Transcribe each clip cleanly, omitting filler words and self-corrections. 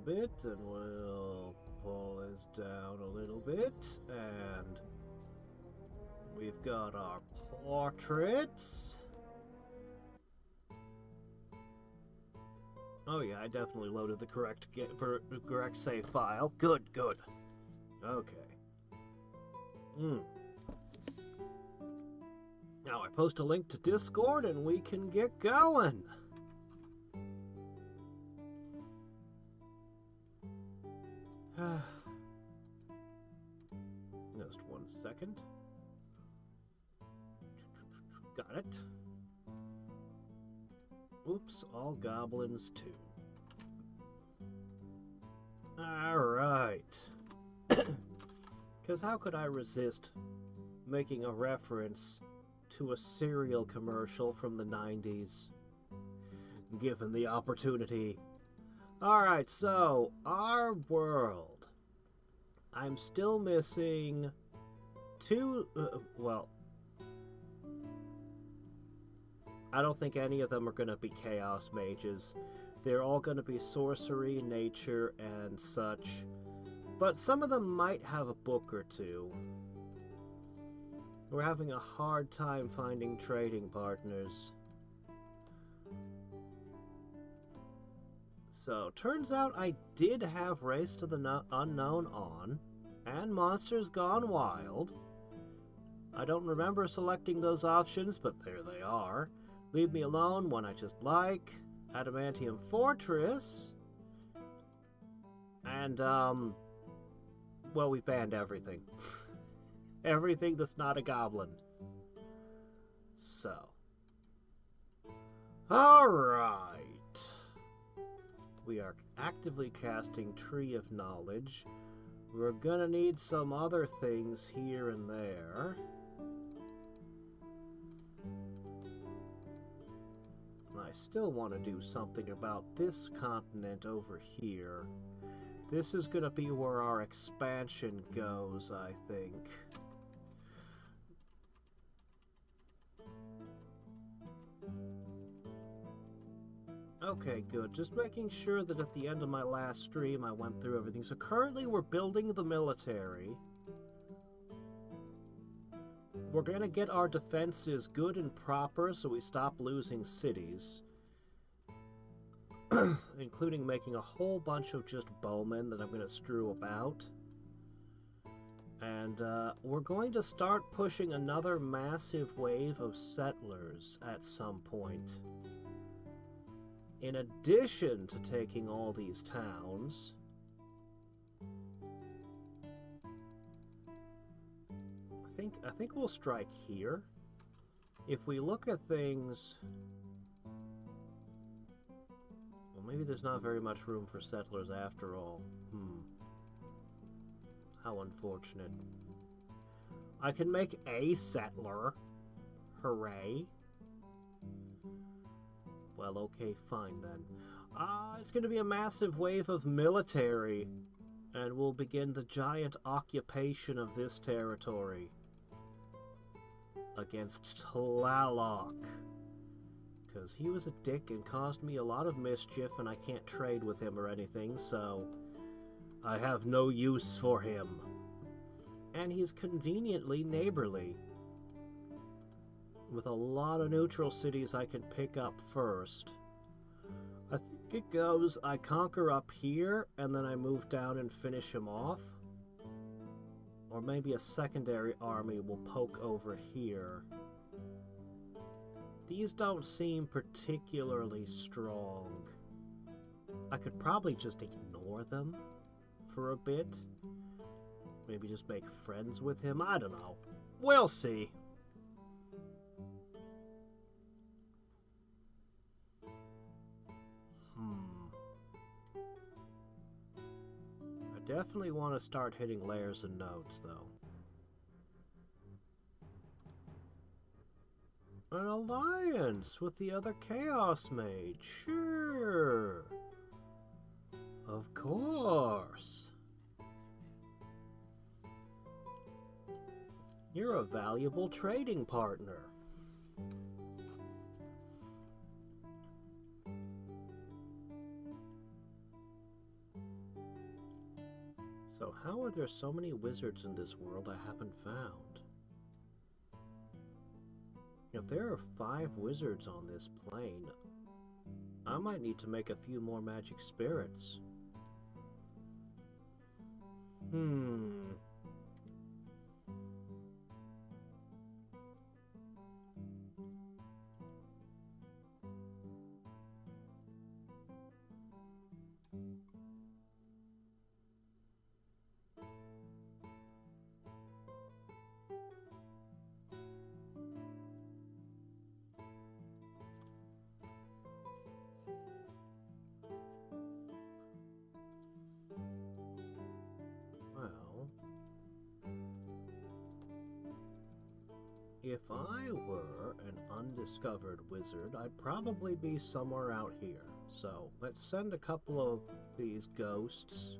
bit, and we'll pull this down a little bit, and we've got our portraits. Oh yeah, I definitely loaded the correct save file. Good. Okay. Now I post a link to Discord and we can get going. Just 1 second. Got it. Oops, all goblins too. Alright. Because how could I resist making a reference to a cereal commercial from the 90s? Given the opportunity. Alright, so, our world. I'm still missing two, I don't think any of them are going to be Chaos Mages. They're all going to be sorcery, nature, and such. But some of them might have a book or two. We're having a hard time finding trading partners. So, turns out I did have Race to the Unknown on, and Monsters Gone Wild. I don't remember selecting those options, but there they are. Leave Me Alone, One I Just Like, Adamantium Fortress, and, well, we banned everything. Everything that's not a goblin. So. Alright. We are actively casting Tree of Knowledge. We're gonna need some other things here and there. I still want to do something about this continent over here. This is gonna be where our expansion goes, I think. Okay, good. Just making sure that at the end of my last stream I went through everything. So currently we're building the military. We're gonna get our defenses good and proper so we stop losing cities. Including making a whole bunch of just bowmen that I'm gonna strew about. And we're going to start pushing another massive wave of settlers at some point. In addition to taking all these towns, I think we'll strike here. If we look at things, well, maybe there's not very much room for settlers after all. How unfortunate. I can make a settler. Hooray. Well, okay, fine then. It's going to be a massive wave of military, and we'll begin the giant occupation of this territory against Tlaloc. Because he was a dick and caused me a lot of mischief, and I can't trade with him or anything, so I have no use for him. And he's conveniently neighborly, with a lot of neutral cities I can pick up first. I think it goes, I conquer up here, and then I move down and finish him off. Or maybe a secondary army will poke over here. These don't seem particularly strong. I could probably just ignore them for a bit. Maybe just make friends with him, I don't know. We'll see. Definitely want to start hitting layers and nodes, though. An alliance with the other Chaos Mage, sure. Of course. You're a valuable trading partner. So how are there so many wizards in this world I haven't found? If there are 5 wizards on this plane, I might need to make a few more magic spirits. If I were an undiscovered wizard, I'd probably be somewhere out here. So let's send a couple of these ghosts.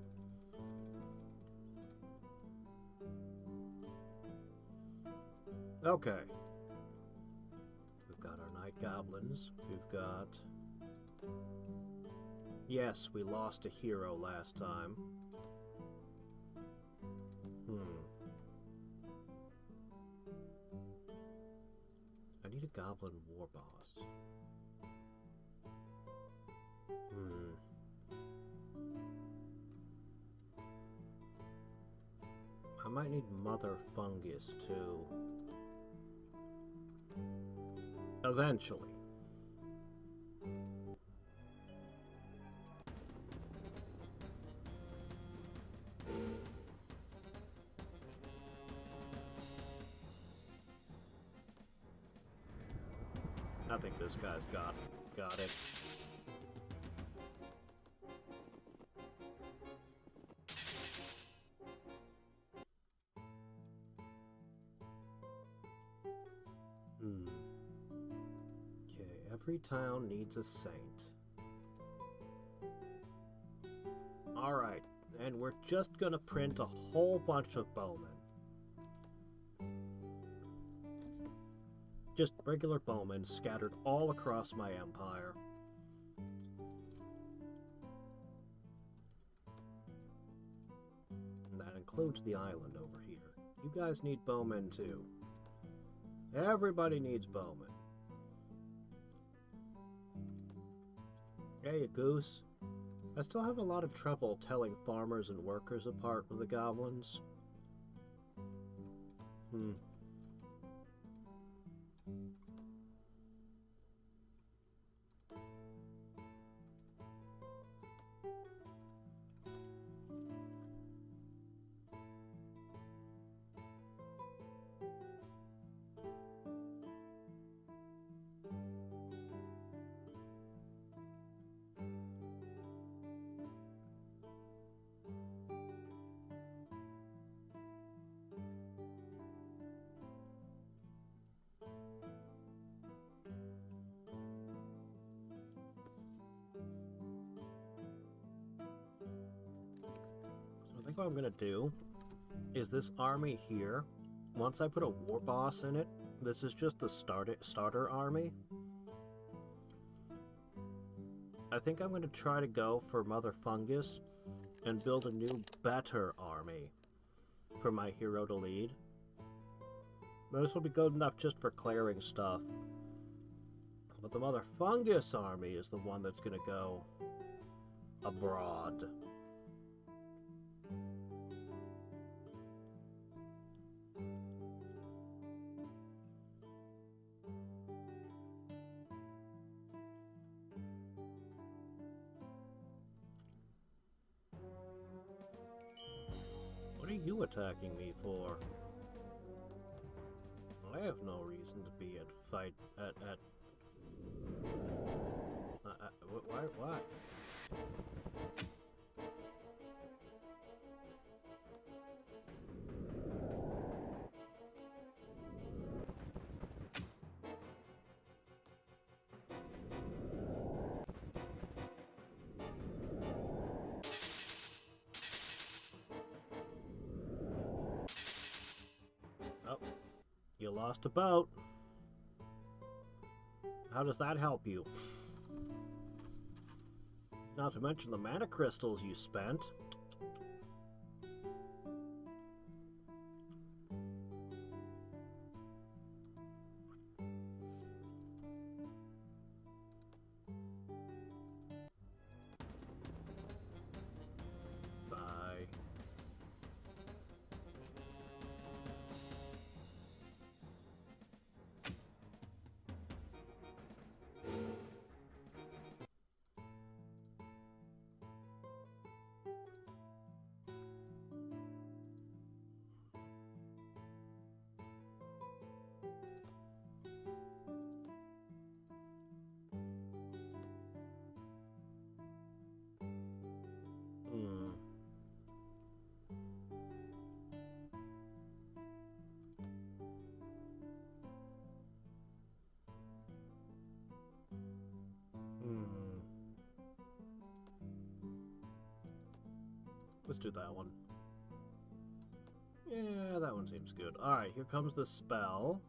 Okay. We've got our night goblins. We've got... Yes, we lost a hero last time. I need a goblin war boss. I might need Mother Fungus too. Eventually. I think this guy's got it. Okay, every town needs a saint. Alright, and we're just gonna print a whole bunch of bowmen. Just regular bowmen scattered all across my empire. And that includes the island over here. You guys need bowmen too. Everybody needs bowmen. Hey, goose. I still have a lot of trouble telling farmers and workers apart with the goblins. I think what I'm going to do is this army here, once I put a war boss in it, this is just the starter army. I think I'm going to try to go for Mother Fungus and build a new, better army for my hero to lead. But this will be good enough just for clearing stuff. But the Mother Fungus army is the one that's going to go abroad. What are you attacking me for? I have no reason to be at fight at why? Oh, you lost a boat. How does that help you? Not to mention the mana crystals you spent. Let's do that one. Yeah, that one seems good. Alright, here comes the spell.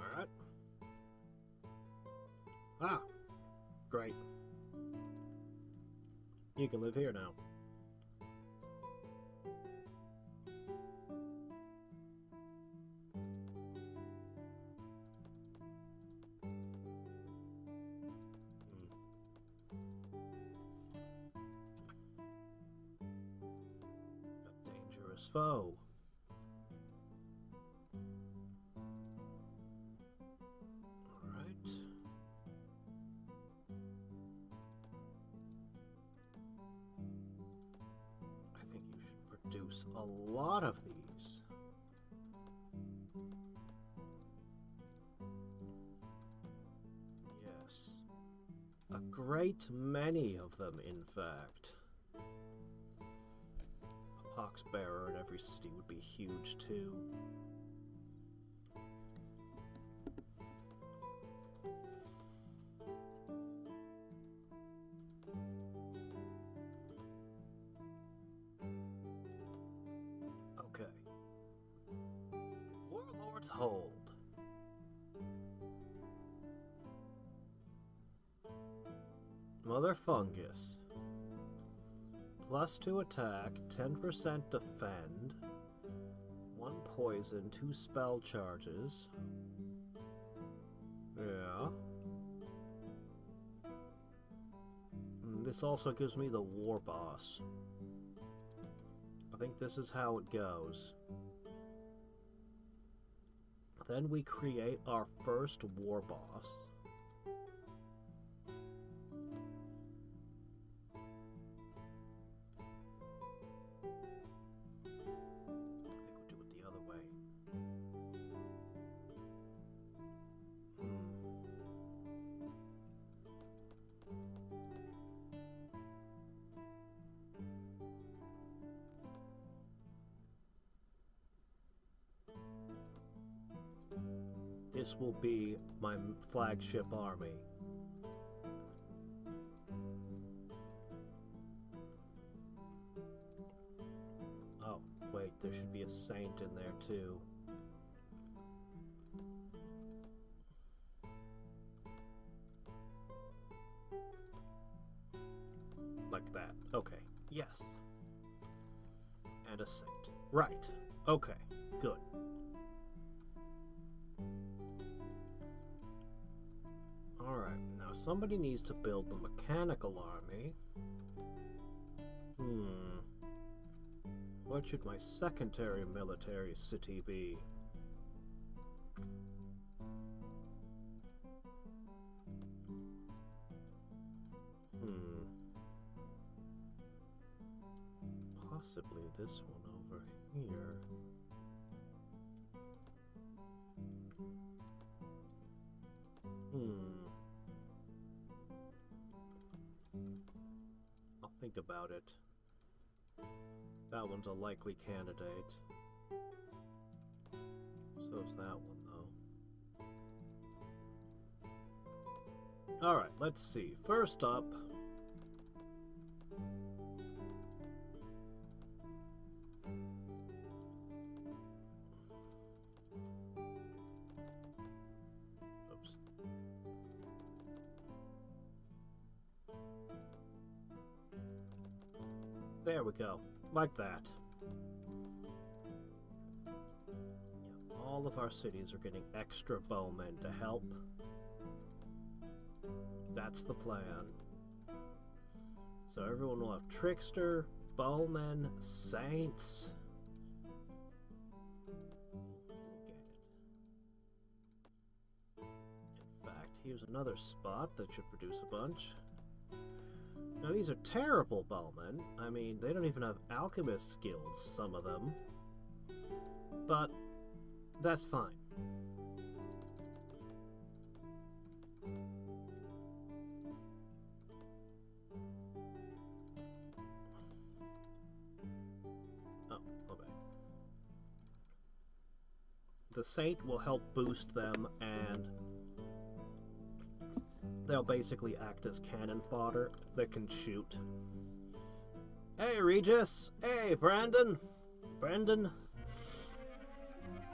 Alright. Ah! Great. You can live here now. A dangerous foe. Produce a lot of these. Yes. A great many of them, in fact. A poxbearer in every city would be huge, too. Warlord's Hold. Mother Fungus. +2 attack, 10% defend, 1 poison, 2 spell charges. Yeah. This also gives me the War Boss. I think this is how it goes. Then we create our first War Boss. This will be my flagship army. Oh, wait, there should be a saint in there too. Like that. Okay. Yes. And a saint. Right. Okay. Good. Alright, now somebody needs to build the mechanical army. What should my secondary military city be? Possibly this one over here. think about it. That one's a likely candidate. So's that one, though. Alright, let's see. First up... Oops. There we go. Like that. All of our cities are getting extra bowmen to help. That's the plan. So everyone will have trickster, bowmen, saints. We'll get it. In fact, here's another spot that should produce a bunch. Now these are terrible bowmen. I mean, they don't even have alchemist skills, some of them. But that's fine. Oh, okay. The Saint will help boost them, and they'll basically act as cannon fodder that can shoot. Hey, Regis! Hey, Brandon! Brendan!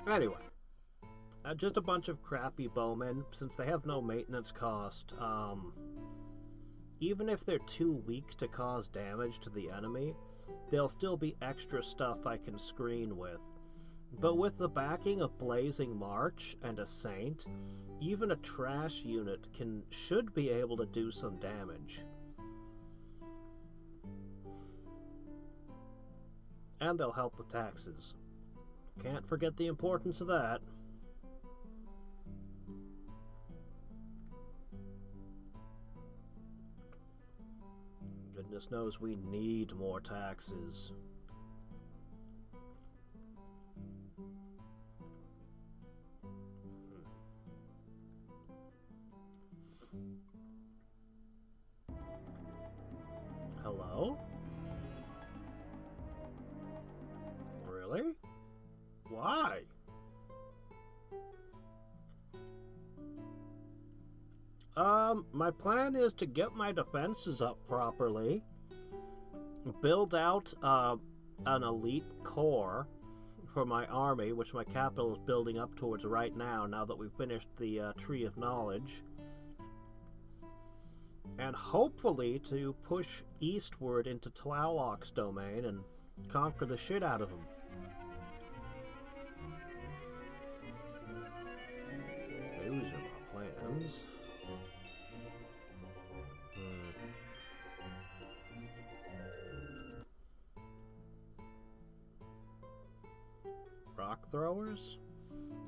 Anyway, just a bunch of crappy bowmen, since they have no maintenance cost. Even if they're too weak to cause damage to the enemy, there'll still be extra stuff I can screen with. But with the backing of Blazing March and a Saint, even a trash unit should be able to do some damage. And they'll help with taxes. Can't forget the importance of that. Goodness knows we need more taxes. Hello? Really? Why? My plan is to get my defenses up properly, build out an elite core for my army, which my capital is building up towards right now that we've finished the Tree of Knowledge, and hopefully to push eastward into Tlaloc's domain and conquer the shit out of him. Those are my plans. Rock throwers?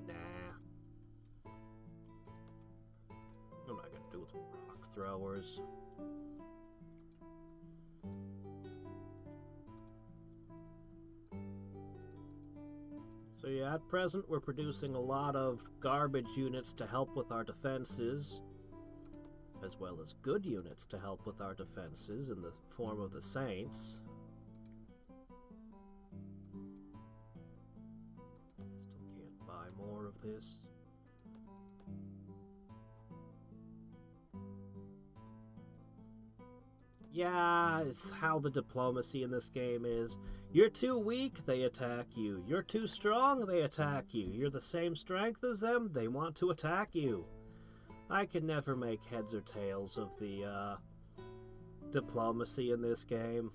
Nah. What am I gonna do with rock throwers? So yeah, at present we're producing a lot of garbage units to help with our defenses, as well as good units to help with our defenses in the form of the Saints. Still can't buy more of this. Yeah, it's how the diplomacy in this game is. You're too weak, they attack you. You're too strong, they attack you. You're the same strength as them, they want to attack you. I can never make heads or tails of the diplomacy in this game.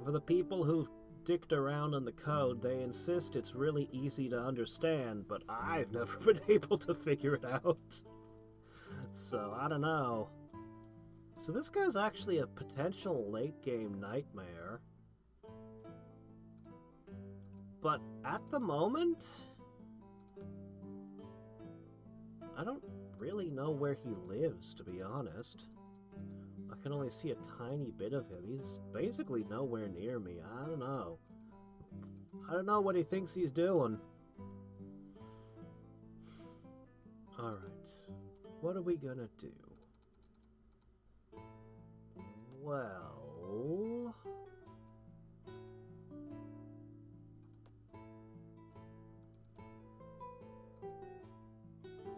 For the people who've dicked around in the code, they insist it's really easy to understand, but I've never been able to figure it out. So, I don't know. So this guy's actually a potential late-game nightmare. But at the moment, I don't really know where he lives, to be honest. I can only see a tiny bit of him. He's basically nowhere near me. I don't know. I don't know what he thinks he's doing. Alright. What are we gonna do? Well...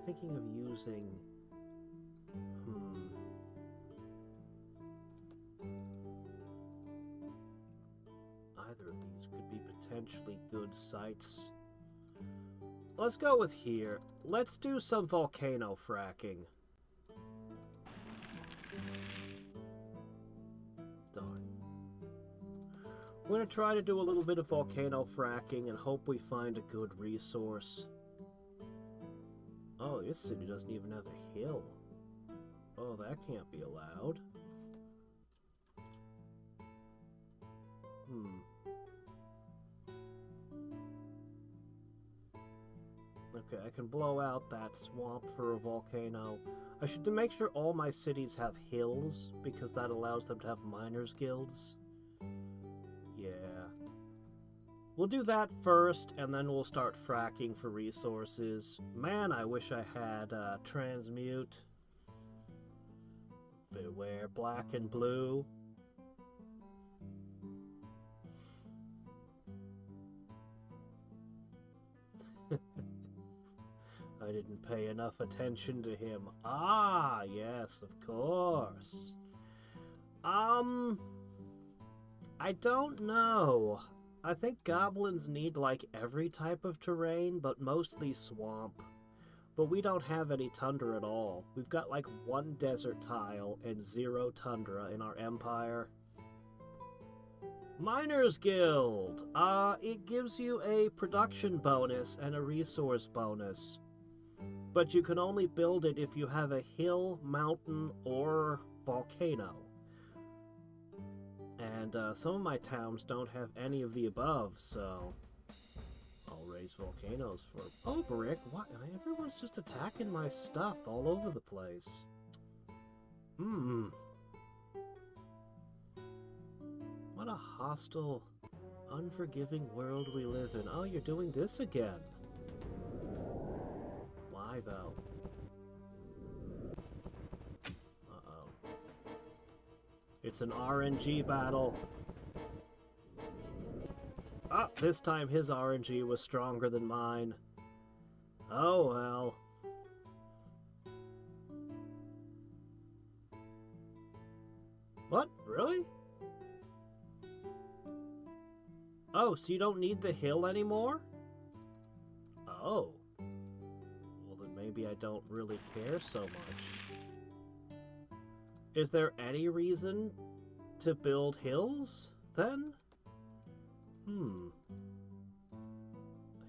thinking of using... Either of these could be potentially good sites. Let's go with here. Let's do some volcano fracking. Darn. We're gonna try to do a little bit of volcano fracking and hope we find a good resource. Oh, this city doesn't even have a hill. Oh, that can't be allowed. Okay, I can blow out that swamp for a volcano. I should make sure all my cities have hills, because that allows them to have miners' guilds. Yeah. We'll do that first, and then we'll start fracking for resources. Man, I wish I had transmute. Beware black and blue. I didn't pay enough attention to him. Ah, yes, of course. I don't know. I think goblins need, like, every type of terrain, but mostly swamp. But we don't have any tundra at all. We've got, like, 1 desert tile and 0 tundra in our empire. Miners Guild! It gives you a production bonus and a resource bonus. But you can only build it if you have a hill, mountain, or volcano. And some of my towns don't have any of the above, so I'll raise volcanoes for... Oh, Brick, what? Everyone's just attacking my stuff all over the place. What a hostile, unforgiving world we live in. Oh, you're doing this again. Why, though? Uh-oh. It's an RNG battle. Ah, this time his RNG was stronger than mine. Oh, well. What? Really? Oh, so you don't need the hill anymore? Oh. Maybe I don't really care so much. Is there any reason to build hills, then? I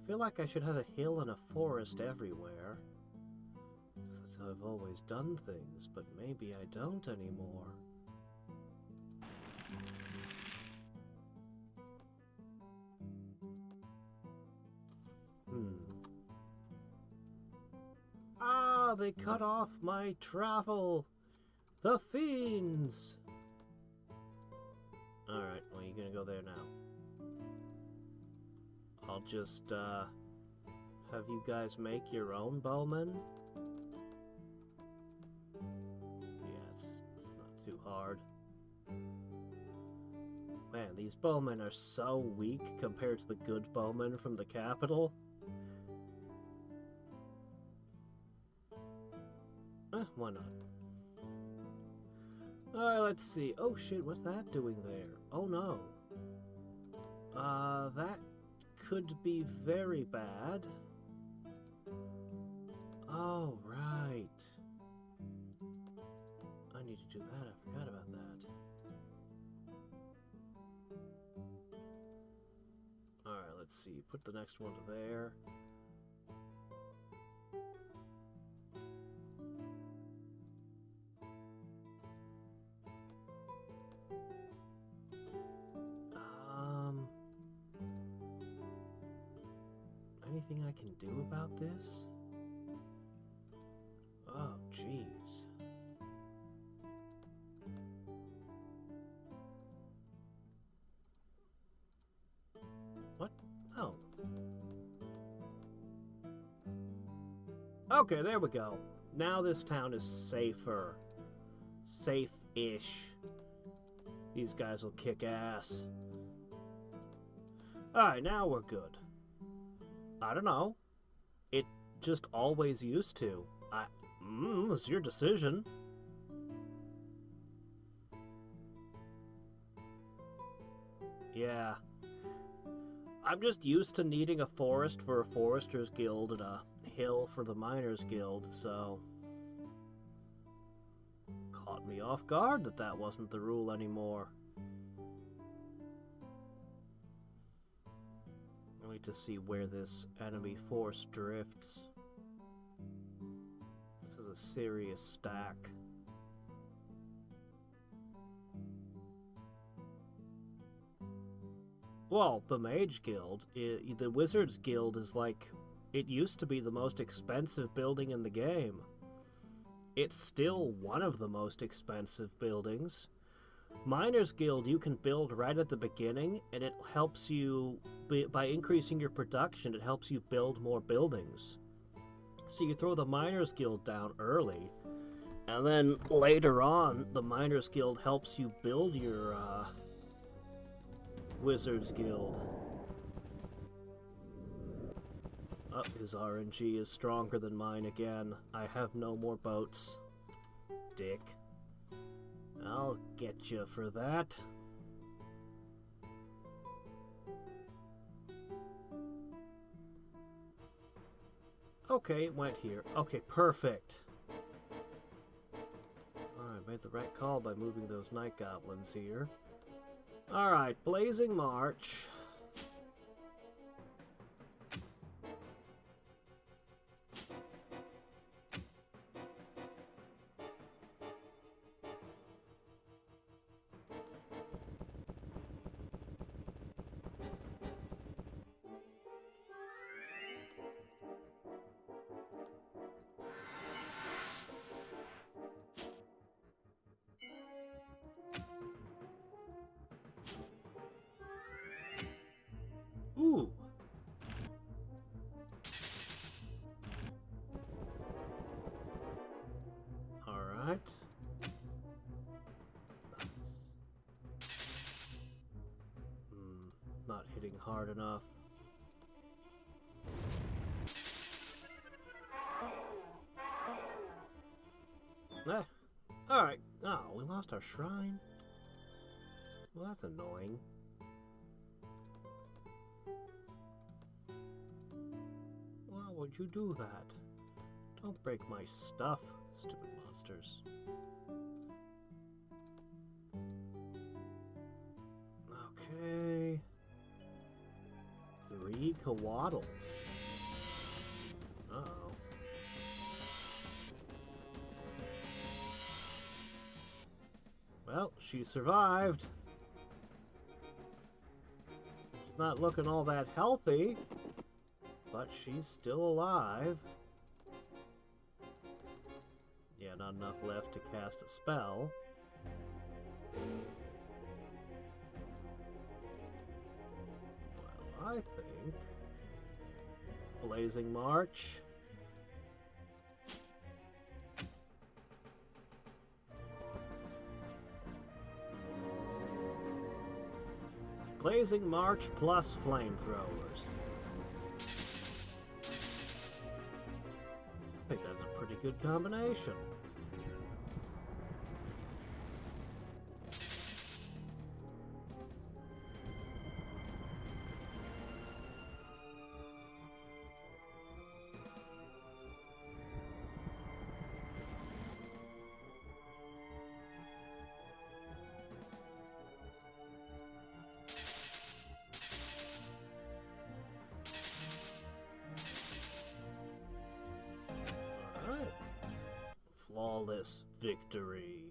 feel like I should have a hill and a forest everywhere. That's how I've always done things, but maybe I don't anymore. Ah, they cut off my travel! The fiends! Alright, well, you're gonna go there now. I'll just, have you guys make your own bowmen? Yeah, it's not too hard. Man, these bowmen are so weak compared to the good bowmen from the capital. Why not? Alright, let's see. Oh shit, what's that doing there? Oh no. That could be very bad. Oh, right. I need to do that. I forgot about that. Alright, let's see. Put the next one to there. Anything I can do about this? Oh, jeez. What? Oh. Okay, there we go. Now this town is safer. Safe-ish. These guys will kick ass. Alright, now we're good. I don't know. It just always used to. It's your decision. Yeah. I'm just used to needing a forest for a forester's guild and a hill for the miners guild, so... Caught me off guard that wasn't the rule anymore. Wait to see where this enemy force drifts. This is a serious stack. Well, the Mage Guild, the Wizards Guild is like... It used to be the most expensive building in the game. It's still one of the most expensive buildings. Miners Guild you can build right at the beginning, and it helps you, by increasing your production, it helps you build more buildings. So you throw the Miners Guild down early, and then later on, the Miners Guild helps you build your Wizards Guild. Oh, his RNG is stronger than mine again. I have no more boats. Dick. I'll get you for that. Okay, it went here. Okay, perfect. Alright, made the right call by moving those night goblins here. Alright, Blazing March. Ooh. Alright. Nice. Not hitting hard enough. Alright. Oh, we lost our shrine? Well, that's annoying. Why would you do that? Don't break my stuff, stupid monsters. Okay. 3 Kawaddles. Uh-oh. Well, she survived. She's not looking all that healthy, but she's still alive. Yeah, not enough left to cast a spell. Well, I think... Blazing March. Blazing March plus flamethrowers. I think that's a pretty good combination. Flawless victory.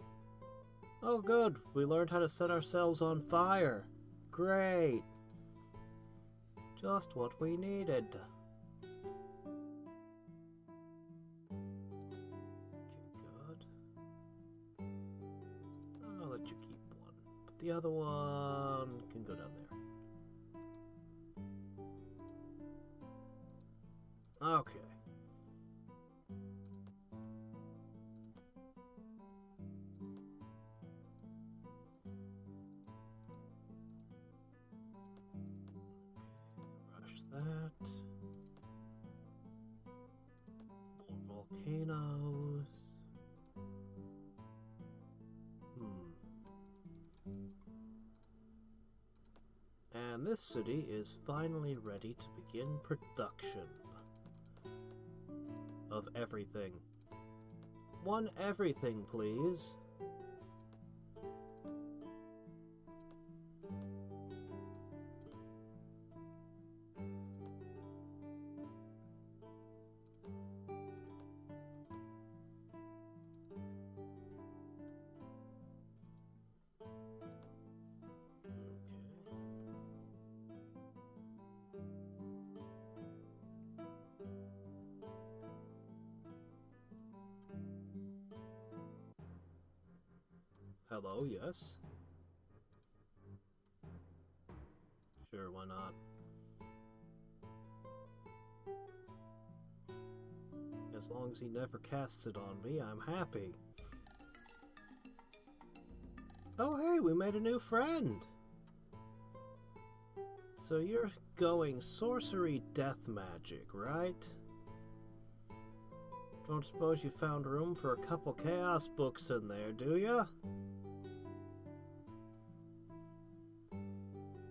Oh good, we learned how to set ourselves on fire. Great. Just what we needed. Okay, good. I'll let you keep one. But the other one can go down there. Okay. Volcanoes. And this city is finally ready to begin production of everything. One everything, please. Hello, yes? Sure, why not? As long as he never casts it on me, I'm happy. Oh hey, we made a new friend! So you're going sorcery death magic, right? Don't suppose you found room for a couple chaos books in there, do ya?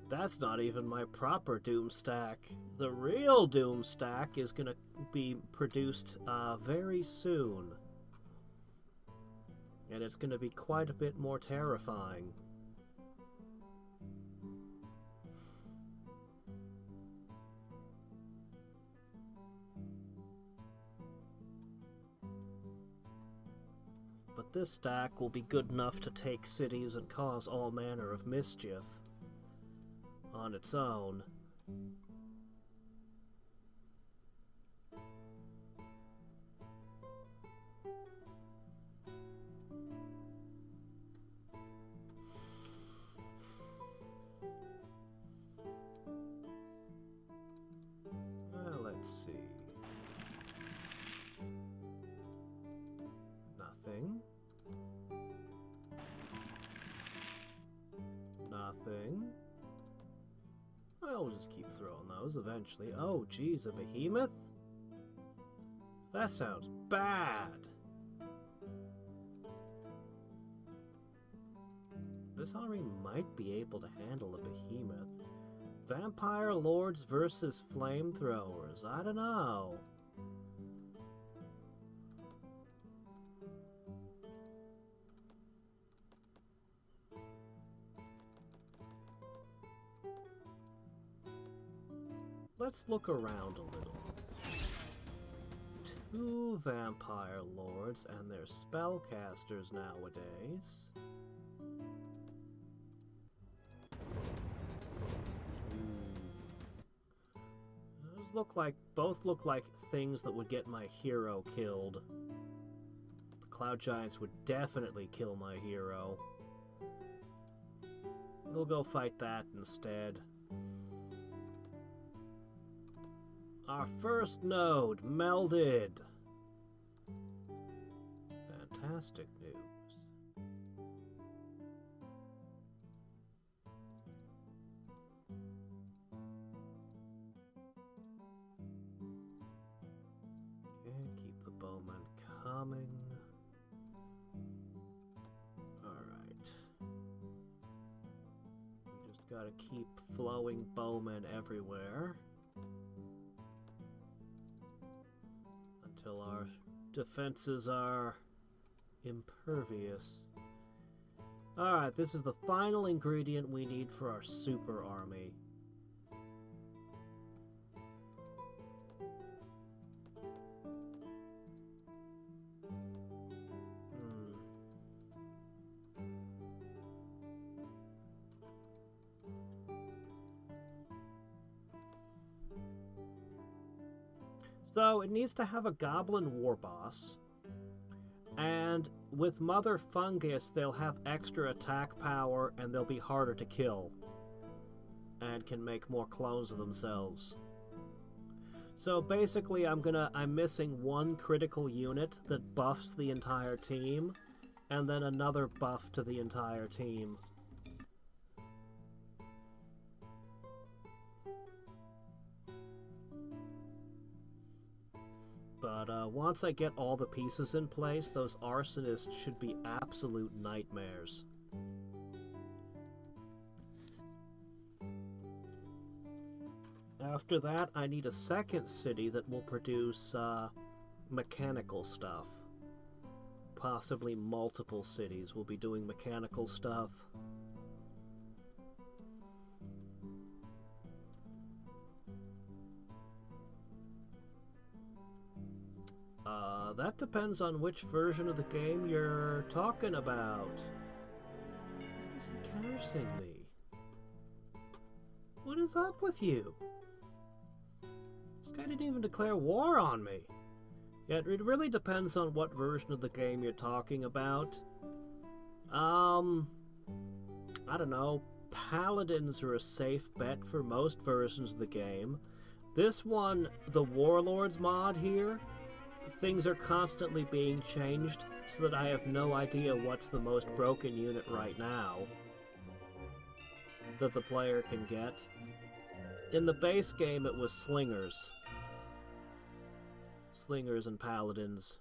That's not even my proper Doom stack. The real Doom stack is gonna be produced very soon. And it's gonna be quite a bit more terrifying. But this stack will be good enough to take cities and cause all manner of mischief on its own. Let's see. Nothing. Nothing. Well, we'll just keep throwing those eventually. Oh, geez, a behemoth? That sounds bad. This army might be able to handle a behemoth. Vampire lords versus flamethrowers. I don't know. Let's look around a little. 2 vampire lords and their spellcasters nowadays. Both look like things that would get my hero killed. The Cloud Giants would definitely kill my hero. We'll go fight that instead. Our first node melded. Fantastic news. Keep the bowmen coming. Alright. We just gotta keep flowing bowmen everywhere until our defenses are impervious. Alright, this is the final ingredient we need for our super army. So it needs to have a goblin war boss, and with Mother Fungus they'll have extra attack power and they'll be harder to kill and can make more clones of themselves. So basically I'm missing 1 critical unit that buffs the entire team and then another buff to the entire team. But once I get all the pieces in place, those arsonists should be absolute nightmares. After that, I need a second city that will produce mechanical stuff. Possibly multiple cities will be doing mechanical stuff. That depends on which version of the game you're talking about. Why is he cursing me? What is up with you? This guy didn't even declare war on me. Yeah, it really depends on what version of the game you're talking about. I don't know. Paladins are a safe bet for most versions of the game. This one, the Warlords mod here, things are constantly being changed so that I have no idea what's the most broken unit right now that the player can get. In the base game, it was slingers. Slingers and paladins.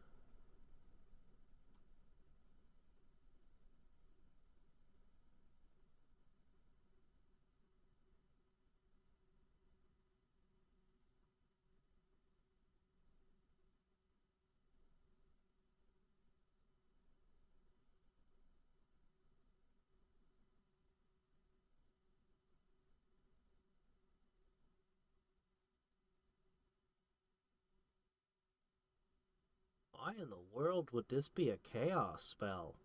Why in the world would this be a chaos spell?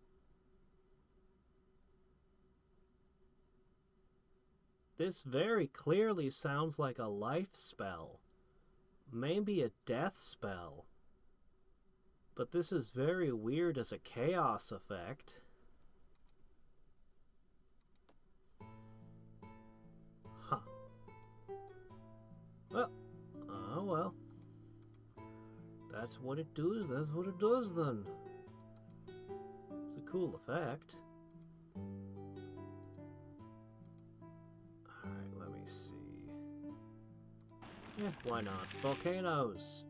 This very clearly sounds like a life spell. Maybe a death spell. But this is very weird as a chaos effect. Huh. Well, oh well. That's what it does, that's what it does then. It's a cool effect. Alright, let me see. Yeah, why not? Volcanoes!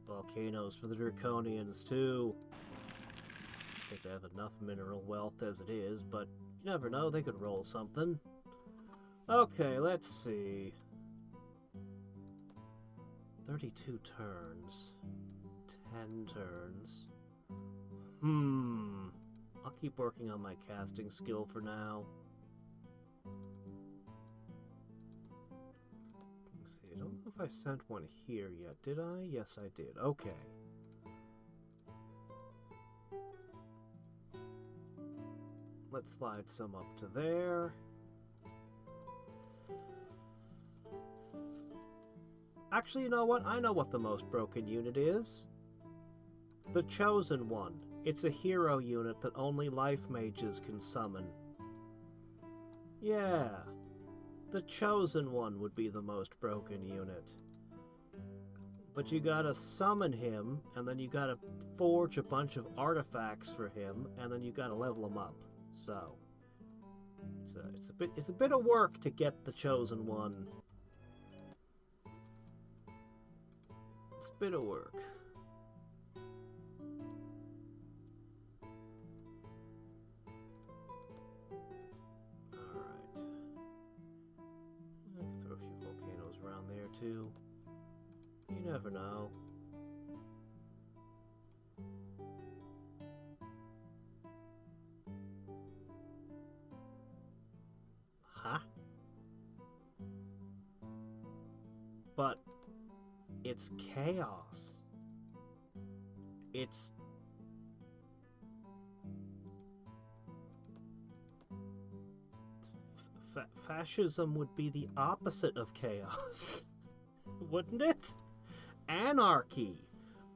Volcanoes for the Draconians, too. I think they have enough mineral wealth as it is, but you never know, they could roll something. Okay, let's see. 32 turns. 10 turns. I'll keep working on my casting skill for now. Let's see, I don't know if I sent one here yet. Did I? Yes, I did. Okay. Let's slide some up to there. Actually, you know what? I know what the most broken unit is. The Chosen One. It's a hero unit that only life mages can summon. Yeah. The Chosen One would be the most broken unit. But you gotta summon him, and then you gotta forge a bunch of artifacts for him, and then you gotta level him up. So, it's a bit of work to get the Chosen One. It's a bit of work. Alright. I can throw a few volcanoes around there too. You never know. Huh? But it's chaos. It's... fascism would be the opposite of chaos. Wouldn't it? Anarchy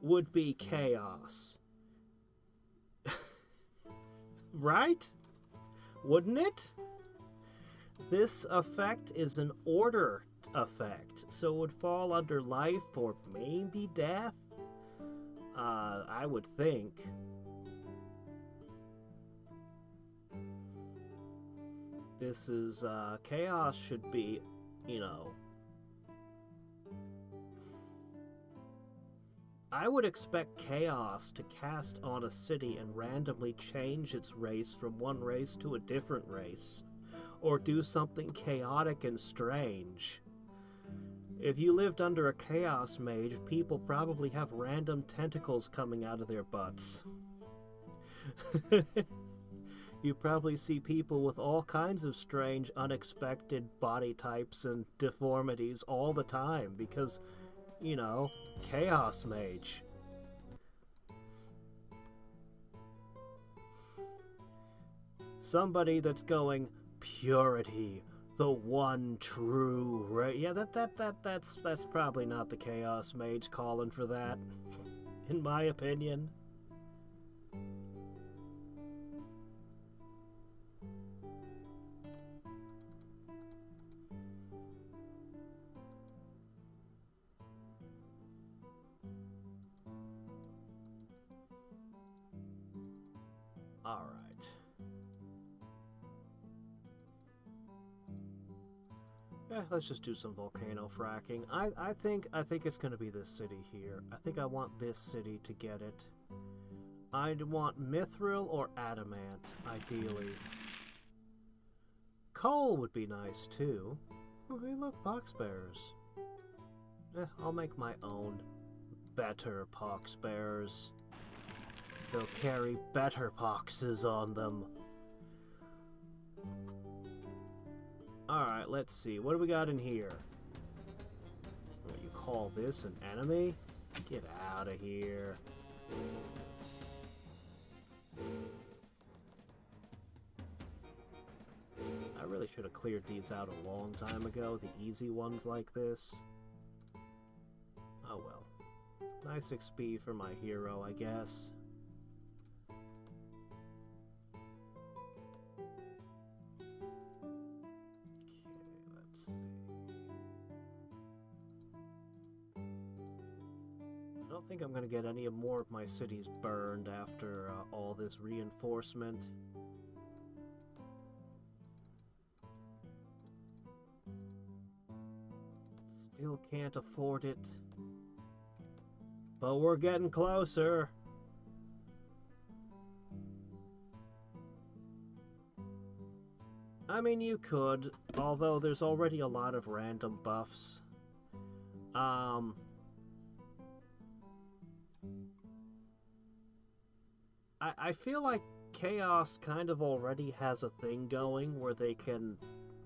would be chaos. Right? Wouldn't it? This effect is an order effect, so it would fall under life or maybe death. I would think. This is, chaos should be, you know... I would expect Chaos to cast on a city and randomly change its race from one race to a different race, or do something chaotic and strange. If you lived under a Chaos Mage, people probably have random tentacles coming out of their butts. You probably see people with all kinds of strange, unexpected body types and deformities all the time because, you know, Chaos Mage. Somebody that's going, purity, the one true yeah, that's probably not the Chaos Mage calling for that, in my opinion. All right. Let's just do some volcano fracking. I think it's gonna be this city here. I think I want this city to get it. I'd want mithril or adamant, ideally. Coal would be nice too. Oh, hey, look, poxbearers. I'll make my own better poxbearers. They'll carry better poxes on them. Alright, let's see. What do we got in here? What, you call this an enemy? Get out of here. I really should have cleared these out a long time ago, the easy ones like this. Oh well. Nice XP for my hero, I guess. I don't think I'm going to get any more of my cities burned after all this reinforcement. Still can't afford it. But we're getting closer. I mean, you could, although there's already a lot of random buffs. I feel like Chaos kind of already has a thing going where they can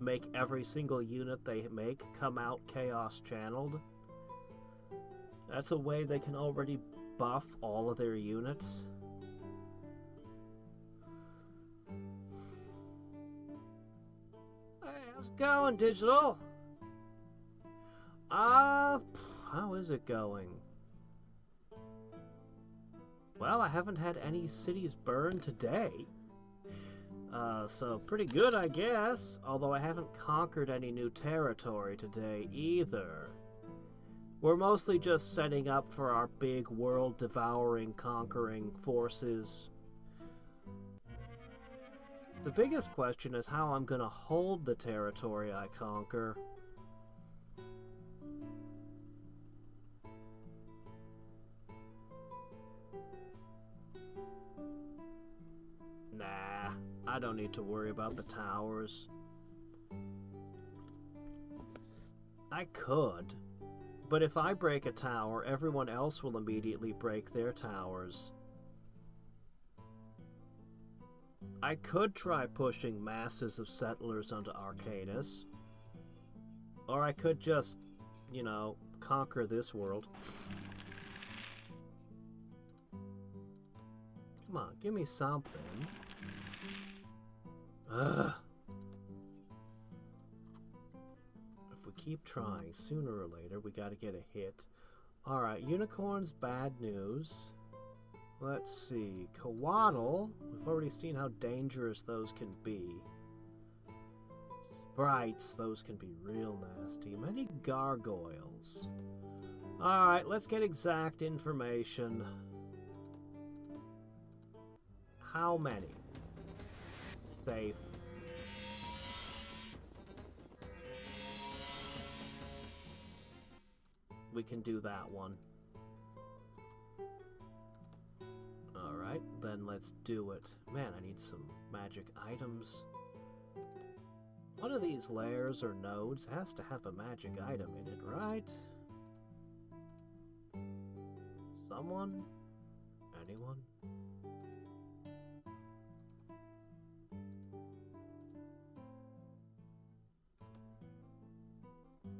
make every single unit they make come out Chaos channeled. That's a way they can already buff all of their units. Hey, how's it going, Digital? How is it going? Well, I haven't had any cities burned today. So pretty good, I guess. Although I haven't conquered any new territory today either. We're mostly just setting up for our big world-devouring, conquering forces. The biggest question is how I'm gonna hold the territory I conquer. Nah, I don't need to worry about the towers. I could, but if I break a tower, everyone else will immediately break their towers. I could try pushing masses of settlers onto Arcanus. Or I could just, you know, conquer this world. Come on, give me something. Ugh. If we keep trying, sooner or later we gotta get a hit. Alright, unicorns, bad news. Let's see. Coatl, we've already seen how dangerous those can be. Sprites, those can be real nasty. Many gargoyles. Alright, let's get exact information. How many? Safe. We can do that one. let's do it. Man, I need some magic items. One of these layers or nodes has to have a magic item in it, right? Someone? Anyone?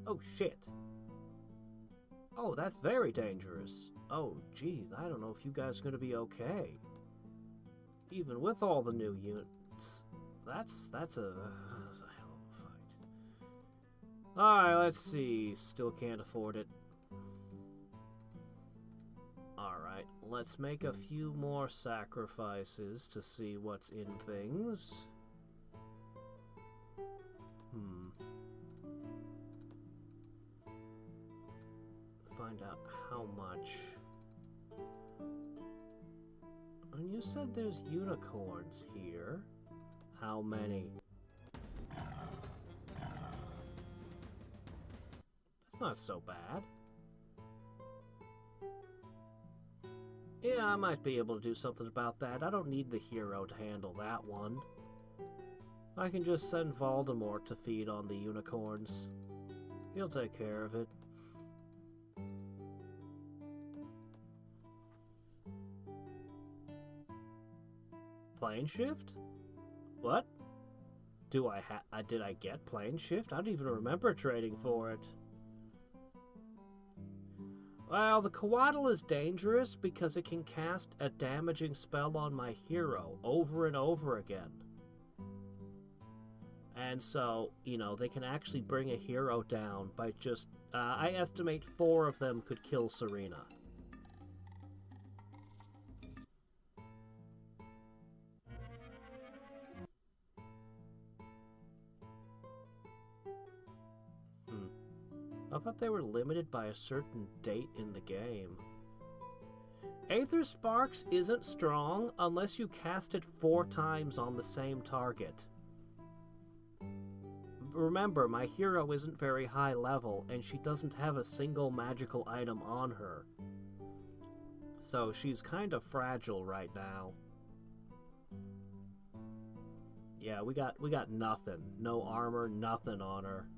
Oh, shit. Oh, that's very dangerous. Oh, geez, I don't know if you guys are going to be okay. Even with all the new units, that's a hell of a fight. Alright, let's see. Still can't afford it. Alright, let's make a few more sacrifices to see what's in things. Find out how much. And you said there's unicorns here. How many? That's not so bad. Yeah, I might be able to do something about that. I don't need the hero to handle that one. I can just send Voldemort to feed on the unicorns. He'll take care of it. Plane shift? What? Did I get plane shift? I don't even remember trading for it. Well, the Coatl is dangerous because it can cast a damaging spell on my hero over and over again. And so, you know, they can actually bring a hero down by just... I estimate 4 of them could kill Serena. I thought they were limited by a certain date in the game. Aether Sparks isn't strong unless you cast it 4 times on the same target. Remember, my hero isn't very high level, and she doesn't have a single magical item on her. So she's kind of fragile right now. Yeah, we got nothing. No armor, nothing on her.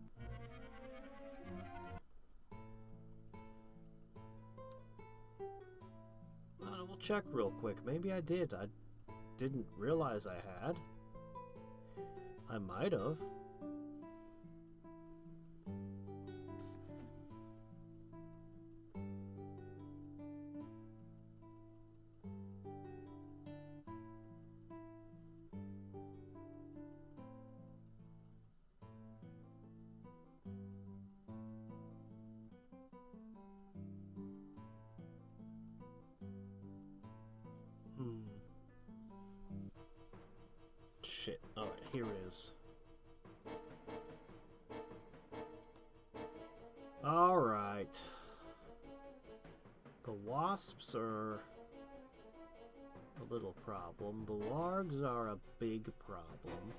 We'll check real quick. Maybe I did. I didn't realize I had. I might have. Shit. Alright, here it is. Alright. The wasps are a little problem. The wargs are a big problem.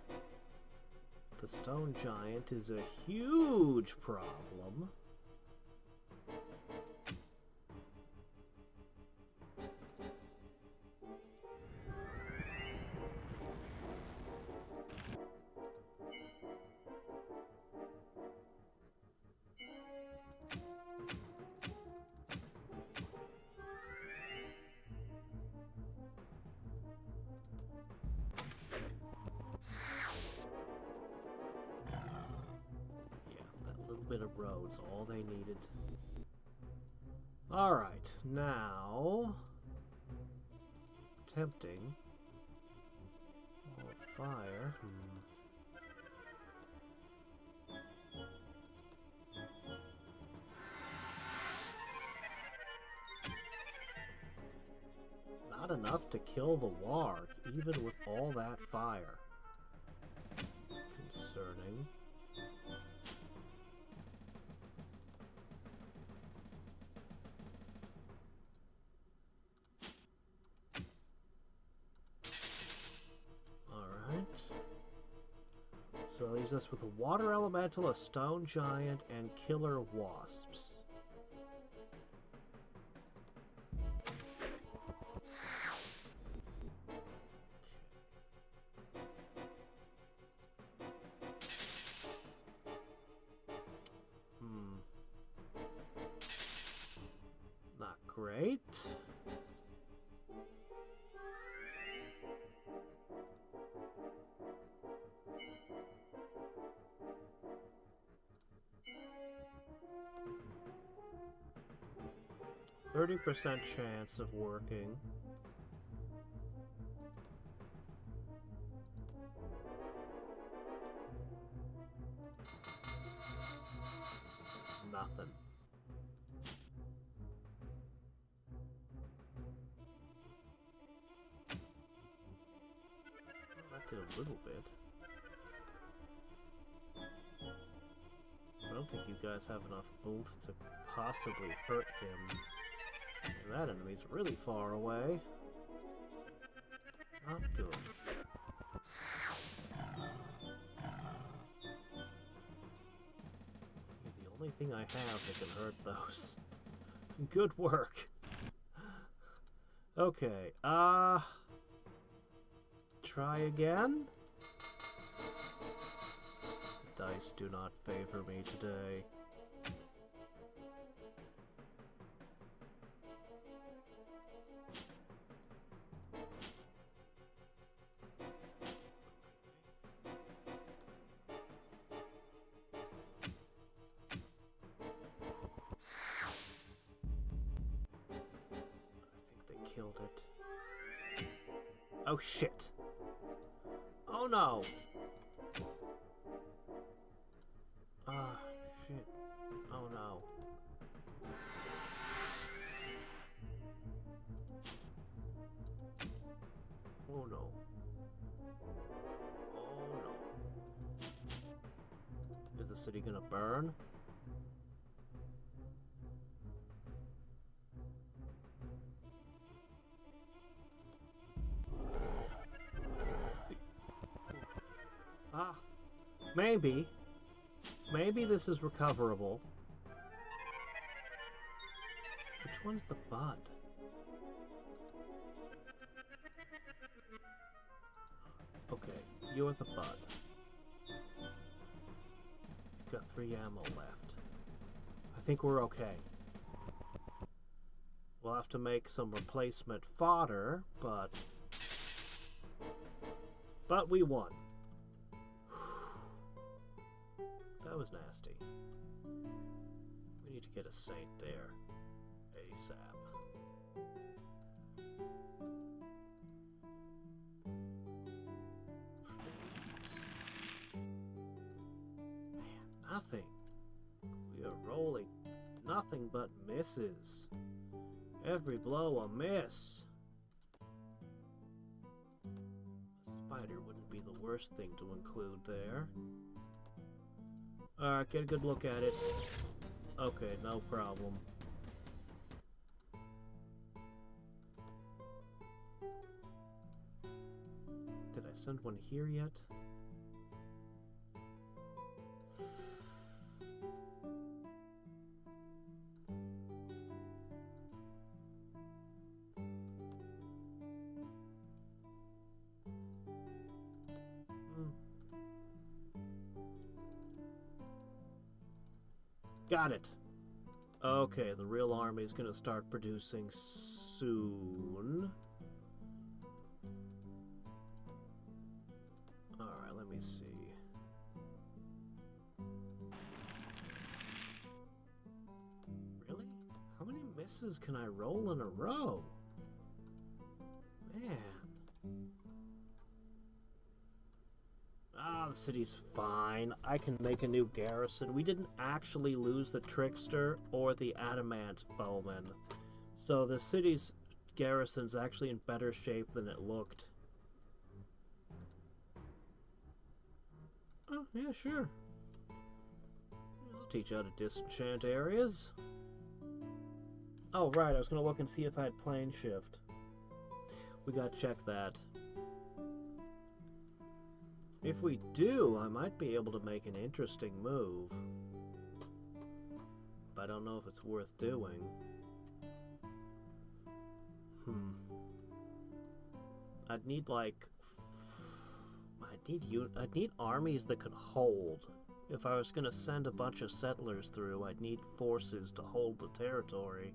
The stone giant is a huge problem. Bit of roads, all they needed. Alright, now... Tempting. Oh, fire. Not enough to kill the warg, even with all that fire. Concerning. So it leaves us with a water elemental, a stone giant, and killer wasps. Alright. %30 chance of working. Nothing. That did a little bit. I don't think you guys have enough oomph to possibly hurt him. And that enemy's really far away. Not good. The only thing I have that can hurt those. Good work. Okay, try again? The dice do not favor me today. Killed it. Oh shit. Oh no. Ah, shit. Oh no. Oh no. Oh no. Is the city gonna burn? Ah, maybe. Maybe this is recoverable. Which one's the bud? Okay, you're the bud. You've got 3 ammo left. I think we're okay. We'll have to make some replacement fodder, but we won. That was nasty. We need to get a saint there. ASAP. Please. Man, nothing. We are rolling nothing but misses. Every blow a miss. A spider wouldn't be the worst thing to include there. Alright, get a good look at it. Okay, no problem. Did I send one here yet? Got it. Okay, the real army is going to start producing soon. Alright, let me see. Really? How many misses can I roll in a row? Man. Ah, the city's fine. I can make a new garrison. We didn't actually lose the Trickster or the Adamant Bowman. So the city's garrison's actually in better shape than it looked. Oh, yeah, sure. I'll teach you how to disenchant areas. Oh, right, I was going to look and see if I had plane shift. We got to check that. If we do, I might be able to make an interesting move. But I don't know if it's worth doing. I'd need, like... I'd need armies that could hold. If I was going to send a bunch of settlers through, I'd need forces to hold the territory.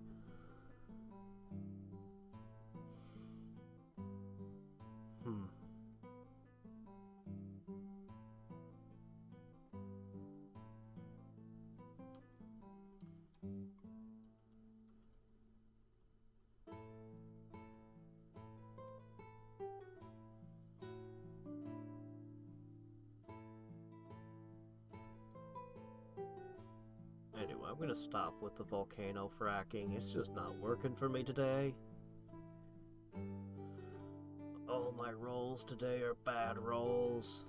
I'm gonna stop with the volcano fracking. It's just not working for me today. All my rolls today are bad rolls.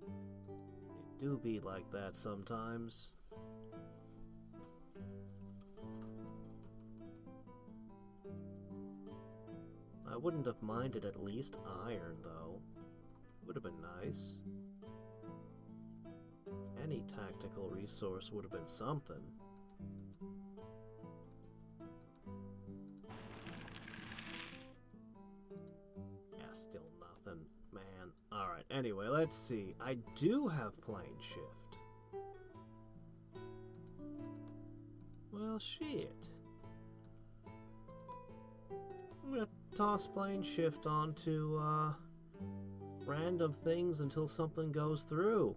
It do be like that sometimes. I wouldn't have minded at least iron, though. Would have been nice. Any tactical resource would have been something. Yeah, still nothing, man. Alright, anyway, let's see. I do have plane shift. Well, shit. I'm gonna toss plane shift onto, random things until something goes through.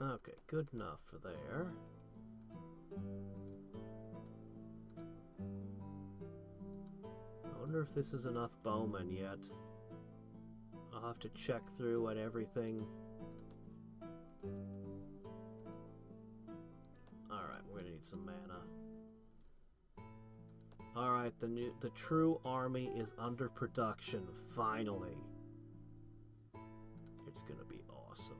Okay, good enough for there. I wonder if this is enough bowmen yet. I'll have to check through at everything. Alright, we're gonna need some mana. Alright, the true army is under production, finally. It's gonna be awesome.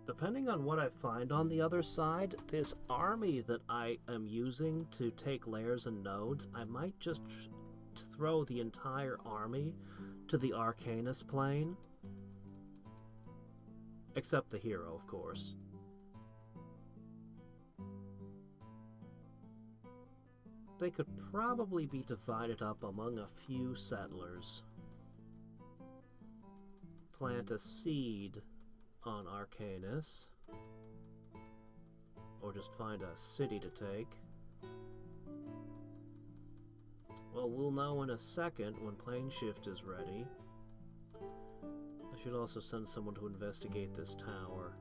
Depending on what I find on the other side, this army that I am using to take layers and nodes, I might just throw the entire army to the Arcanus plane. Except the hero, of course. They could probably be divided up among a few settlers. Plant a seed on Arcanus, or just find a city to take. Well, we'll know in a second when plane shift is ready. I should also send someone to investigate this tower.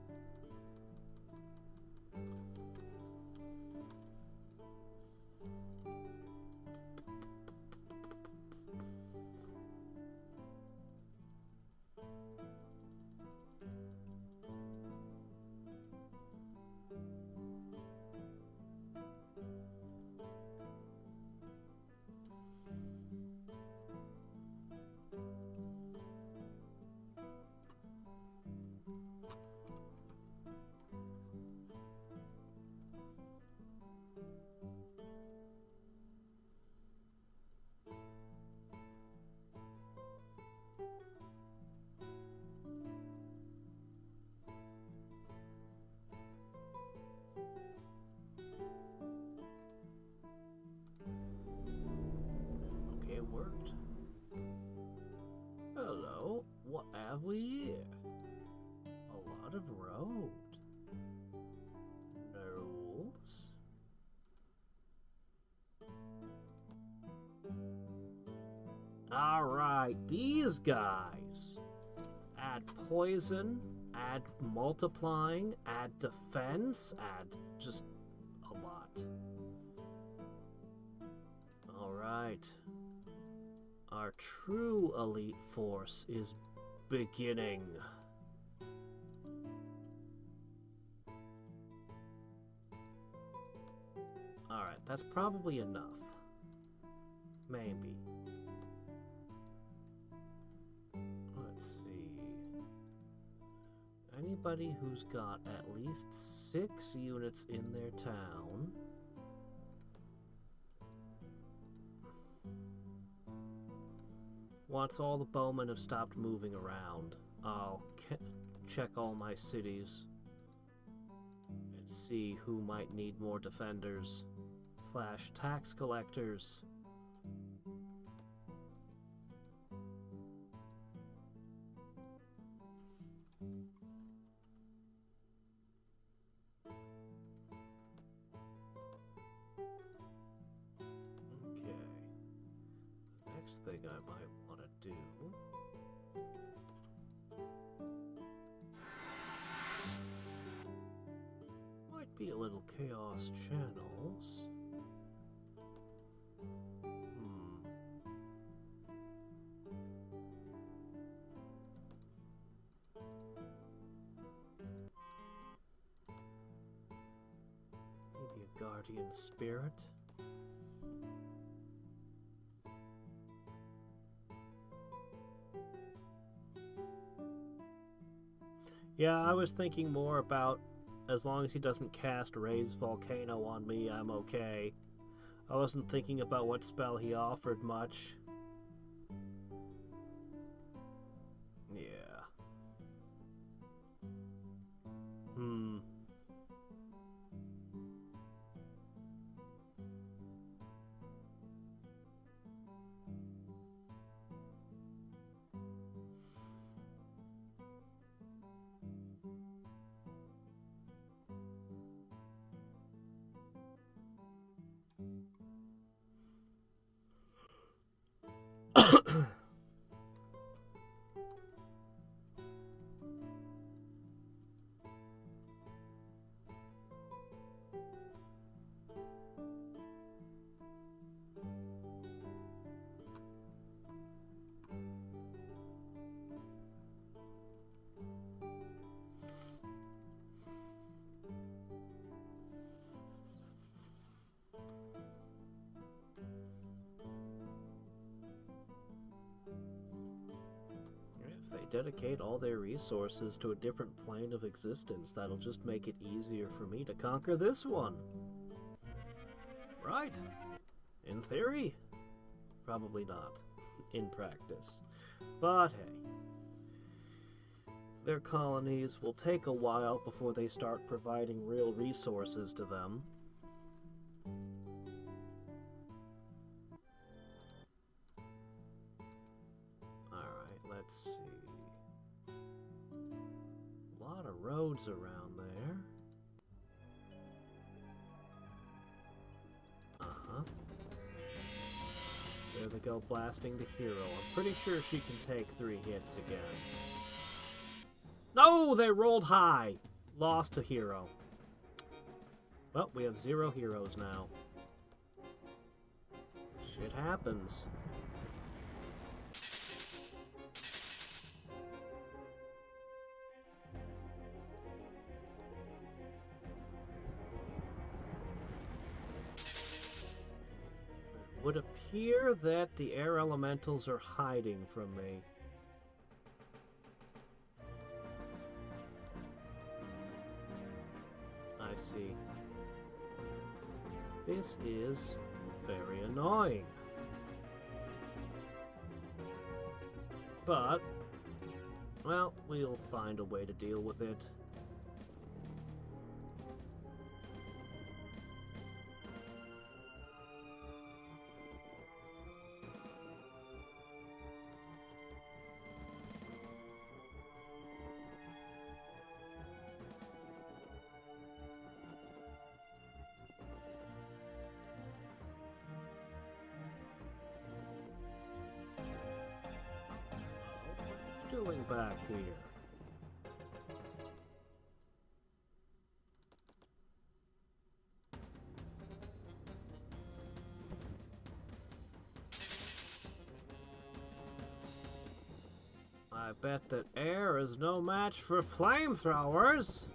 It worked. Hello, what have we here? A lot of road. Knolls. Alright, these guys. Add poison, add multiplying, add defense, add just a lot. Alright. Our true elite force is beginning. Alright, that's probably enough. Maybe. Let's see. Anybody who's got at least 6 units in their town. Once all the bowmen have stopped moving around, I'll check all my cities and see who might need more defenders / tax collectors. Okay. The next thing I might want to do Maybe a little chaos channels. Maybe a guardian spirit. Yeah, I was thinking more about as long as he doesn't cast Raise Volcano on me, I'm okay. I wasn't thinking about what spell he offered much. Yeah. If they dedicate all their resources to a different plane of existence, that'll just make it easier for me to conquer this one. Right. In theory. Probably not. In practice. But hey. Their colonies will take a while before they start providing real resources to them. Alright, let's see. A lot of roads around there. Uh-huh. There they go, blasting the hero. I'm pretty sure she can take 3 hits again. No, they rolled high. Lost a hero. Well, we have 0 heroes now. Shit happens. It would appear that the air elementals are hiding from me. I see. This is very annoying. But, well, we'll find a way to deal with it. Doing back here? I bet that air is no match for flamethrowers.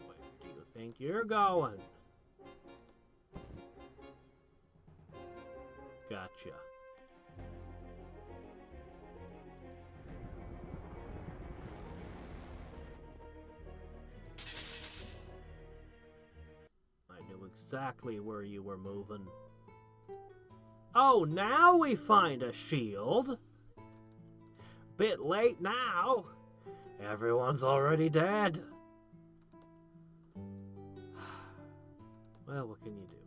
Where do you think you're going? Gotcha. Exactly where you were moving. Oh, now we find a shield. Bit late now. Everyone's already dead. Well, what can you do?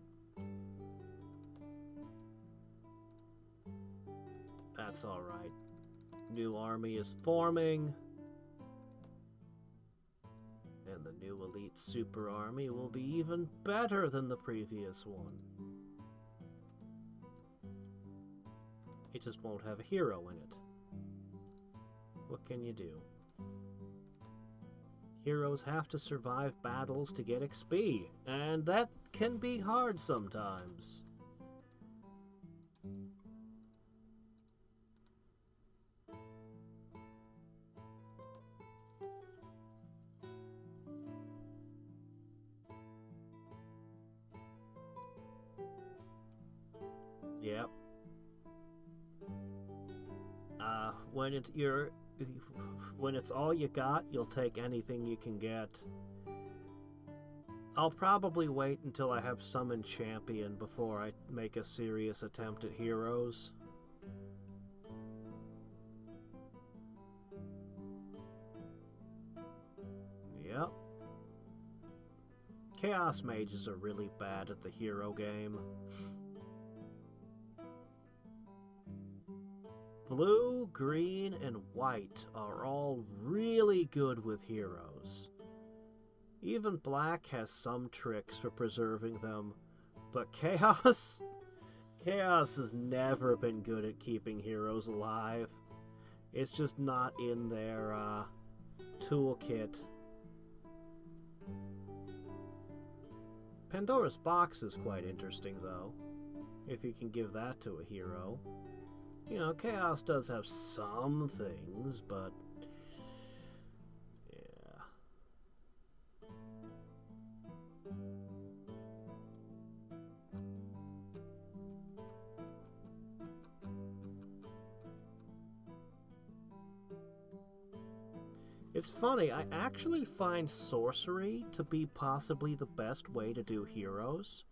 That's alright. New army is forming. And the new elite super army will be even better than the previous one. It just won't have a hero in it. What can you do? Heroes have to survive battles to get XP, and that can be hard sometimes. Yep. When it's all you got, you'll take anything you can get. I'll probably wait until I have summoned champion before I make a serious attempt at heroes. Yep. Chaos mages are really bad at the hero game. Blue, green, and white are all really good with heroes. Even black has some tricks for preserving them, but Chaos has never been good at keeping heroes alive. It's just not in their toolkit. Pandora's Box is quite interesting, though, if you can give that to a hero. You know, Chaos does have some things, but yeah. It's funny, I actually find sorcery to be possibly the best way to do heroes.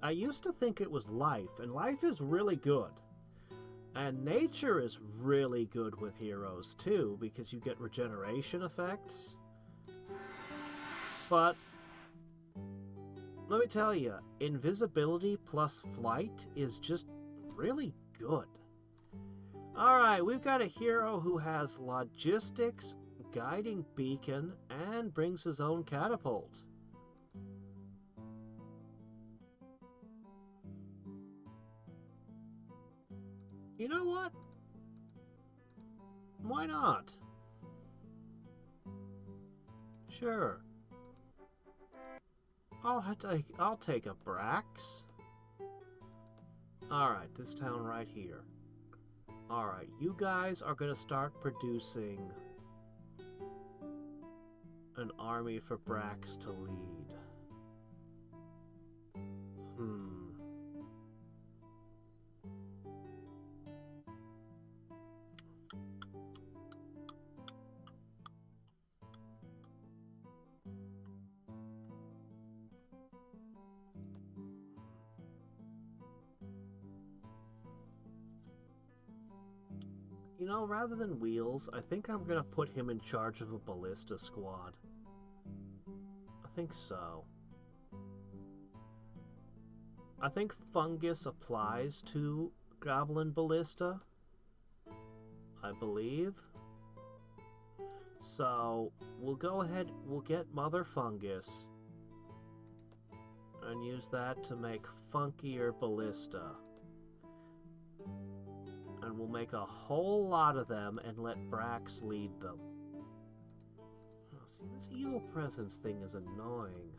I used to think it was life, and life is really good. And nature is really good with heroes too, because you get regeneration effects. But let me tell you, invisibility plus flight is just really good. Alright, we've got a hero who has logistics, guiding beacon, and brings his own catapult. You know what? Why not? Sure. I'll take a Brax. Alright, this town right here. Alright, you guys are gonna start producing an army for Brax to lead. You know, rather than Wheels, I think I'm gonna put him in charge of a ballista squad. I think so. I think Fungus applies to Goblin Ballista, I believe. So, we'll go ahead, we'll get Mother Fungus and use that to make funkier Ballista. And we'll make a whole lot of them and let Brax lead them. Oh, see, this evil presence thing is annoying.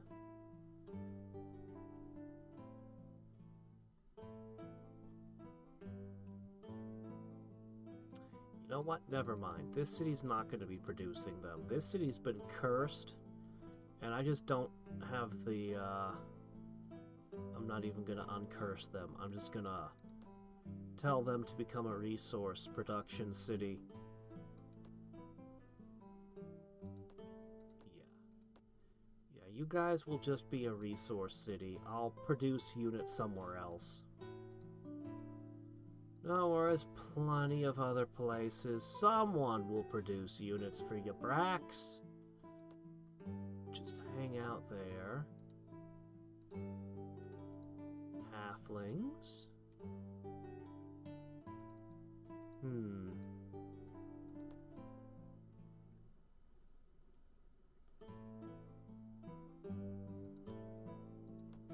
You know what? Never mind. This city's not going to be producing them. This city's been cursed, and I just don't have the, I'm not even going to uncurse them. I'm just going to tell them to become a resource production city. Yeah, you guys will just be a resource city. I'll produce units somewhere else. No, there's plenty of other places. Someone will produce units for you, Brax. Just hang out there. Halflings.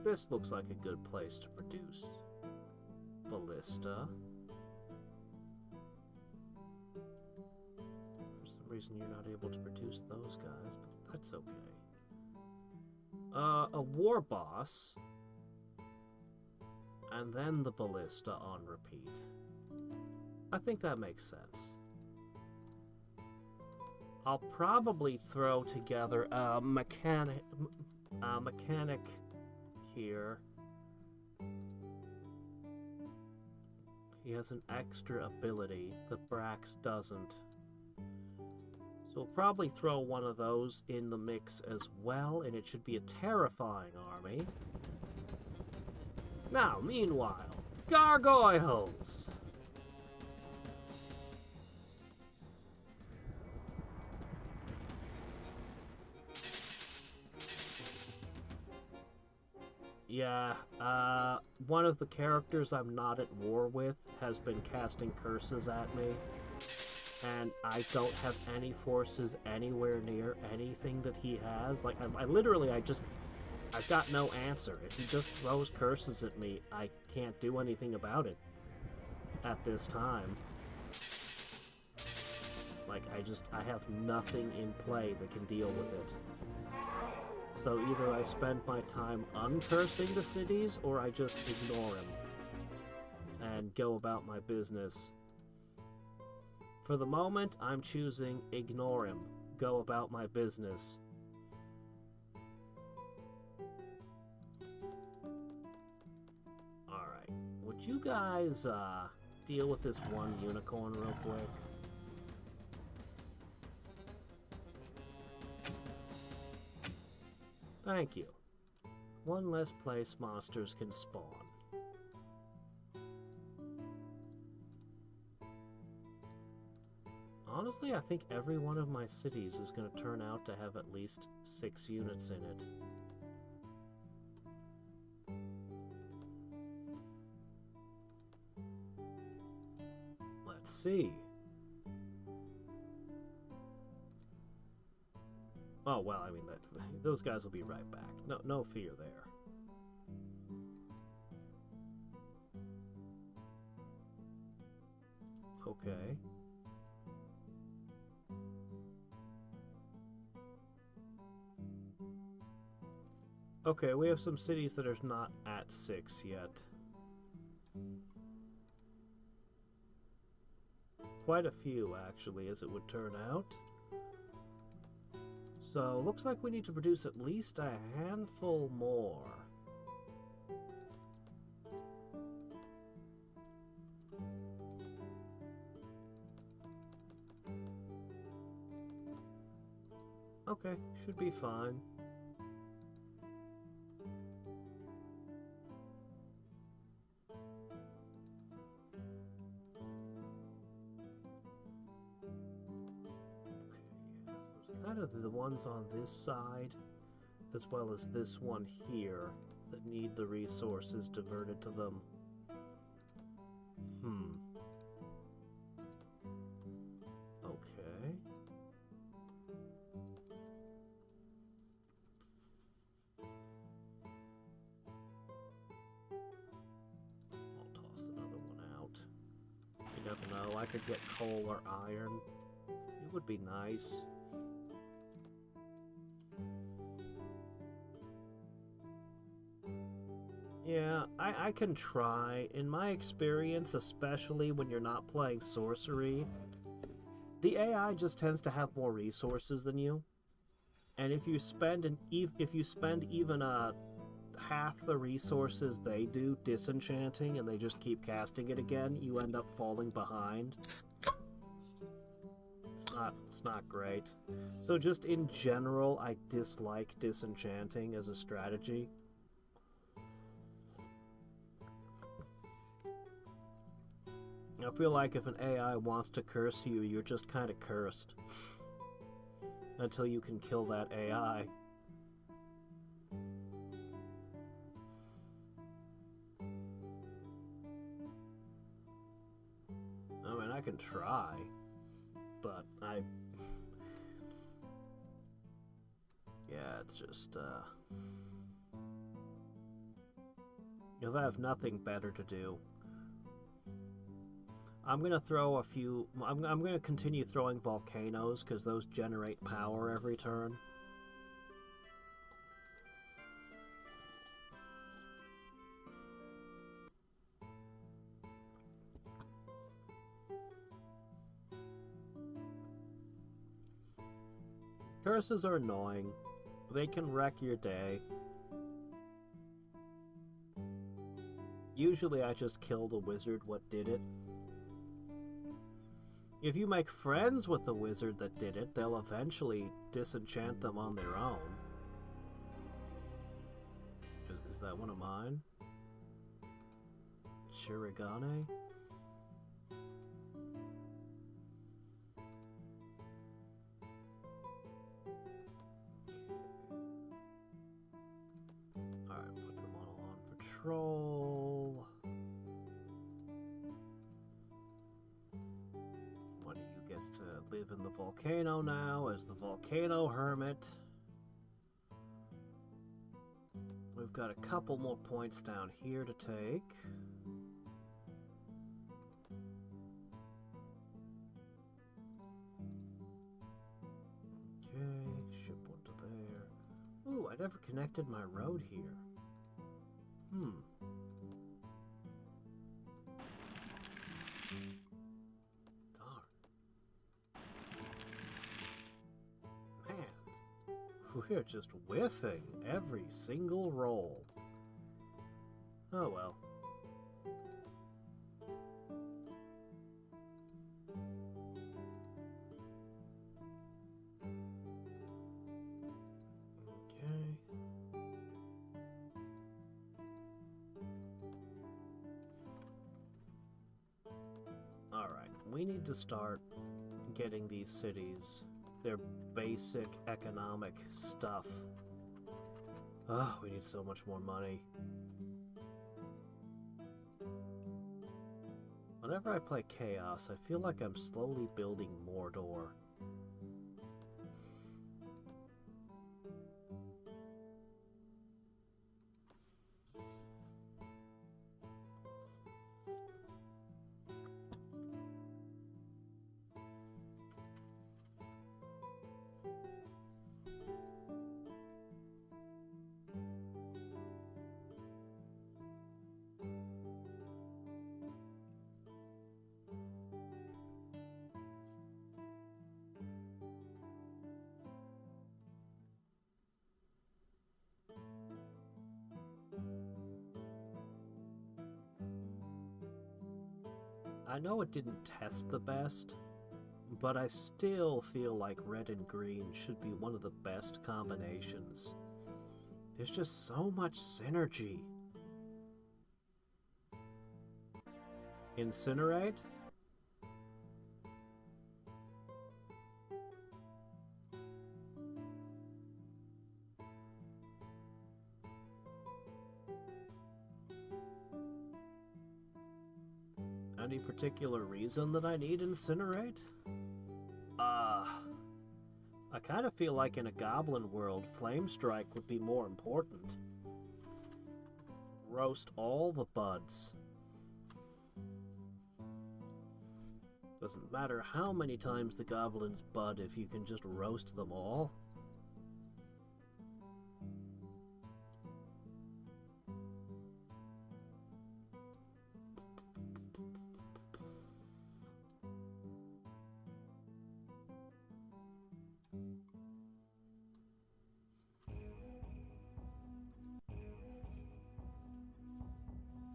This looks like a good place to produce ballista. For some reason you're not able to produce those guys, but that's okay. A war boss, and then the ballista on repeat. I think that makes sense. I'll probably throw together a mechanic here. He has an extra ability that Brax doesn't. So we'll probably throw one of those in the mix as well, and it should be a terrifying army. Now, meanwhile, gargoyles! Yeah, one of the characters I'm not at war with has been casting curses at me. And I don't have any forces anywhere near anything that he has. Like, I've got no answer. If he just throws curses at me, I can't do anything about it at this time. Like, I have nothing in play that can deal with it. So either I spend my time uncursing the cities, or I just ignore him and go about my business. For the moment, I'm choosing ignore him, go about my business. Alright, would you guys deal with this one unicorn real quick? Thank you. One less place monsters can spawn. Honestly, I think every one of my cities is going to turn out to have at least 6 units in it. Let's see. Oh, well, I mean, those guys will be right back. No fear there. Okay. Okay, we have some cities that are not at 6 yet. Quite a few, actually, as it would turn out. So, looks like we need to produce at least a handful more. Okay, should be fine. Kind of the ones on this side, as well as this one here, that need the resources diverted to them. Okay. I'll toss another one out. You never know, I could get coal or iron. It would be nice. Yeah, I can try. In my experience, especially when you're not playing sorcery, the AI just tends to have more resources than you. And if you spend even half the resources they do disenchanting and they just keep casting it again, you end up falling behind. It's not great. So just in general, I dislike disenchanting as a strategy. I feel like if an AI wants to curse you, you're just kind of cursed. Until you can kill that AI. I mean, I can try, but yeah, it's just, if I have nothing better to do, I'm gonna throw a few. I'm gonna continue throwing volcanoes because those generate power every turn. Curses are annoying. They can wreck your day. Usually I just kill the wizard what did it. If you make friends with the wizard that did it, they'll eventually disenchant them on their own. Is that one of mine? Shirigane? Alright, put them all on patrol. One of you gets to live in the volcano now as the volcano hermit. We've got a couple more points down here to take. Okay, ship one to there. Ooh, I never connected my road here. Darn. Man, we're just whiffing every single roll. Oh well. We need to start getting these cities their basic economic stuff. Oh, we need so much more money. Whenever I play Chaos, I feel like I'm slowly building Mordor. I know it didn't test the best, but I still feel like red and green should be one of the best combinations. There's just so much synergy. Incinerate? Any particular reason that I need Incinerate? I kind of feel like in a goblin world, Flame Strike would be more important. Roast all the buds. Doesn't matter how many times the goblins bud if you can just roast them all.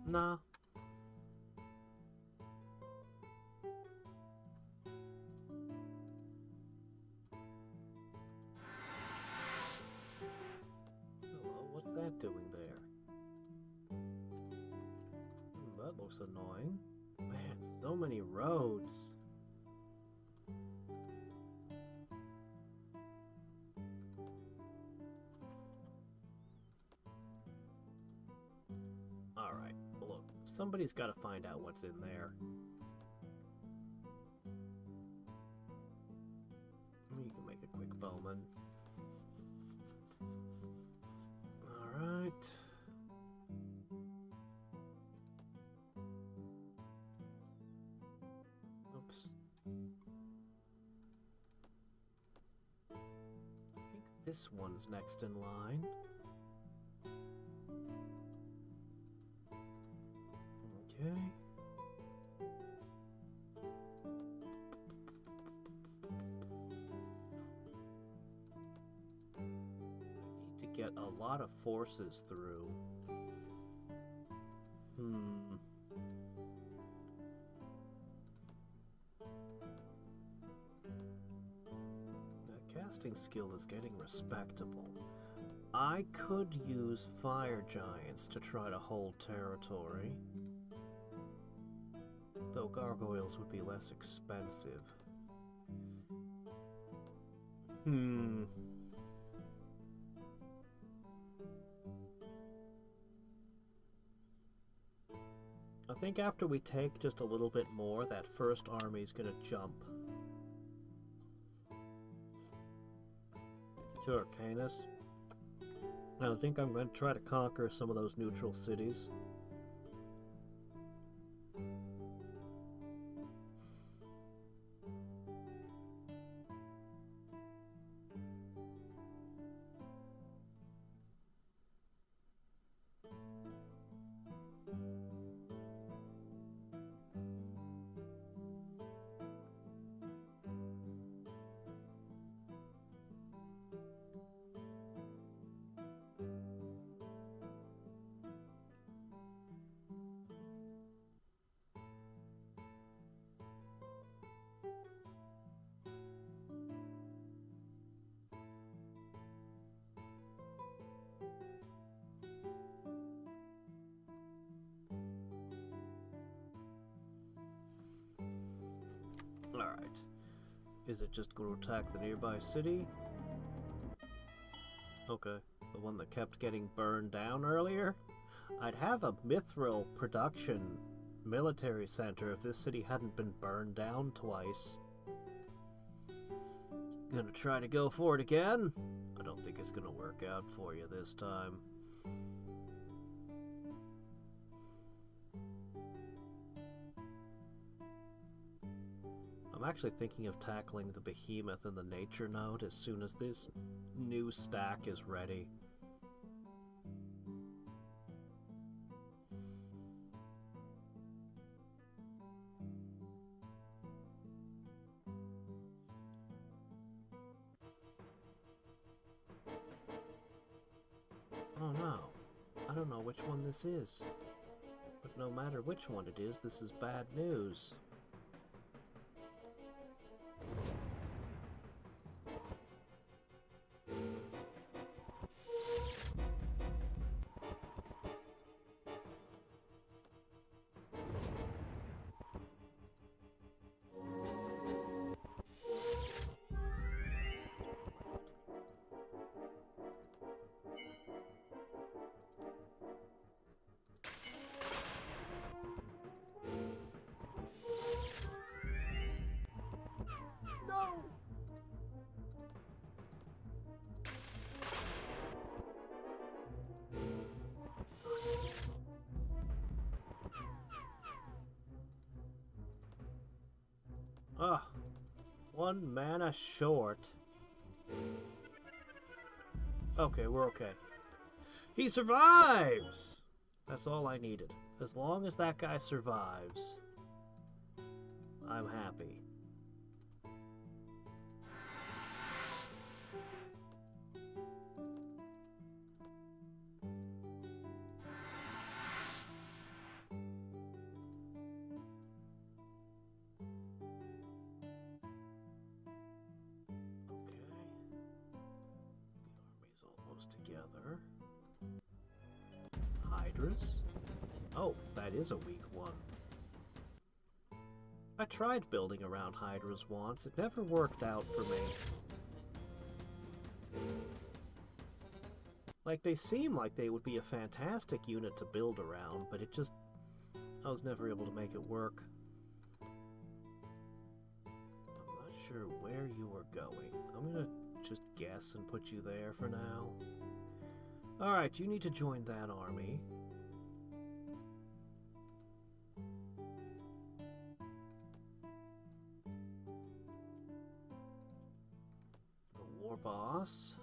Nah. Hello, what's that doing there? That looks annoying. Man, so many roads. Alright, look, somebody's got to find out what's in there. You can make a quick bowman. Alright. This one's next in line. Okay. Need to get a lot of forces through. That casting skill is getting respectable. I could use fire giants to try to hold territory. Though gargoyles would be less expensive. I think after we take just a little bit more, that first army's gonna jump to Arcanus. And I think I'm going to try to conquer some of those neutral cities. Alright. Is it just going to attack the nearby city? Okay. The one that kept getting burned down earlier? I'd have a mithril production military center if this city hadn't been burned down twice. Gonna try to go for it again? I don't think it's gonna work out for you this time. I'm actually thinking of tackling the behemoth in the nature node as soon as this new stack is ready. Oh no, I don't know which one this is. But no matter which one it is, this is bad news. Ugh, 1 mana short. Okay, we're okay. He survives! That's all I needed. As long as that guy survives, I'm happy. Together. Hadriex? Oh, that is a weak one. I tried building around Hadriex once. It never worked out for me. Like, they seem like they would be a fantastic unit to build around, but it just... I was never able to make it work. I'm not sure where you were going. I'm gonna just guess and put you there for now. Alright, you need to join that army. The war boss.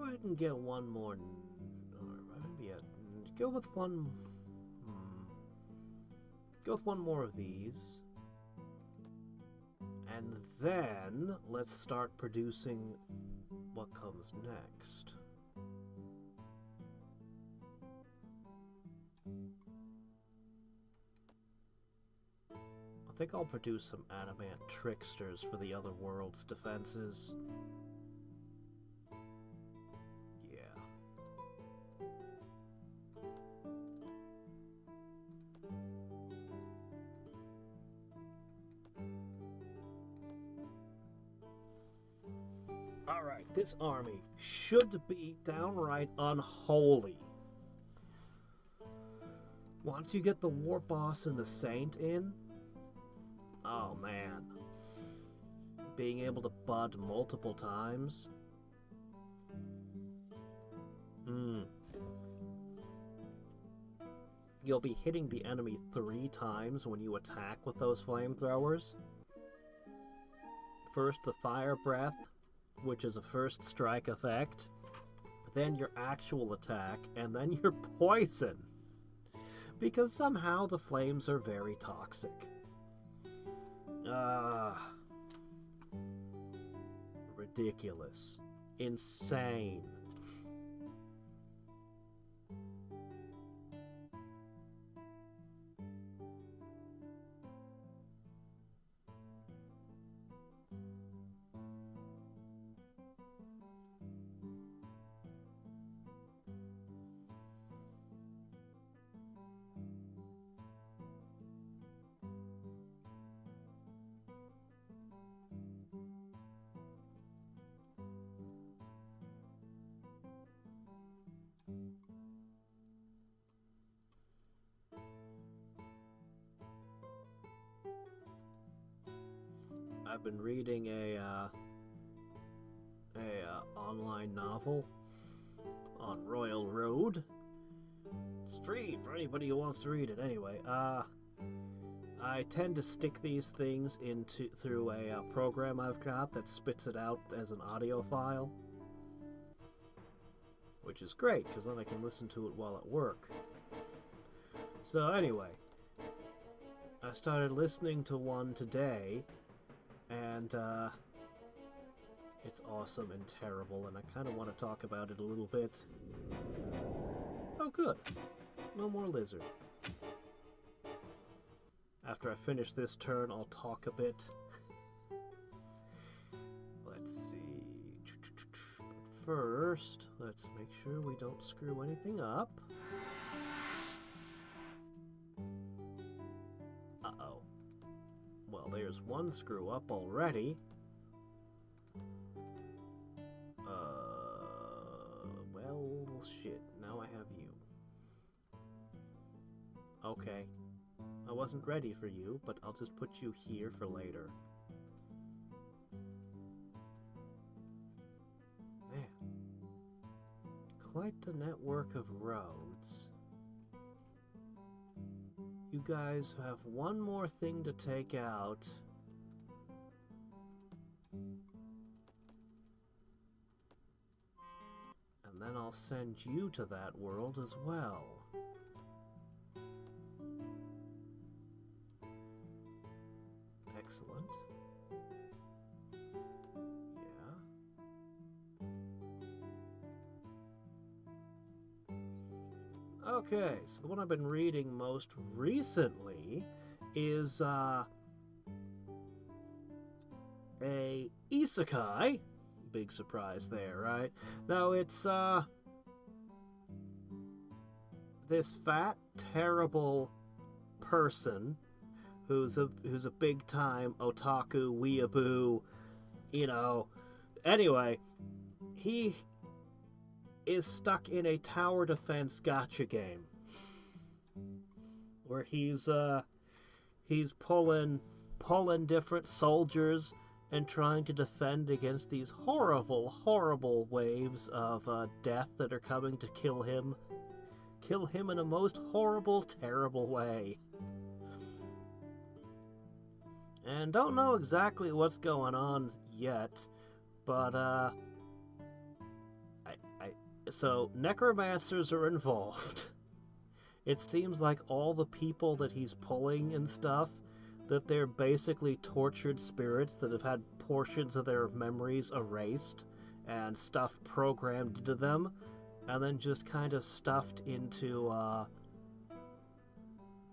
ahead and get one more. Yeah, go with one. Go with one more of these. And then let's start producing what comes next. I think I'll produce some adamant tricksters for the other world's defenses. Yeah. Alright, this army should be downright unholy. Once you get the war boss and the saint in, oh man, being able to bud multiple times. You'll be hitting the enemy 3 times when you attack with those flamethrowers. First the fire breath, which is a first strike effect, then your actual attack, and then your poison. Because somehow the flames are very toxic. Ridiculous. Insane. I've been reading a online novel on Royal Road. It's free for anybody who wants to read it. Anyway, I tend to stick these things through a program I've got that spits it out as an audio file, which is great because then I can listen to it while at work. So anyway, I started listening to one today. And, it's awesome and terrible, and I kind of want to talk about it a little bit. Oh, good. No more lizard. After I finish this turn, I'll talk a bit. Let's see. First, let's make sure we don't screw anything up. Uh-oh. Well, there's one screw up already. Well, shit. Now I have you. Okay. I wasn't ready for you, but I'll just put you here for later. Man. Quite the network of roads. You guys have one more thing to take out. And then I'll send you to that world as well. Excellent. Yeah. Okay, so the one I've been reading most recently is a isekai. Big surprise there, right? No, it's this fat, terrible person who's a big time otaku weeaboo, you know. Anyway, he is stuck in a tower defense gacha game where he's pulling different soldiers and trying to defend against these horrible, horrible waves of death that are coming to kill him in a most horrible, terrible way. And don't know exactly what's going on yet, but I So, necromancers are involved. It seems like all the people that he's pulling and stuff, that they're basically tortured spirits that have had portions of their memories erased and stuff programmed into them, and then just kind of stuffed into,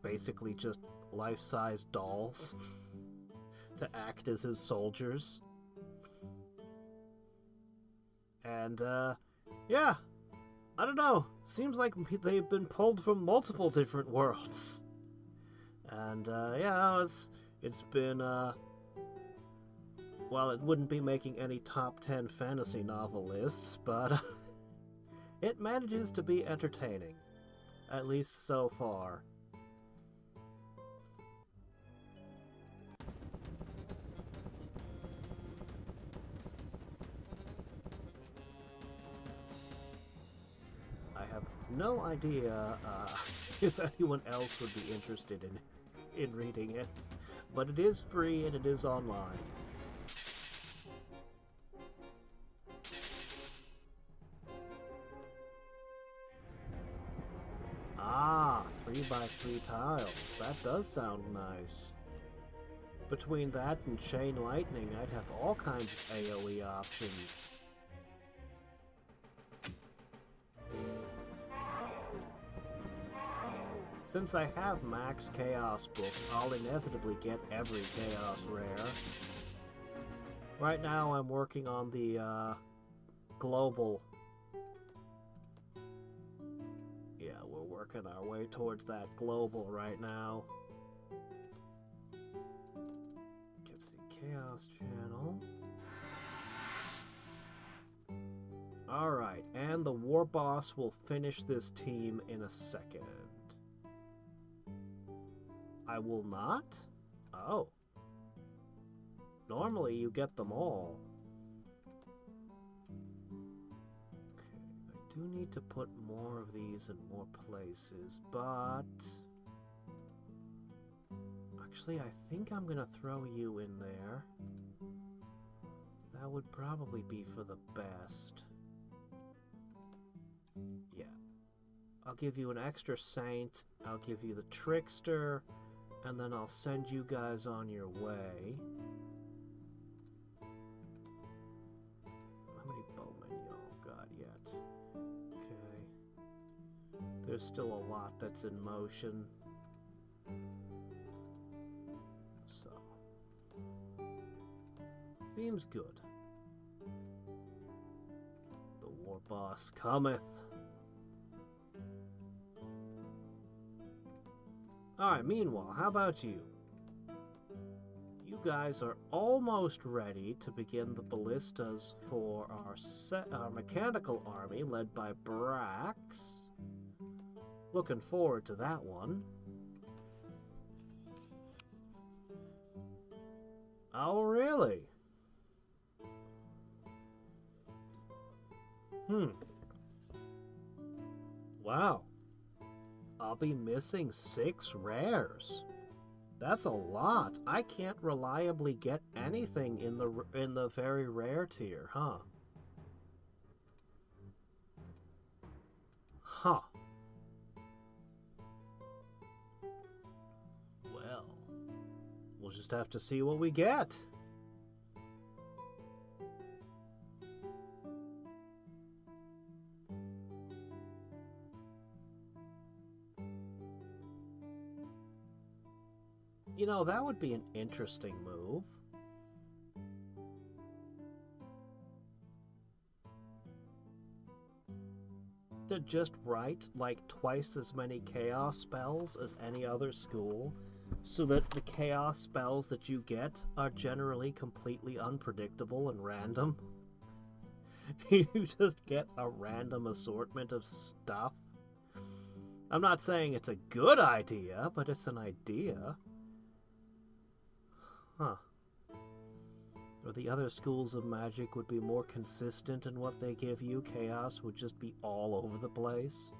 basically just life-size dolls to act as his soldiers. And, yeah, I don't know. Seems like they've been pulled from multiple different worlds. And, yeah, it's been, well, it wouldn't be making any top 10 fantasy novel lists, but it manages to be entertaining. At least so far. I have no idea if anyone else would be interested in reading it, but it is free and it is online. Ah, 3x3 tiles. That does sound nice. Between that and Chain Lightning, I'd have all kinds of AoE options. Since I have max Chaos books, I'll inevitably get every Chaos rare. Right now I'm working on the global. Yeah, we're working our way towards that global right now. Can see Chaos Channel. Alright, and the War Boss will finish this team in a second. I will not? Oh. Normally you get them all. Okay, I do need to put more of these in more places, but... Actually, I think I'm gonna throw you in there. That would probably be for the best. Yeah. I'll give you an extra Saint, I'll give you the Trickster, and then I'll send you guys on your way. How many bowmen y'all got yet? Okay. There's still a lot that's in motion. So. Seems good. The War Boss cometh. Alright, meanwhile, how about you? You guys are almost ready to begin the ballistas for our mechanical army led by Brax. Looking forward to that one. Oh, really? Wow. I'll be missing 6 rares. That's a lot. I can't reliably get anything in the very rare tier, huh? Huh. Well, we'll just have to see what we get. You know, that would be an interesting move. To just write like twice as many chaos spells as any other school, so that the chaos spells that you get are generally completely unpredictable and random. You just get a random assortment of stuff. I'm not saying it's a good idea, but it's an idea. Huh. Or the other schools of magic would be more consistent in what they give you. Chaos would just be all over the place.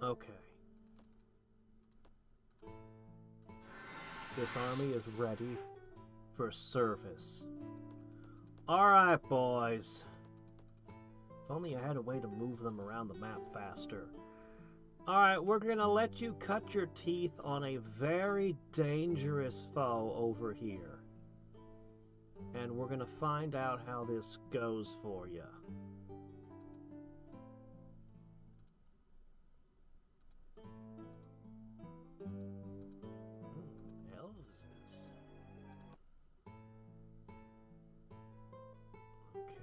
Okay. This army is ready for service. Alright, boys. If only I had a way to move them around the map faster. Alright, we're gonna let you cut your teeth on a very dangerous foe over here. And we're gonna find out how this goes for you. Elves is... Okay.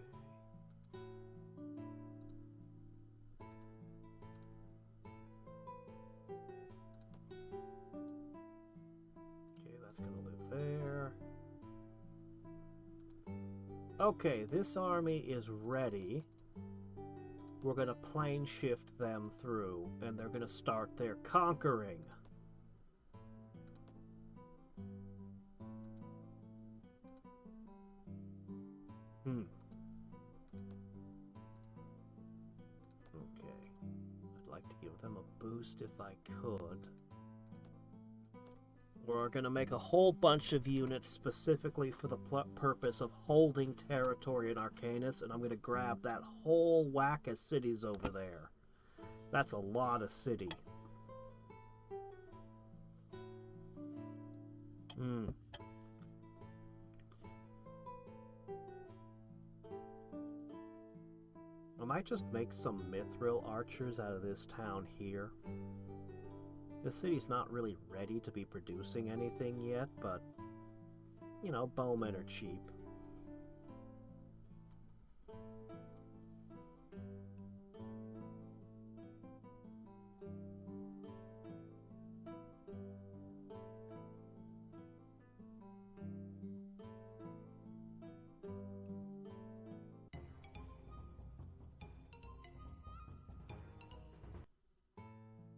Okay, that's gonna live there. Okay, this army is ready. We're going to plane shift them through, and they're going to start their conquering. Okay. I'd like to give them a boost if I could. We're going to make a whole bunch of units specifically for the purpose of holding territory in Arcanus, and I'm going to grab that whole whack of cities over there. That's a lot of city. I might just make some mithril archers out of this town here. The city's not really ready to be producing anything yet, but, you know, bowmen are cheap.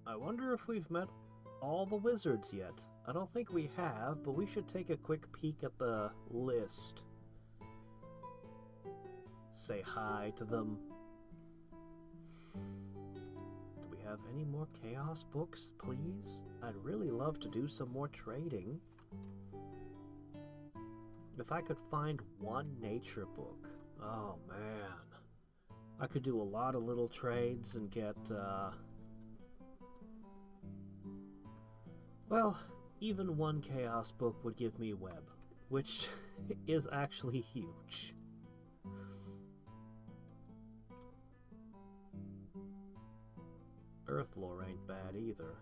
I wonder if we've met all the wizards yet. I don't think we have, but we should take a quick peek at the list. Say hi to them. Do we have any more chaos books, please? I'd really love to do some more trading. If I could find one nature book, oh man. I could do a lot of little trades and get, well, even one chaos book would give me web, which is actually huge. Earthlore ain't bad either.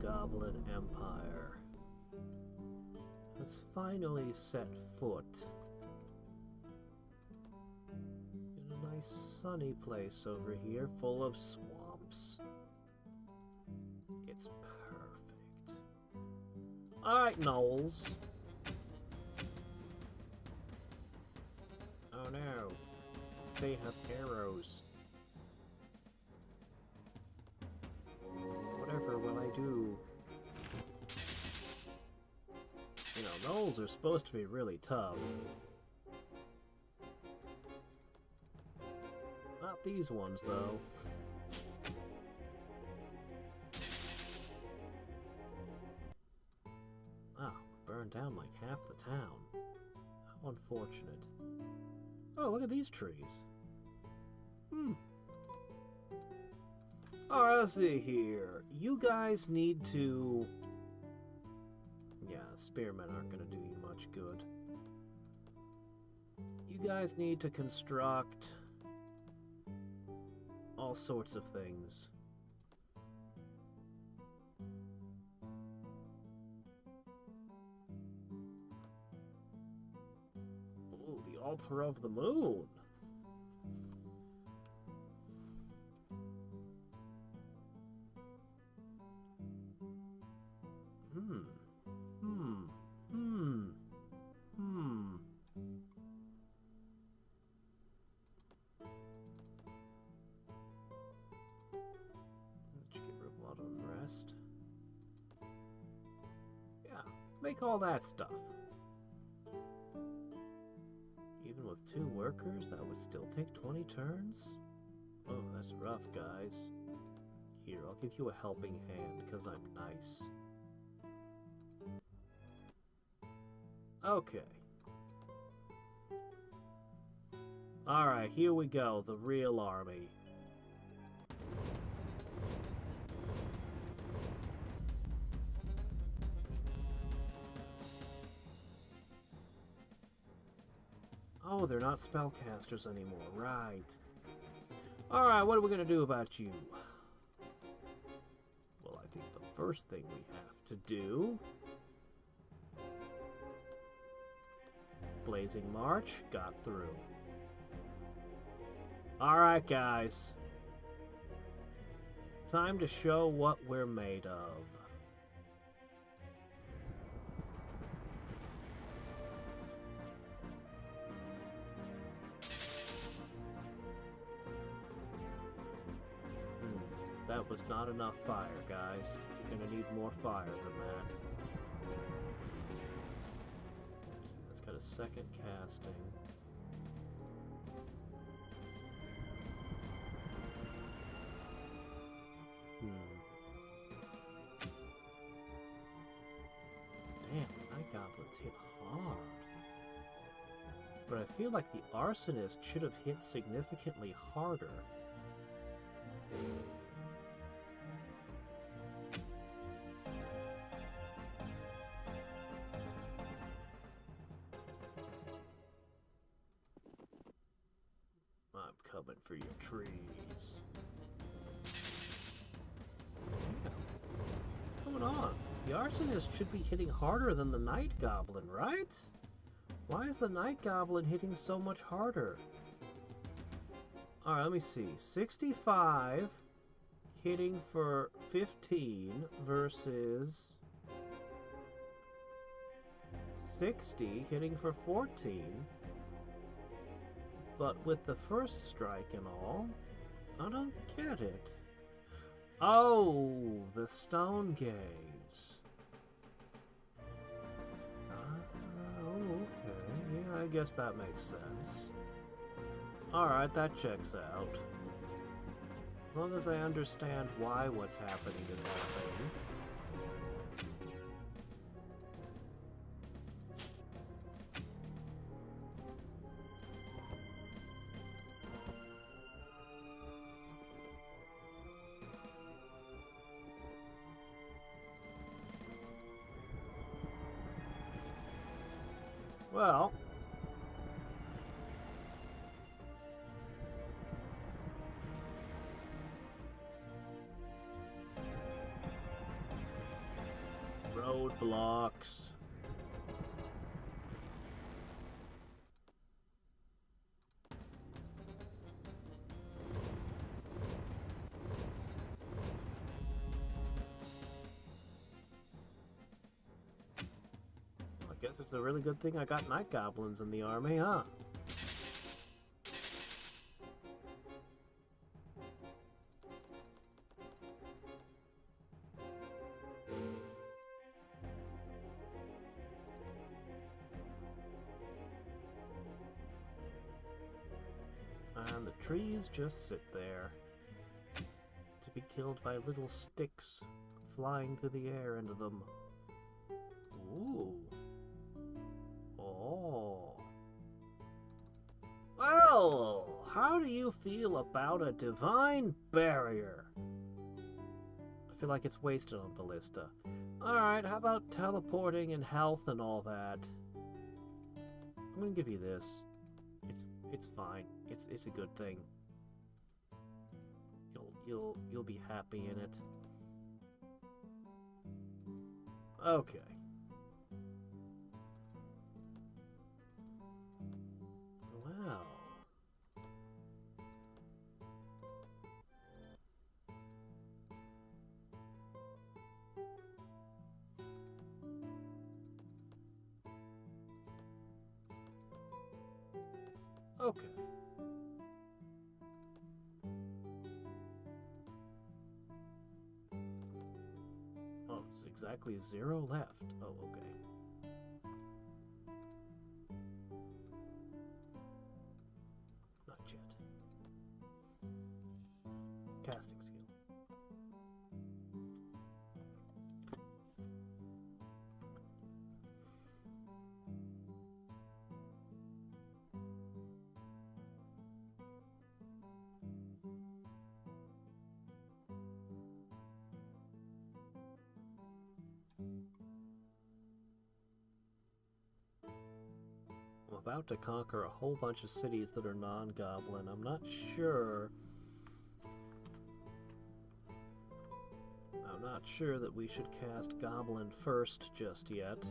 Goblin Empire. Let's finally set foot in a nice sunny place over here full of swamps. It's perfect. Alright, Knowles. Oh no. They have arrows. Whatever will I do? You know, Knolls are supposed to be really tough. Not these ones, though. Ah, burned down like half the town. How unfortunate. Oh, look at these trees. Alright, let's see here. You guys need to... Yeah, spearmen aren't going to do you much good. You guys need to construct all sorts of things. Ooh, the altar of the moon. rest. Yeah, make all that stuff. Even with 2 workers, that would still take 20 turns? Oh, that's rough, guys. Here, I'll give you a helping hand, because I'm nice. Okay. Alright, here we go, the real army. Oh, they're not spellcasters anymore, right. Alright, what are we gonna do about you? Well, I think the first thing we have to do... Blazing March, got through. Alright, guys. Time to show what we're made of. That was not enough fire, guys. You're gonna need more fire than that. See, that's got a second casting. Damn, Night Goblins hit hard. But I feel like the Arsonist should have hit significantly harder. I'm coming for your trees. Damn. What's going on? The Arsonist should be hitting harder than the Night Goblin, right? Why is the Night Goblin hitting so much harder? Alright, let me see. 65 hitting for 15 versus 60 hitting for 14. But with the first strike and all, I don't get it. Oh, the stone gaze. Oh, okay. Yeah, I guess that makes sense. Alright, that checks out. As long as I understand why what's happening is happening. Well, roadblocks. I guess it's a really good thing I got Night Goblins in the army, huh? And the trees just sit there to be killed by little sticks flying through the air into them. Ooh. Oh. Well, how do you feel about a divine barrier? I feel like it's wasted on Ballista. Alright, how about teleporting and health and all that? I'm gonna give you this. It's fine. It's a good thing. You'll be happy in it. Okay. Wow. Okay. exactly 0 left. Oh, okay. Not yet. Casting skill. I'm about to conquer a whole bunch of cities that are non-goblin. I'm not sure. I'm not sure that we should cast Goblin first just yet.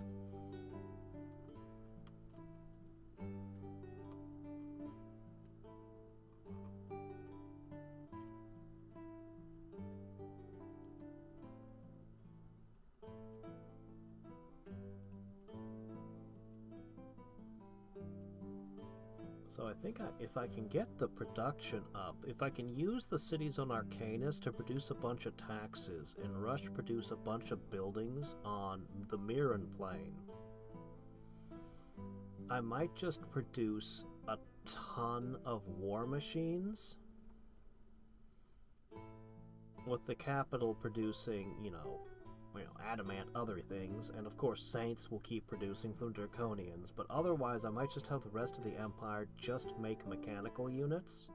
So I think if I can get the production up, if I can use the cities on Arcanus to produce a bunch of taxes and rush produce a bunch of buildings on the Mirren plane, I might just produce a ton of war machines, with the capital producing, adamant other things, and of course Saints will keep producing from Draconians, but otherwise I might just have the rest of the Empire just make mechanical units.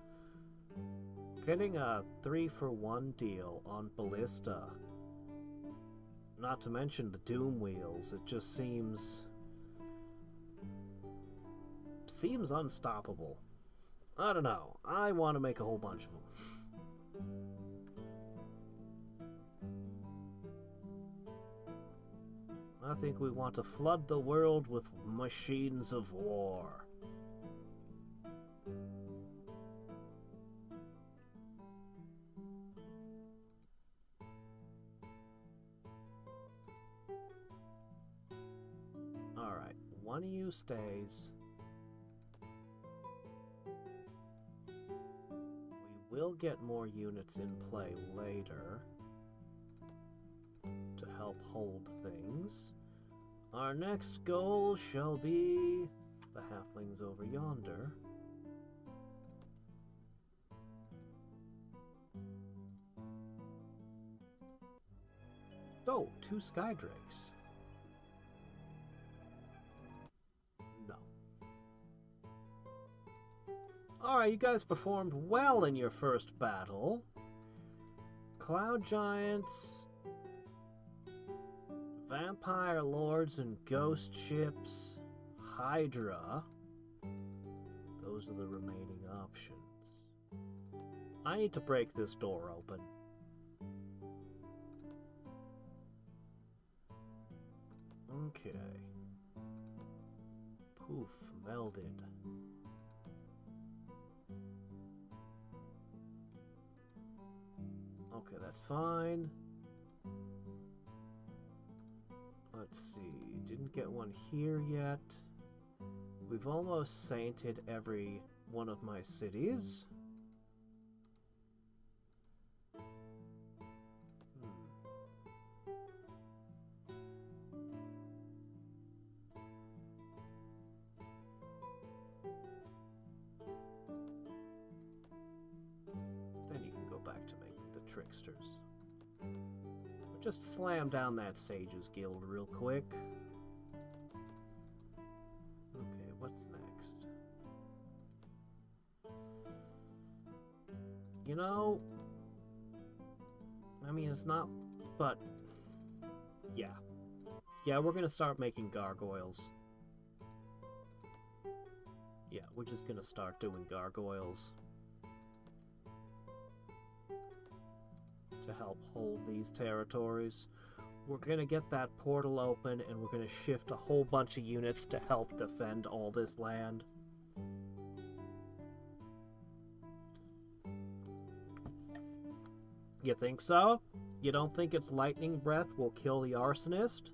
Getting a 3-for-1 deal on Ballista, not to mention the Doom Wheels, it just seems unstoppable. I don't know, I want to make a whole bunch of them. I think we want to flood the world with machines of war. Alright, one of you stays. We will get more units in play later to help hold things. Our next goal shall be the halflings over yonder. Oh, 2 Skydrakes. No. Alright, you guys performed well in your first battle. Cloud Giants, Vampire Lords and Ghost Ships, Hydra. Those are the remaining options. I need to break this door open. Okay. Poof, melded. Okay, that's fine. Let's see, didn't get one here yet. We've almost sainted every one of my cities. Then you can go back to making the tricksters. Just slam down that Sage's Guild real quick. Okay, what's next? You know, I mean, it's not, but yeah. Yeah, we're gonna start making gargoyles. Yeah, we're just gonna start doing gargoyles to help hold these territories. We're gonna get that portal open and we're gonna shift a whole bunch of units to help defend all this land. You think so? You don't think its lightning breath will kill the arsonist?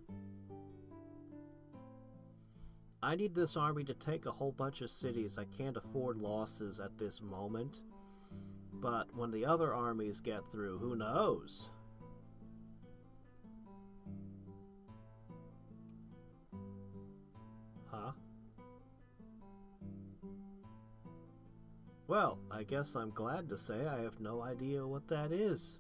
I need this army to take a whole bunch of cities. I can't afford losses at this moment. But when the other armies get through, who knows? Well, I guess I'm glad to say I have no idea what that is.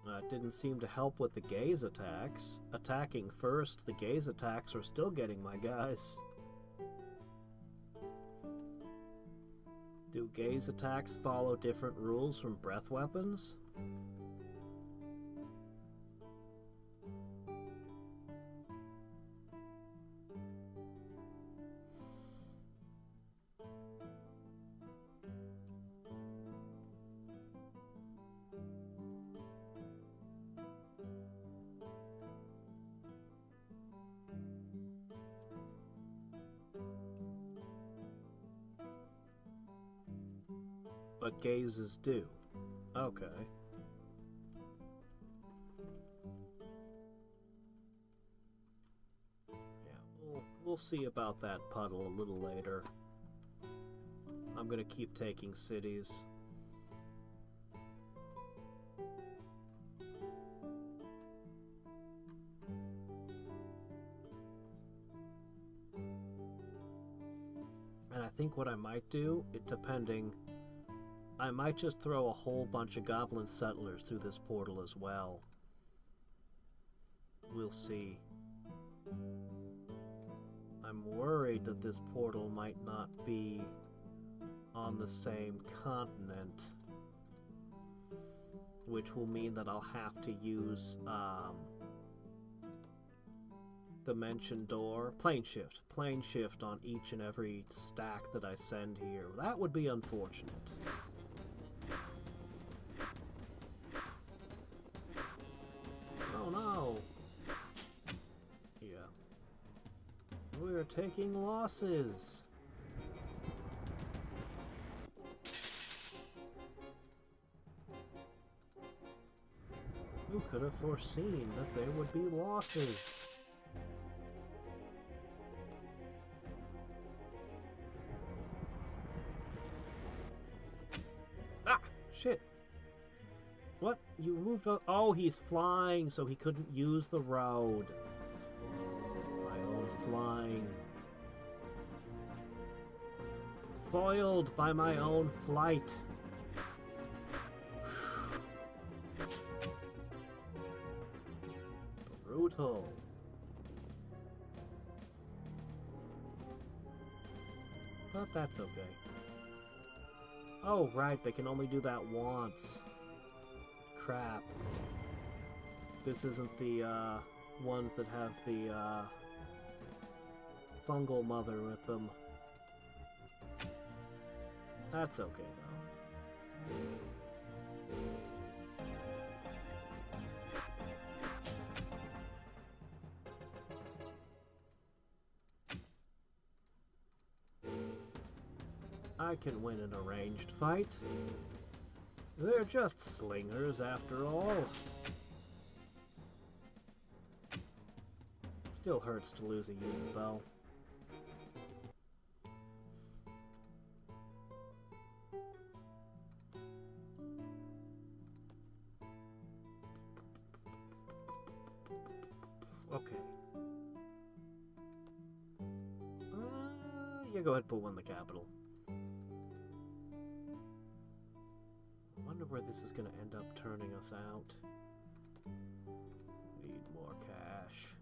It didn't seem to help with the gaze attacks. Attacking first, the gaze attacks are still getting my guys. Do gaze attacks follow different rules from breath weapons? But gazes do. Okay. Yeah, we'll see about that puddle a little later. I'm gonna keep taking cities. And I think what I might do, I might just throw a whole bunch of goblin settlers through this portal as well. We'll see. I'm worried that this portal might not be on the same continent, which will mean that I'll have to use Dimension Door, plane shift on each and every stack that I send here. That would be unfortunate. Oh no! Yeah. We're taking losses! Who could have foreseen that there would be losses? Ah! Shit! What? You moved up? Oh, he's flying, so he couldn't use the road. My own flying. Foiled by my own flight. Brutal. But that's okay. Oh, right, they can only do that once. Crap. This isn't the ones that have the fungal mother with them. That's okay though. I can win an arranged fight. They're just slingers, after all. Still hurts to lose a unit, though. Okay. Yeah, go ahead and put one in the capital. I wonder where this is going to end up turning us out. Need more cash.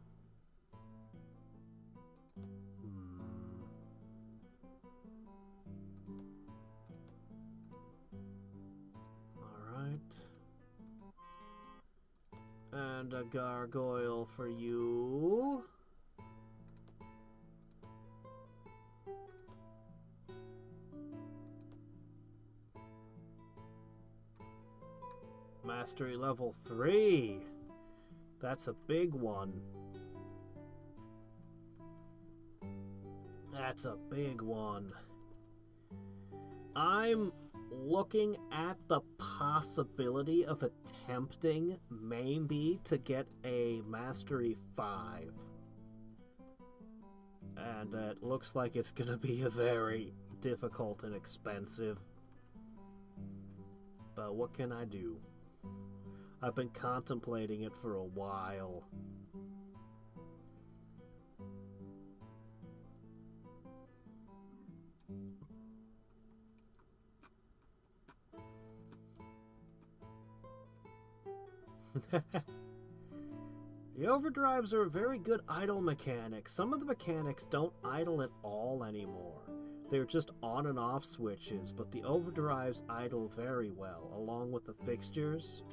Alright. And a gargoyle for you. Mastery level 3. That's a big one. That's a big one. I'm looking at the possibility of attempting maybe to get a Mastery 5. And it looks like it's going to be a very difficult and expensive. But what can I do? I've been contemplating it for a while. The overdrives are a very good idle mechanic. Some of the mechanics don't idle at all anymore. They're just on and off switches, but the overdrives idle very well, along with the fixtures.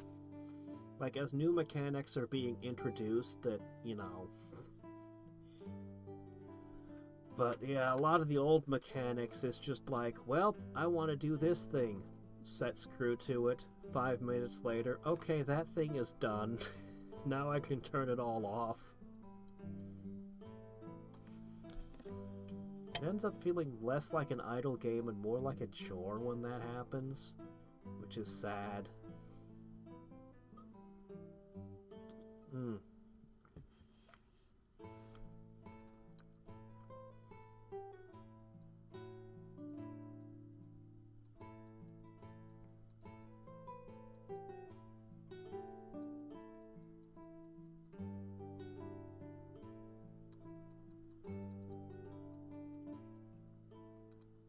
Like, as new mechanics are being introduced that, you know... But yeah, a lot of the old mechanics is just like, well, I want to do this thing. Set screw to it. 5 minutes later, okay, that thing is done. Now I can turn it all off. It ends up feeling less like an idle game and more like a chore when that happens, which is sad.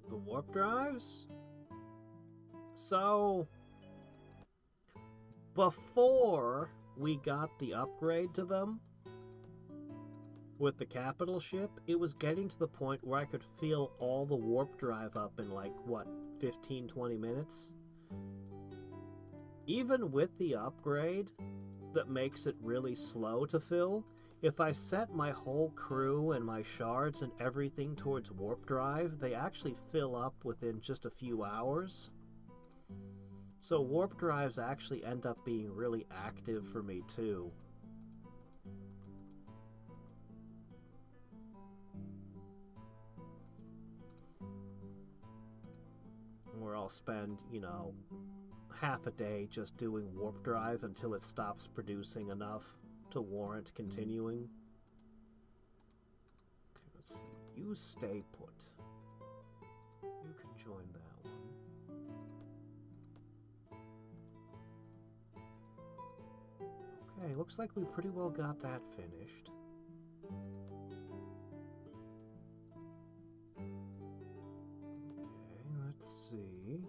The warp drives? So, before we got the upgrade to them, with the capital ship, it was getting to the point where I could fill all the warp drive up in like, what, 15-20 minutes? Even with the upgrade that makes it really slow to fill, if I set my whole crew and my shards and everything towards warp drive, they actually fill up within just a few hours. So warp drives actually end up being really active for me too. Where I'll spend, you know, half a day just doing warp drive until it stops producing enough to warrant continuing. Okay, let's see. You stay put. You can join that one. Okay, looks like we pretty well got that finished. Okay, let's see.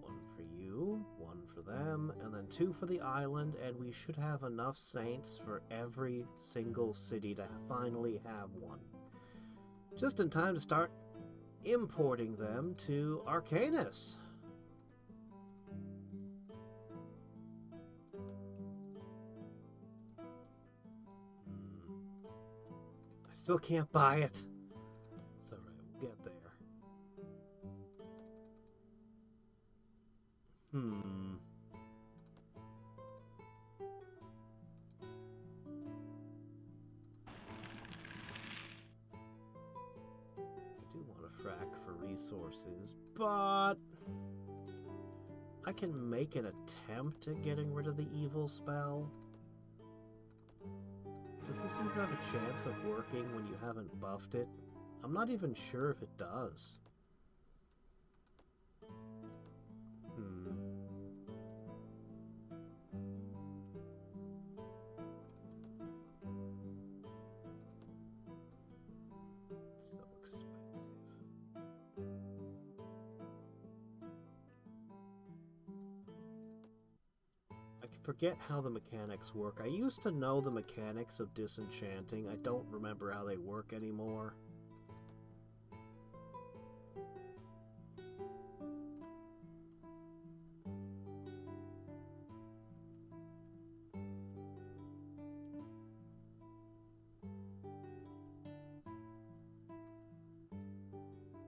One for you, one for them, and then 2 for the island, and we should have enough saints for every single city to finally have one. Just in time to start importing them to Arcanus. I still can't buy it. It's alright, we'll get there. I do want to frack for resources, but I can make an attempt at getting rid of the evil spell. Does this even have a chance of working when you haven't buffed it? I'm not even sure if it does. So expensive. I forget how the mechanics work. I used to know the mechanics of disenchanting. I don't remember how they work anymore.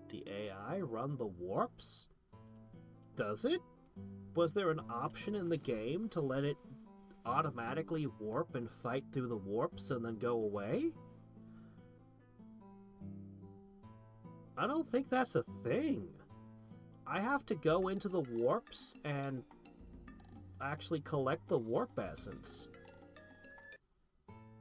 The AI run the warps? Does it? Was there an option in the game to let it automatically warp and fight through the warps and then go away? I don't think that's a thing. I have to go into the warps and actually collect the warp essence.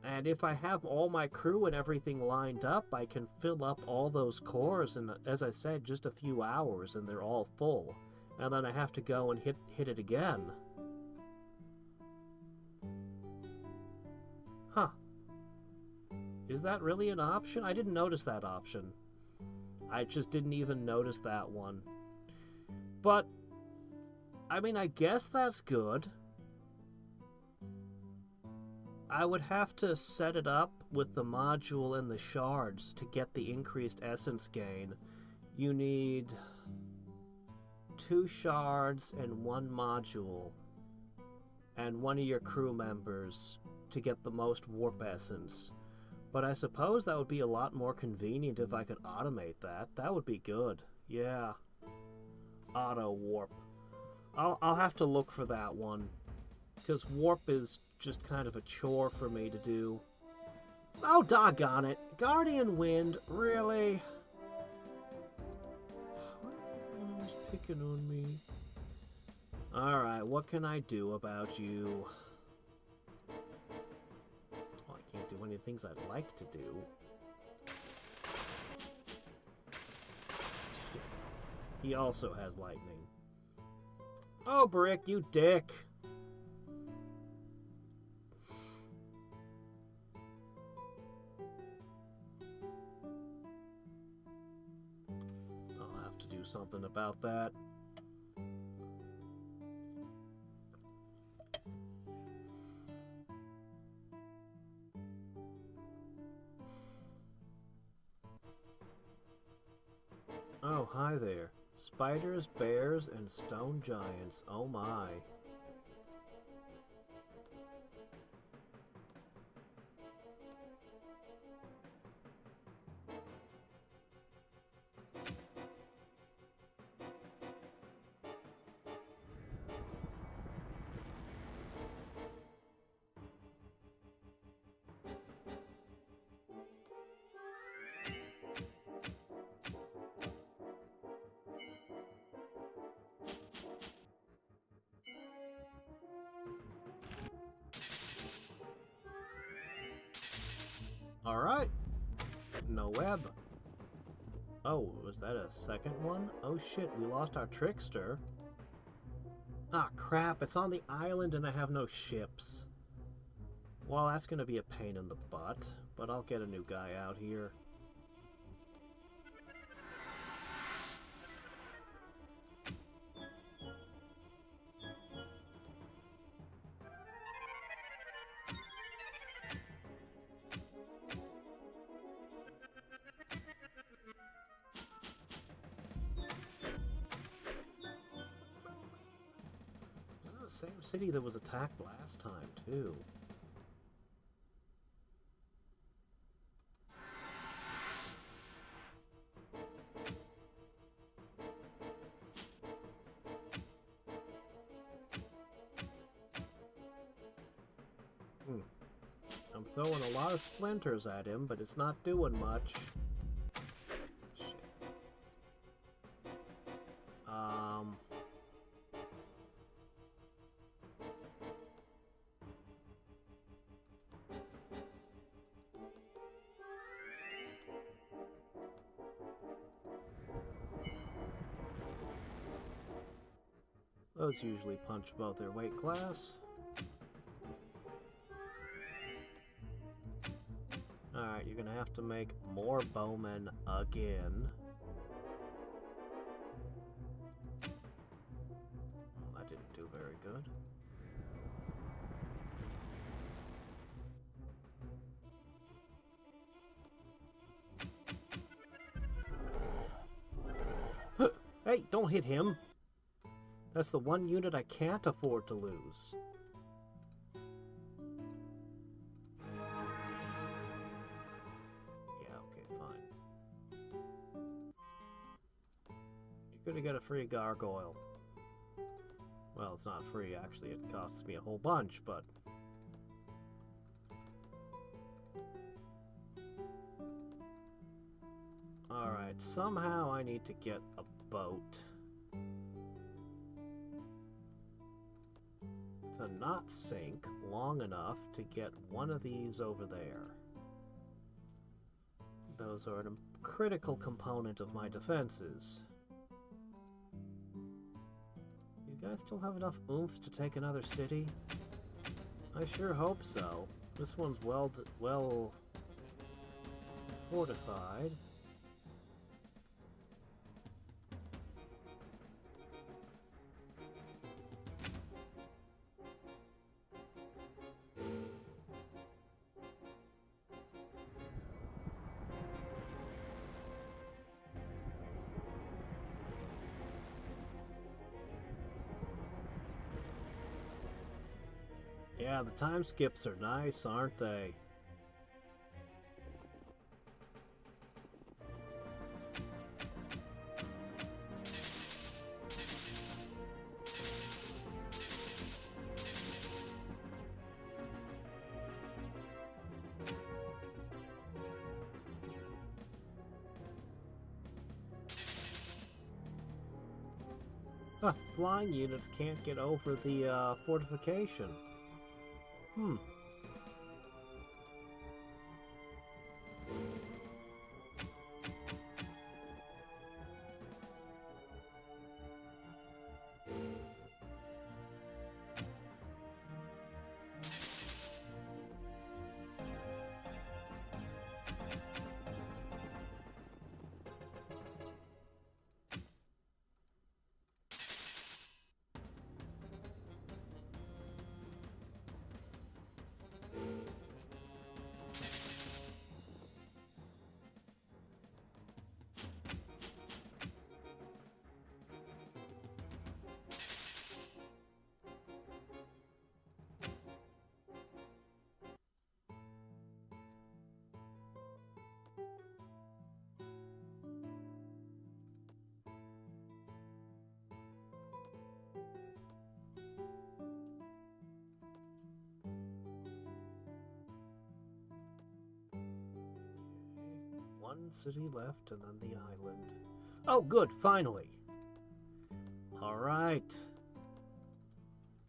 And if I have all my crew and everything lined up, I can fill up all those cores in, as I said, just a few hours, and they're all full. And then I have to go and hit it again. Huh. Is that really an option? I didn't notice that option. I just didn't even notice that one. But, I mean, I guess that's good. I would have to set it up with the module and the shards to get the increased essence gain. You need 2 shards and 1 module, and 1 of your crew members to get the most warp essence. But I suppose that would be a lot more convenient if I could automate that. That would be good. Yeah. Auto warp. I'll have to look for that one, because warp is just kind of a chore for me to do. Oh, doggone it. Guardian Wind, really? Why is everyone always picking on me? Alright, what can I do about you? Well, I can't do any things I'd like to do. Shit. He also has lightning. Oh, Brick, you dick! I'll have to do something about that. Oh, hi there. Spiders, bears, and stone giants. Oh my. Alright. No web. Oh, was that a second one? Oh shit, we lost our trickster. Ah, crap, it's on the island and I have no ships. Well, that's gonna be a pain in the butt, but I'll get a new guy out here. The same city that was attacked last time, too. I'm throwing a lot of splinters at him, but it's not doing much. Shit. Those usually punch above their weight class. Alright, you're gonna have to make more bowmen again. That didn't do very good. Hey, don't hit him! That's the one unit I can't afford to lose. Yeah, okay, fine. You're gonna get a free gargoyle. Well, it's not free, actually. It costs me a whole bunch, but... Alright, somehow I need to get a boat. To not sink long enough to get one of these over there. Those are a critical component of my defenses. You guys still have enough oomph to take another city? I sure hope so. This one's well fortified. Yeah, the time skips are nice, aren't they? Huh, flying units can't get over the fortification. Hmm. One city left and then the island. Oh, good, finally. Alright.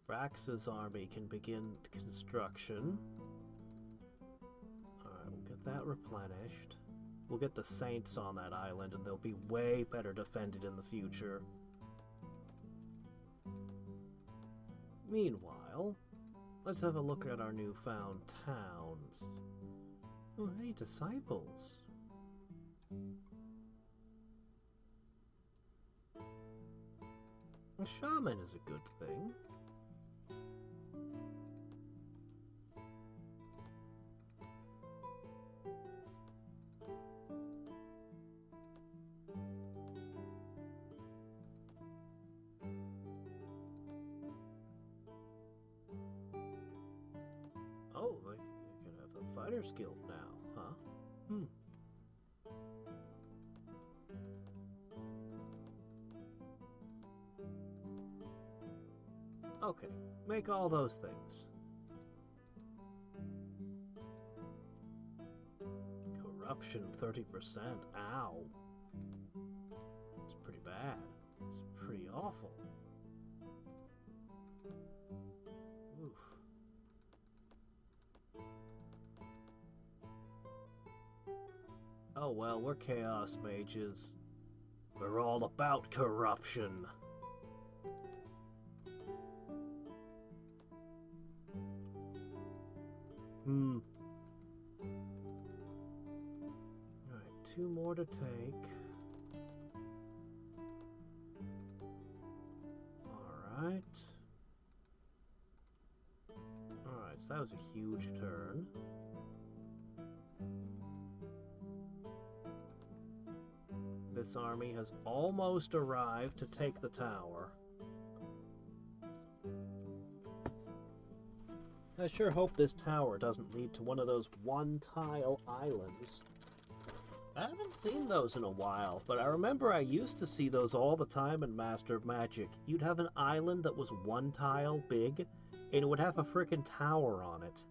Rax's army can begin construction. Alright, we'll get that replenished. We'll get the Saints on that island and they'll be way better defended in the future. Meanwhile, let's have a look at our newfound towns. Oh, hey, disciples. A shaman is a good thing. Oh, you can have the Fighter's Guild now, huh? Hmm. Okay, make all those things. Corruption 30%. Ow. It's pretty bad. It's pretty awful. Oof. Oh well, we're chaos mages. We're all about corruption. Alright, 2 more to take. Alright. Alright, so that was a huge turn. This army has almost arrived to take the tower. I sure hope this tower doesn't lead to one of those one-tile islands. I haven't seen those in a while, but I remember I used to see those all the time in Master of Magic. You'd have an island that was one tile big, and it would have a frickin' tower on it.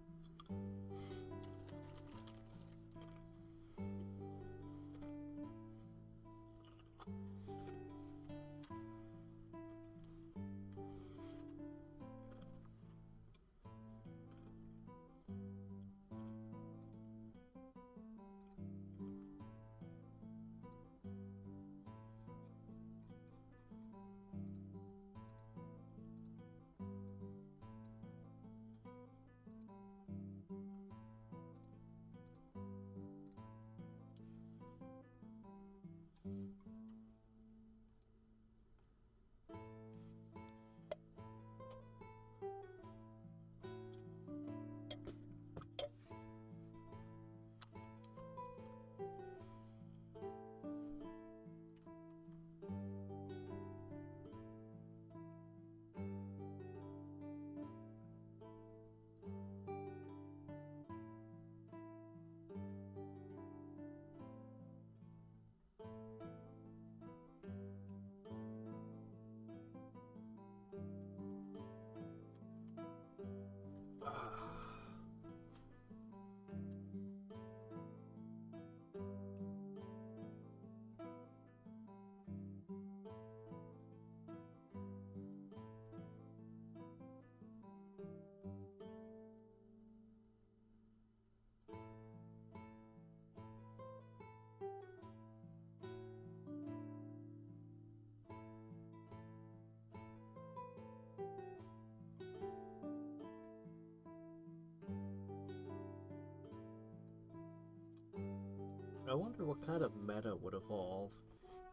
I wonder what kind of meta would evolve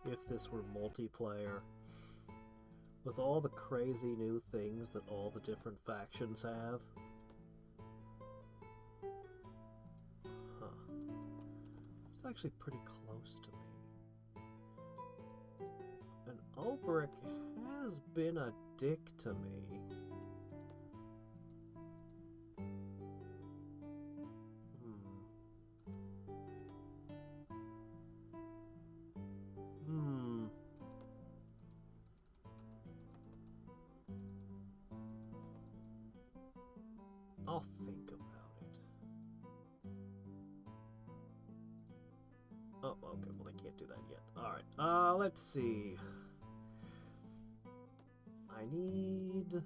if this were multiplayer. With all the crazy new things that all the different factions have. Huh. It's actually pretty close to me. And Obrick has been a dick to me. I'll think about it. Oh, okay, well I can't do that yet. Alright, let's see. I need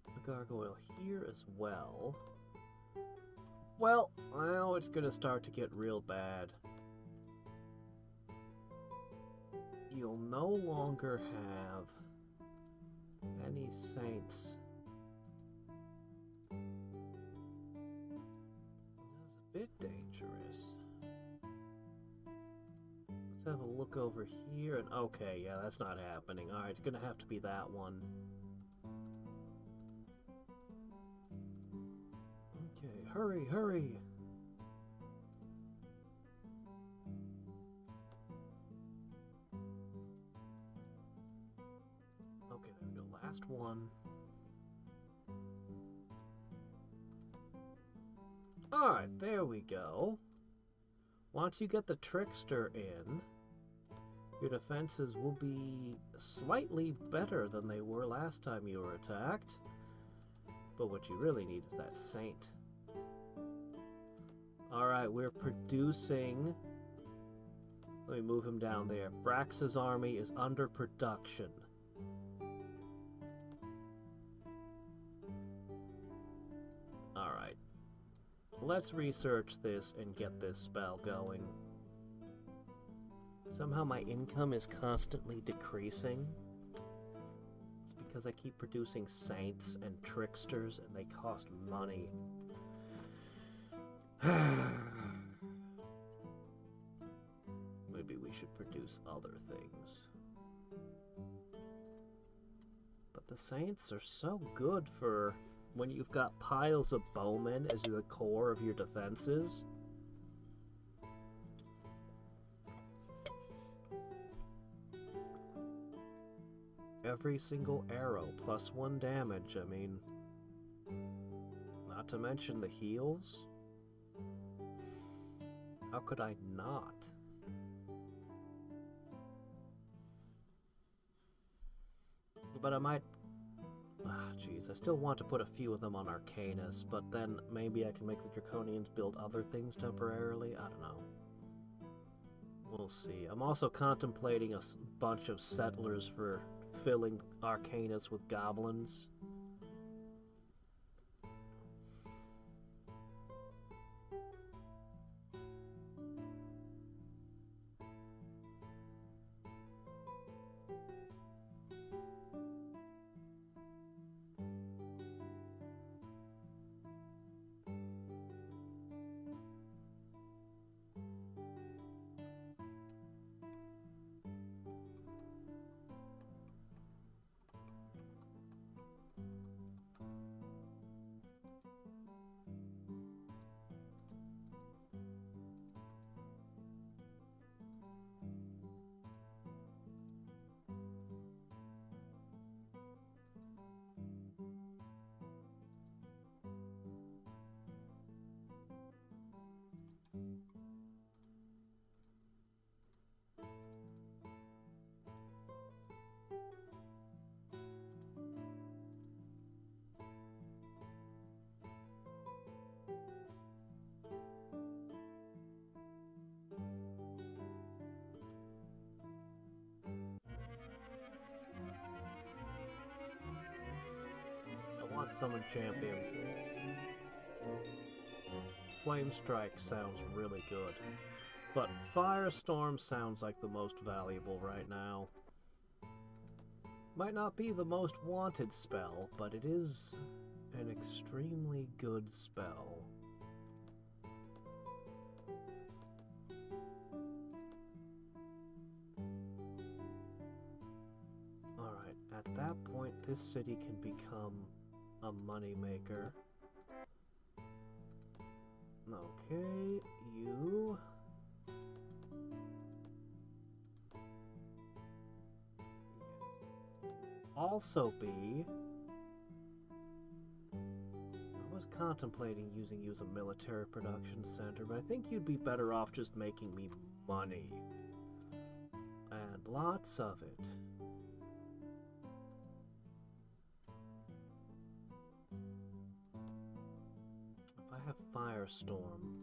a gargoyle here as well. Well, now it's gonna start to get real bad. You'll no longer have any saints. That's a bit dangerous. Let's have a look over here and okay, yeah, that's not happening. Alright, it's gonna have to be that one. Okay, hurry, hurry! Okay, there we go. Last one. Alright, there we go. Once you get the Trickster in, your defenses will be slightly better than they were last time you were attacked. But what you really need is that Saint. Alright, we're producing... Let me move him down there. Brax's army is under production. Alright. Let's research this and get this spell going. Somehow my income is constantly decreasing. It's because I keep producing saints and tricksters and they cost money. Maybe we should produce other things. But the saints are so good for when you've got piles of bowmen as the core of your defenses. Every single arrow plus 1 damage, I mean, not to mention the heals. How could I not? But I might... Jeez, I still want to put a few of them on Arcanus, but then maybe I can make the Draconians build other things temporarily? I don't know. We'll see. I'm also contemplating a bunch of settlers for filling Arcanus with goblins. Summon champion. Flame Strike sounds really good, but Firestorm sounds like the most valuable right now. Might not be the most wanted spell, but it is an extremely good spell. this city can become a moneymaker. Okay, you... also be... I was contemplating using you as a military production center, but I think you'd be better off just making me money. And lots of it. If I have Firestorm,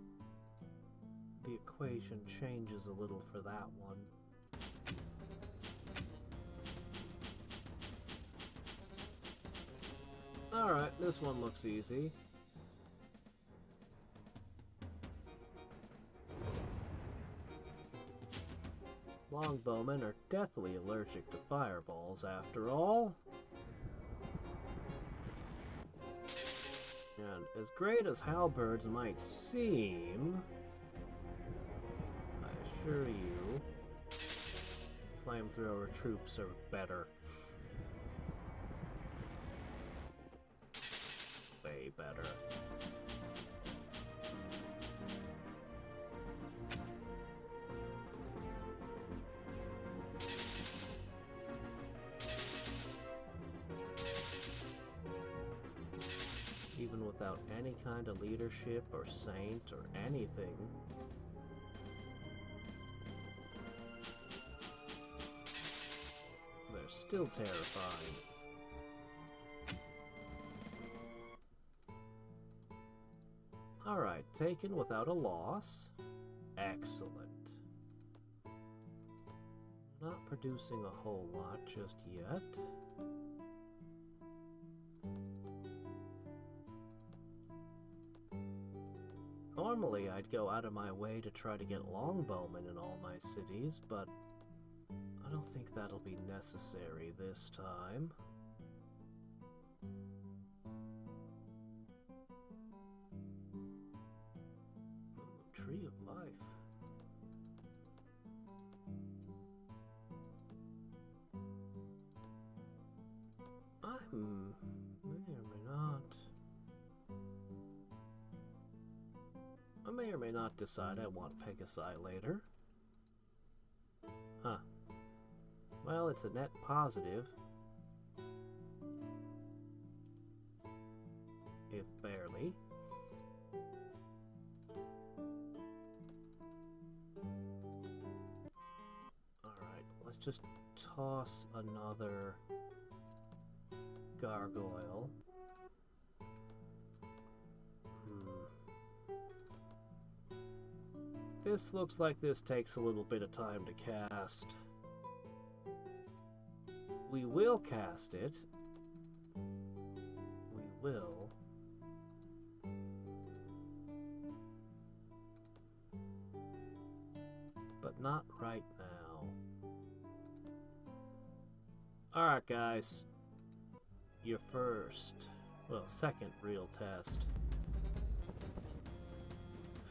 the equation changes a little for that one. Alright, this one looks easy. Longbowmen are deathly allergic to fireballs, after all. And as great as halberds might seem, I assure you, flamethrower troops are better. Way better. Even without any kind of leadership or saint or anything. They're still terrifying. Alright, taken without a loss. Excellent. Not producing a whole lot just yet. Normally I'd go out of my way to try to get longbowmen in all my cities, but I don't think that'll be necessary this time. Tree of Life. I may or may not decide I want Pegasi later. Huh. Well, it's a net positive. If barely. Alright, let's just toss another gargoyle. This looks like this takes a little bit of time to cast. We will cast it. We will. But not right now. Alright, guys. Your second real test.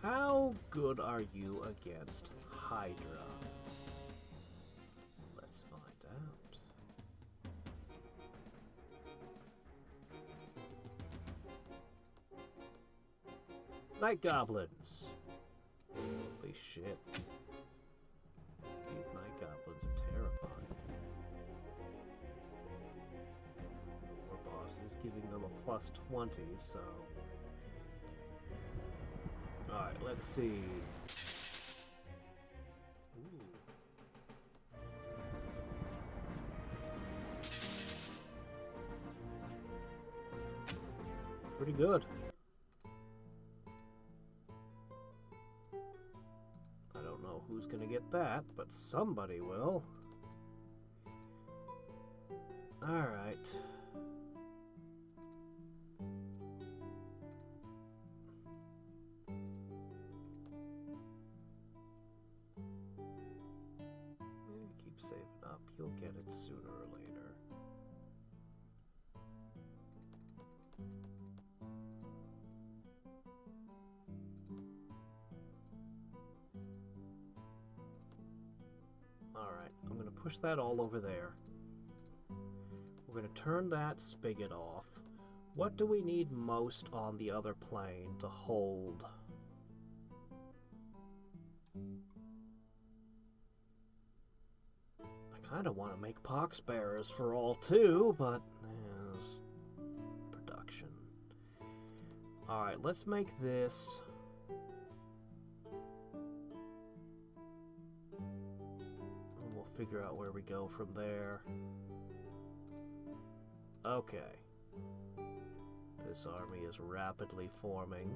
How good are you against Hydra? Let's find out. Night Goblins. Holy shit. These Night Goblins are terrifying. The War Boss is giving them a +20, so... Alright, let's see. Ooh. Pretty good. I don't know who's gonna get that, but somebody will. Alright. Save it up. You'll get it sooner or later. Alright, I'm gonna push that all over there. We're going to turn that spigot off. What do we need most on the other plane to hold? I kind of want to make pox bearers for all too, but there's production. Alright, let's make this. And we'll figure out where we go from there. Okay. This army is rapidly forming.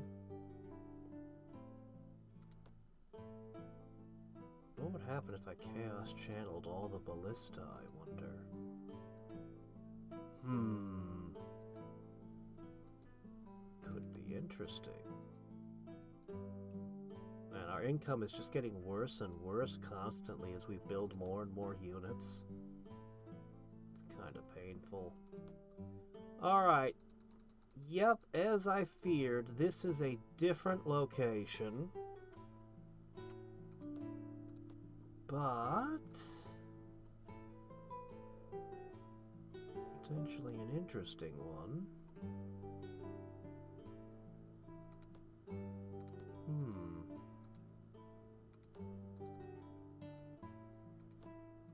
What would happen if I chaos channeled all the ballista, I wonder? Could be interesting. And our income is just getting worse and worse constantly as we build more and more units. It's kind of painful. Alright. Yep, as I feared, this is a different location. But potentially an interesting one.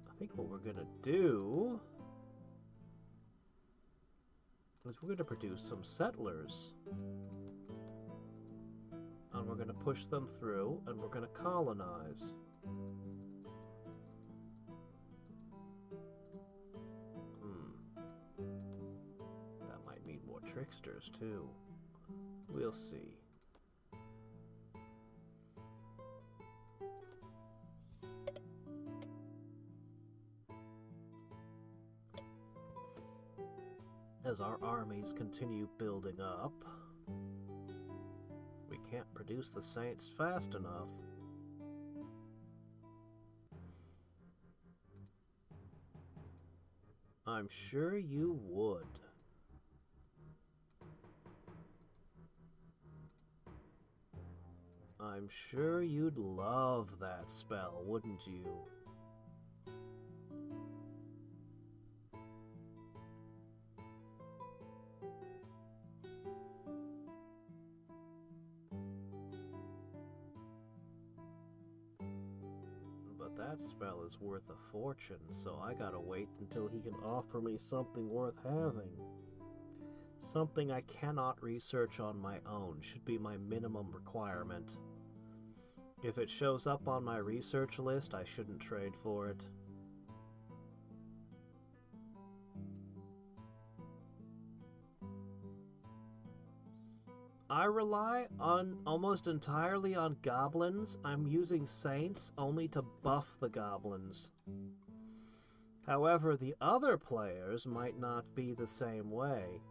I think what we're gonna do is we're gonna produce some settlers. And we're gonna push them through, and we're gonna colonize. That might mean more tricksters, too. We'll see. As our armies continue building up, we can't produce the Saints fast enough. I'm sure you would. I'm sure you'd love that spell, wouldn't you? But that spell is worth a fortune, so I gotta wait until he can offer me something worth having. Something I cannot research on my own should be my minimum requirement. If it shows up on my research list, I shouldn't trade for it. I rely on almost entirely on goblins. I'm using saints only to buff the goblins. However, the other players might not be the same way.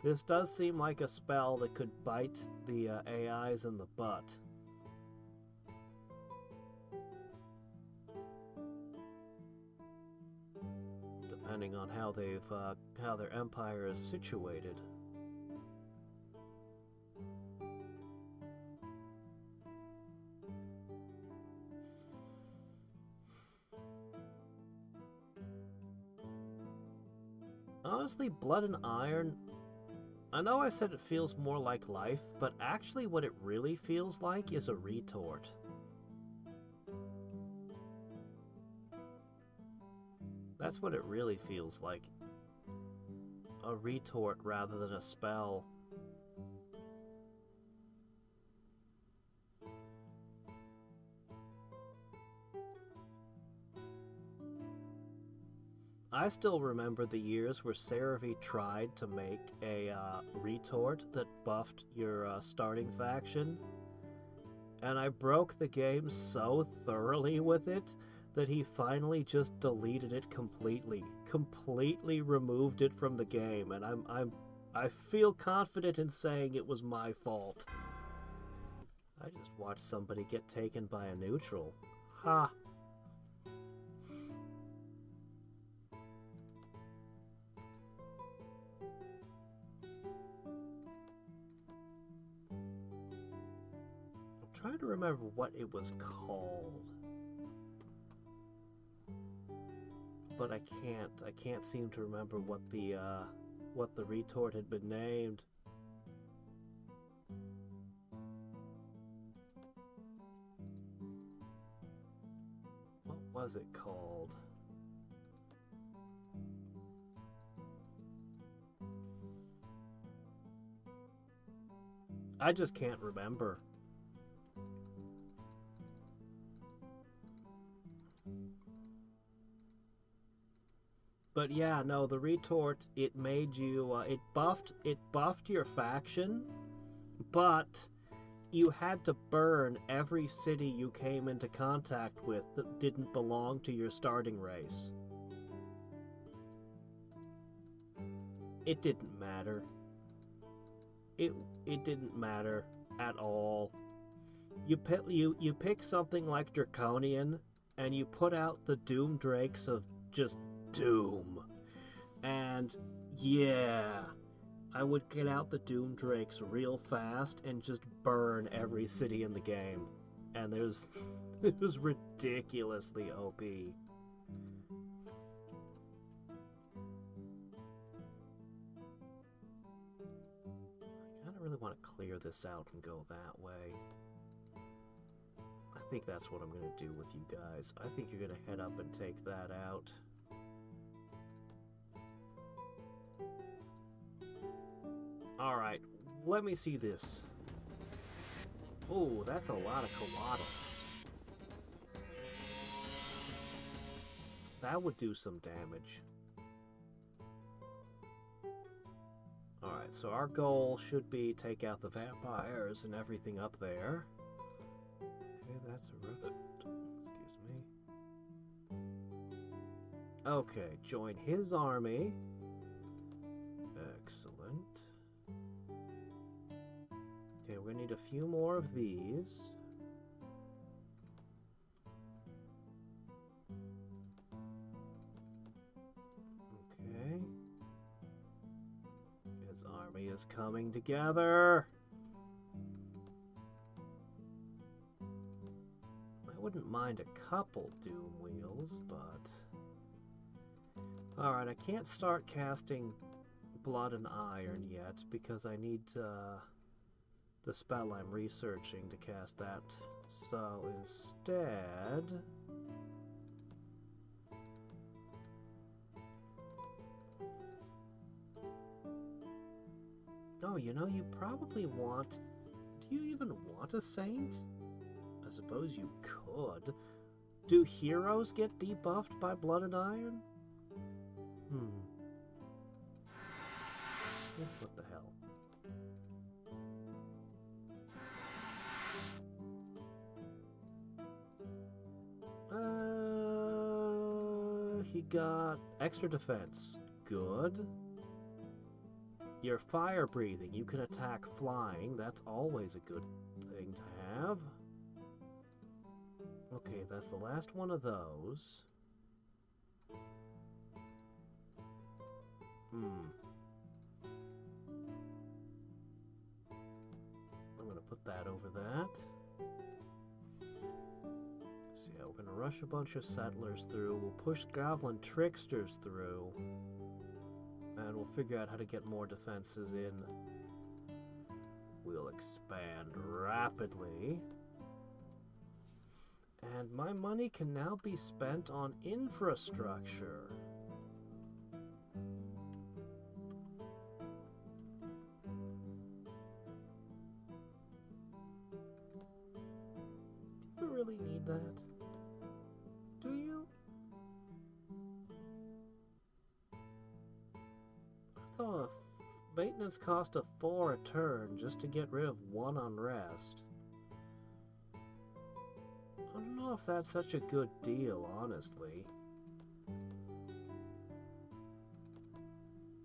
This does seem like a spell that could bite the AIs in the butt. Depending on how how their empire is situated. Honestly, Blood and Iron, I know I said it feels more like life, but actually what it really feels like is a retort. That's what it really feels like. A retort rather than a spell. I still remember the years where CeraV tried to make a retort that buffed your starting faction, and I broke the game so thoroughly with it that he finally just deleted it completely removed it from the game, and I feel confident in saying it was my fault. I just watched somebody get taken by a neutral. Ha! I'm trying to remember what it was called. but I can't seem to remember what the retort had been named. What was it called? I just can't remember. But yeah, no, the retort, it made you, it buffed your faction, but you had to burn every city you came into contact with that didn't belong to your starting race. It didn't matter. It didn't matter at all. You pick something like Draconian, and you put out the Doom Drakes of just doom. And yeah, I would get out the Doom Drakes real fast and just burn every city in the game. And it was ridiculously OP. I kinda really want to clear this out and go that way. I think that's what I'm gonna do with you guys. I think you're gonna head up and take that out. Alright, let me see this. Oh, that's a lot of Coatls. That would do some damage. Alright, so our goal should be take out the vampires and everything up there. Okay, that's a root. Excuse me. Okay, join his army. Excellent. Okay, we're gonna need a few more of these. Okay. His army is coming together. I wouldn't mind a couple Doom Wheels, but... Alright, I can't start casting Blood and Iron yet because I need the spell I'm researching to cast that. So instead... Oh, you know, you probably want... Do you even want a saint? I suppose you could. Do heroes get debuffed by Blood and Iron? What the hell? He got extra defense. Good. Your fire breathing, you can attack flying. That's always a good thing to have. Okay, that's the last one of those. I'm gonna put that over that. So yeah, we're gonna rush a bunch of settlers through. We'll push goblin tricksters through. And we'll figure out how to get more defenses in. We'll expand rapidly. And my money can now be spent on infrastructure. Do you really need that? Do you? I saw a maintenance cost of 4 a turn just to get rid of 1 unrest. I don't know if that's such a good deal, honestly.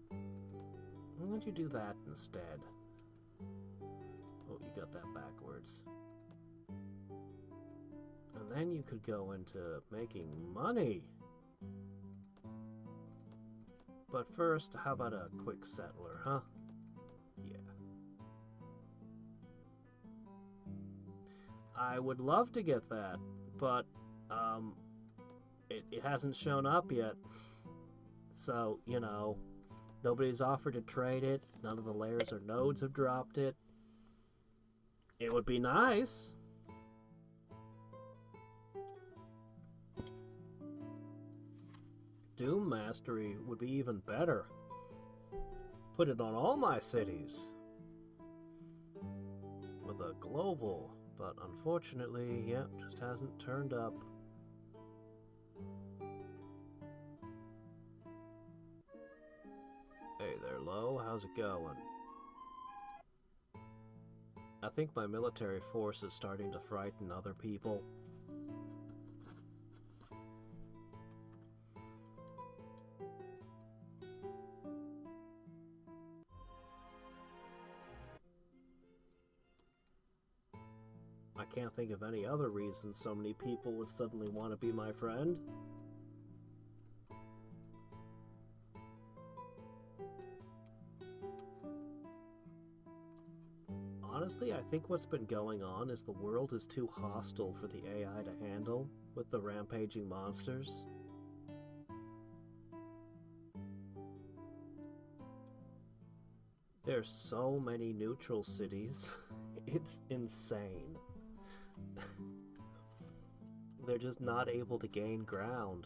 Why don't you do that instead? Oh, you got that backwards. And then you could go into making money. But first, how about a quick settler, huh? Yeah. I would love to get that, but, it hasn't shown up yet. So, you know, nobody's offered to trade it. None of the layers or nodes have dropped it. It would be nice. Doom Mastery would be even better. Put it on all my cities. With a global, but unfortunately, yep, just hasn't turned up. Hey there, Lo. How's it going? I think my military force is starting to frighten other people. I can't think of any other reason so many people would suddenly want to be my friend. Honestly, I think what's been going on is the world is too hostile for the AI to handle with the rampaging monsters. There's so many neutral cities. It's insane. They're just not able to gain ground.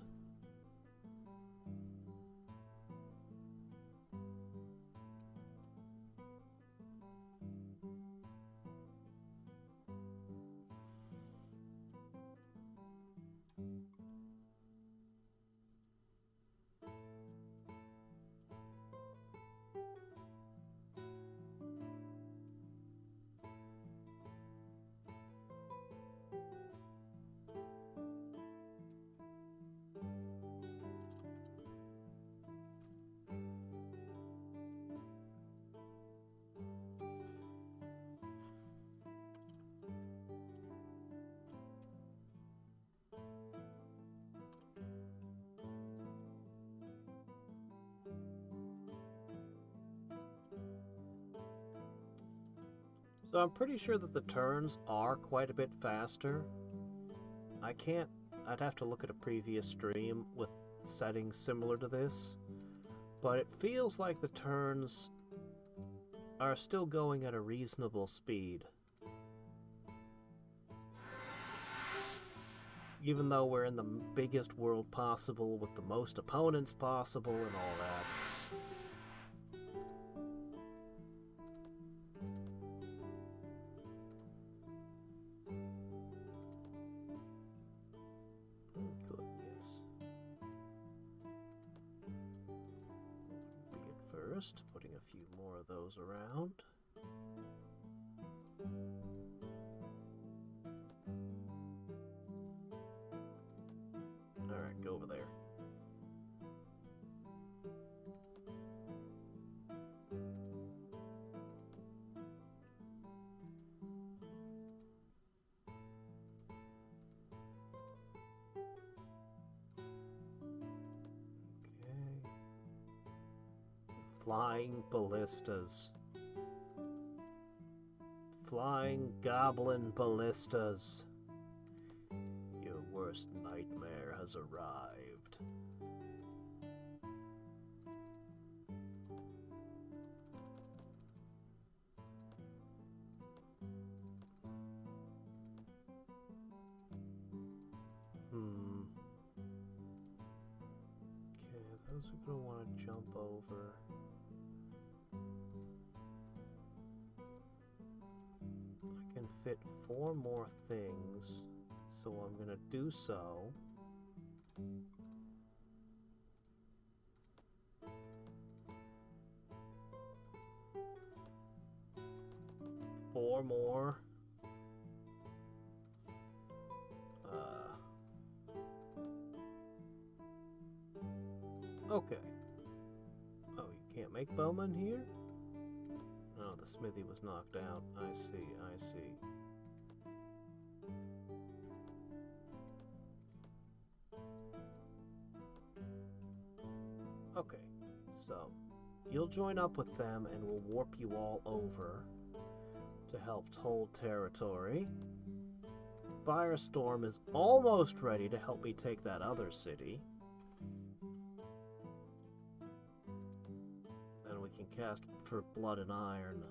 So I'm pretty sure that the turns are quite a bit faster. I'd have to look at a previous stream with settings similar to this, but it feels like the turns are still going at a reasonable speed. Even though we're in the biggest world possible with the most opponents possible and all that. Putting a few more of those around. Alright, go over there. Flying ballistas. Flying goblin ballistas. Your worst nightmare has arrived. Okay, those are gonna want to jump over. Fit 4 more things, so I'm gonna do so. Four more. Okay. Oh, you can't make bowmen here? Oh, the smithy was knocked out. I see, I see. Okay, so you'll join up with them and we'll warp you all over to help hold territory. Firestorm is almost ready to help me take that other city. And we can cast for Blood and Iron.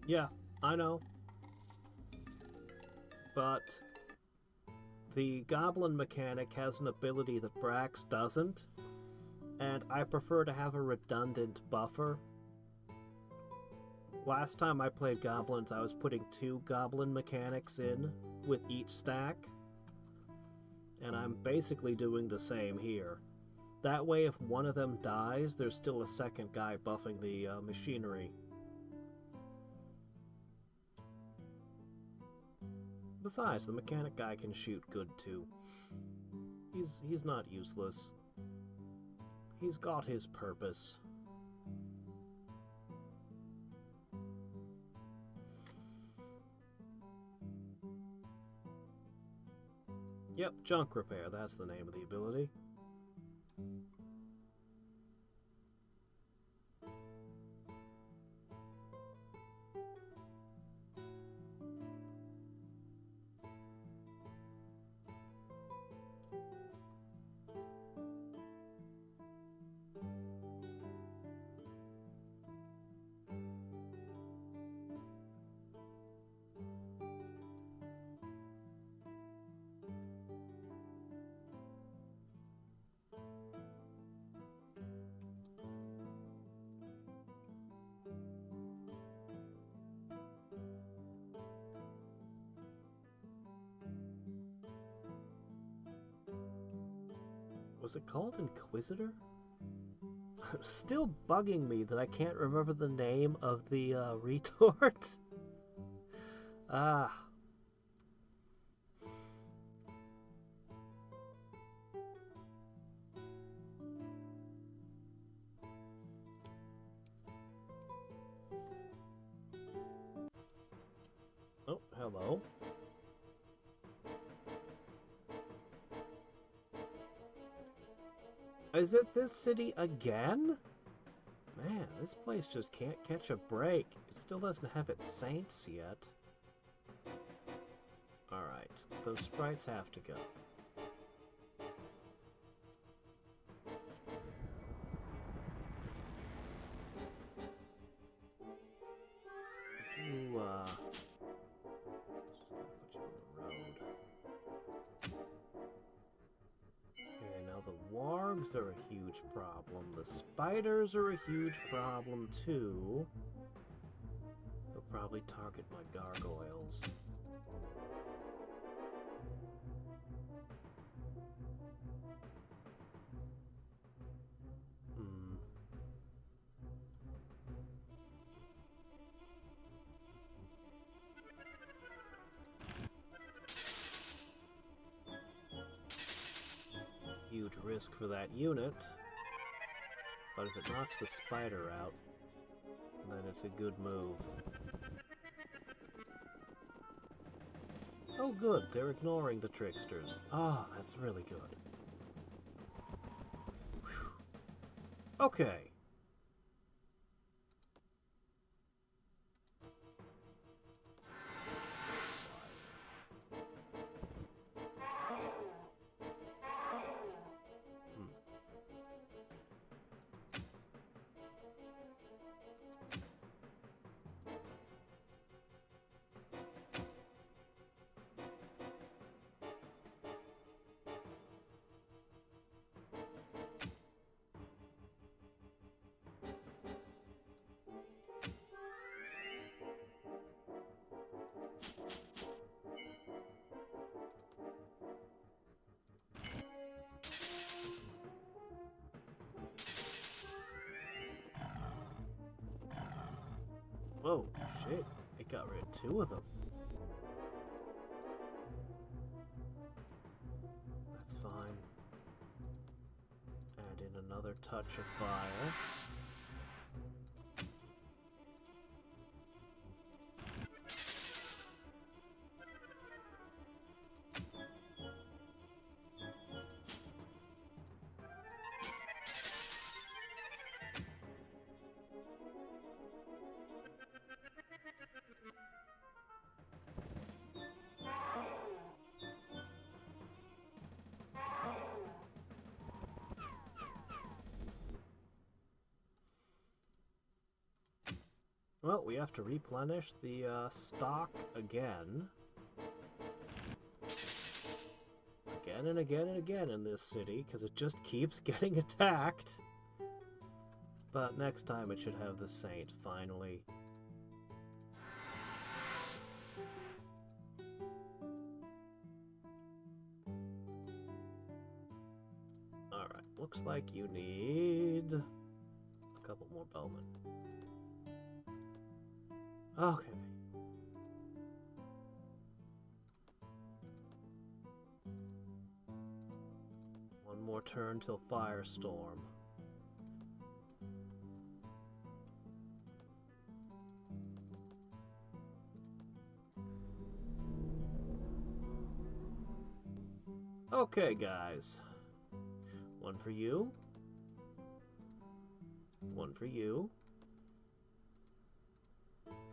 Yeah, I know. But the Goblin mechanic has an ability that Brax doesn't, and I prefer to have a redundant buffer. Last time I played Goblins, I was putting 2 Goblin mechanics in with each stack, and I'm basically doing the same here. That way, if one of them dies, there's still a second guy buffing the machinery. Besides, the mechanic guy can shoot good too. He's not useless. He's got his purpose. Yep, junk repair, that's the name of the ability. Was it called Inquisitor? It's still bugging me that I can't remember the name of the retort. Ah. Oh, hello. Is it this city again? Man, this place just can't catch a break. It still doesn't have its saints yet. Alright, those sprites have to go. Would you, just gotta put you on the road. Okay, now the wargs are a huge problem. The spiders are a huge problem too. They'll probably target my gargoyles. Huge risk for that unit, but if it knocks the spider out, then it's a good move. Oh good, they're ignoring the tricksters. Ah, oh, that's really good. Whew. Okay. Whoa, shit. It got rid of 2 of them. That's fine. Add in another touch of fire. Well, we have to replenish the stock again. Again and again and again in this city, because it just keeps getting attacked. But next time it should have the Saint, finally. Alright, looks like you need a couple more bowmen. Okay. One more turn till Firestorm. Okay, guys. One for you. One for you.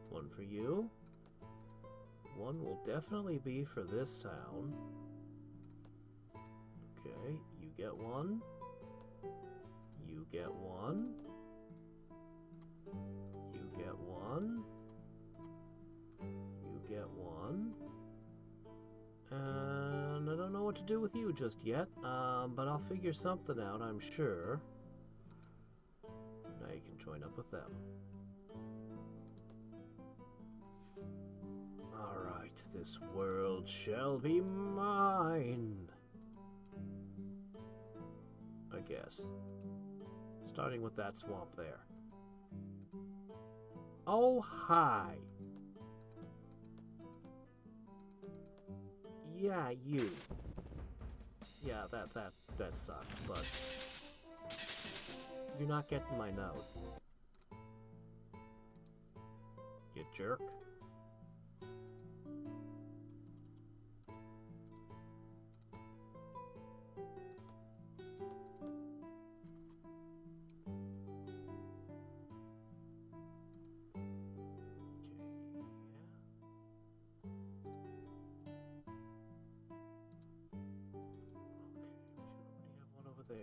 One for you. One will definitely be for this town. Okay, you get one. You get one. You get one. You get one. And I don't know what to do with you just yet, but I'll figure something out, I'm sure. Now you can join up with them. Alright, this world shall be mine. I guess. Starting with that swamp there. Oh, hi. Yeah, you. Yeah, that sucked, but you're not getting my node. You jerk.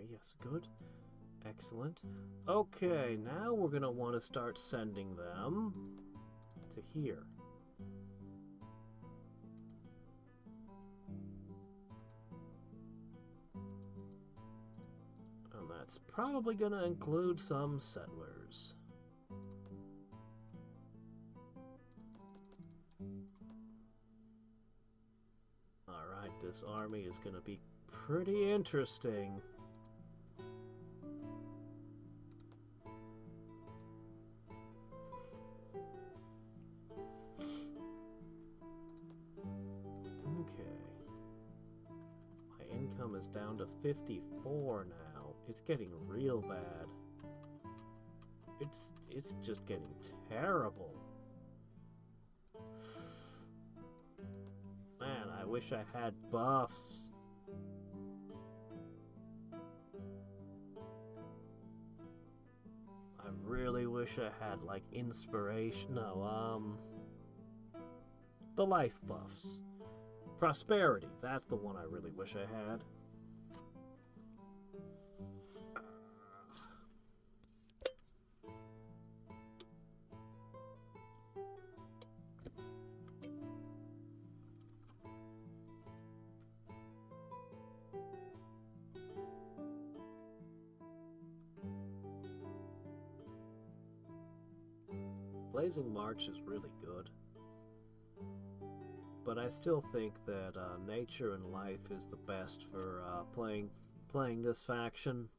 Yes, good. Excellent. Okay, now we're going to want to start sending them to here. And that's probably going to include some settlers. Alright, this army is going to be pretty interesting. Is down to 54 now. It's getting real bad. It's just getting terrible. Man, I wish I had buffs. I really wish I had like inspiration. No, the life buffs. Prosperity, that's the one I really wish I had. Blazing March is really good, but I still think that nature and life is the best for playing this faction.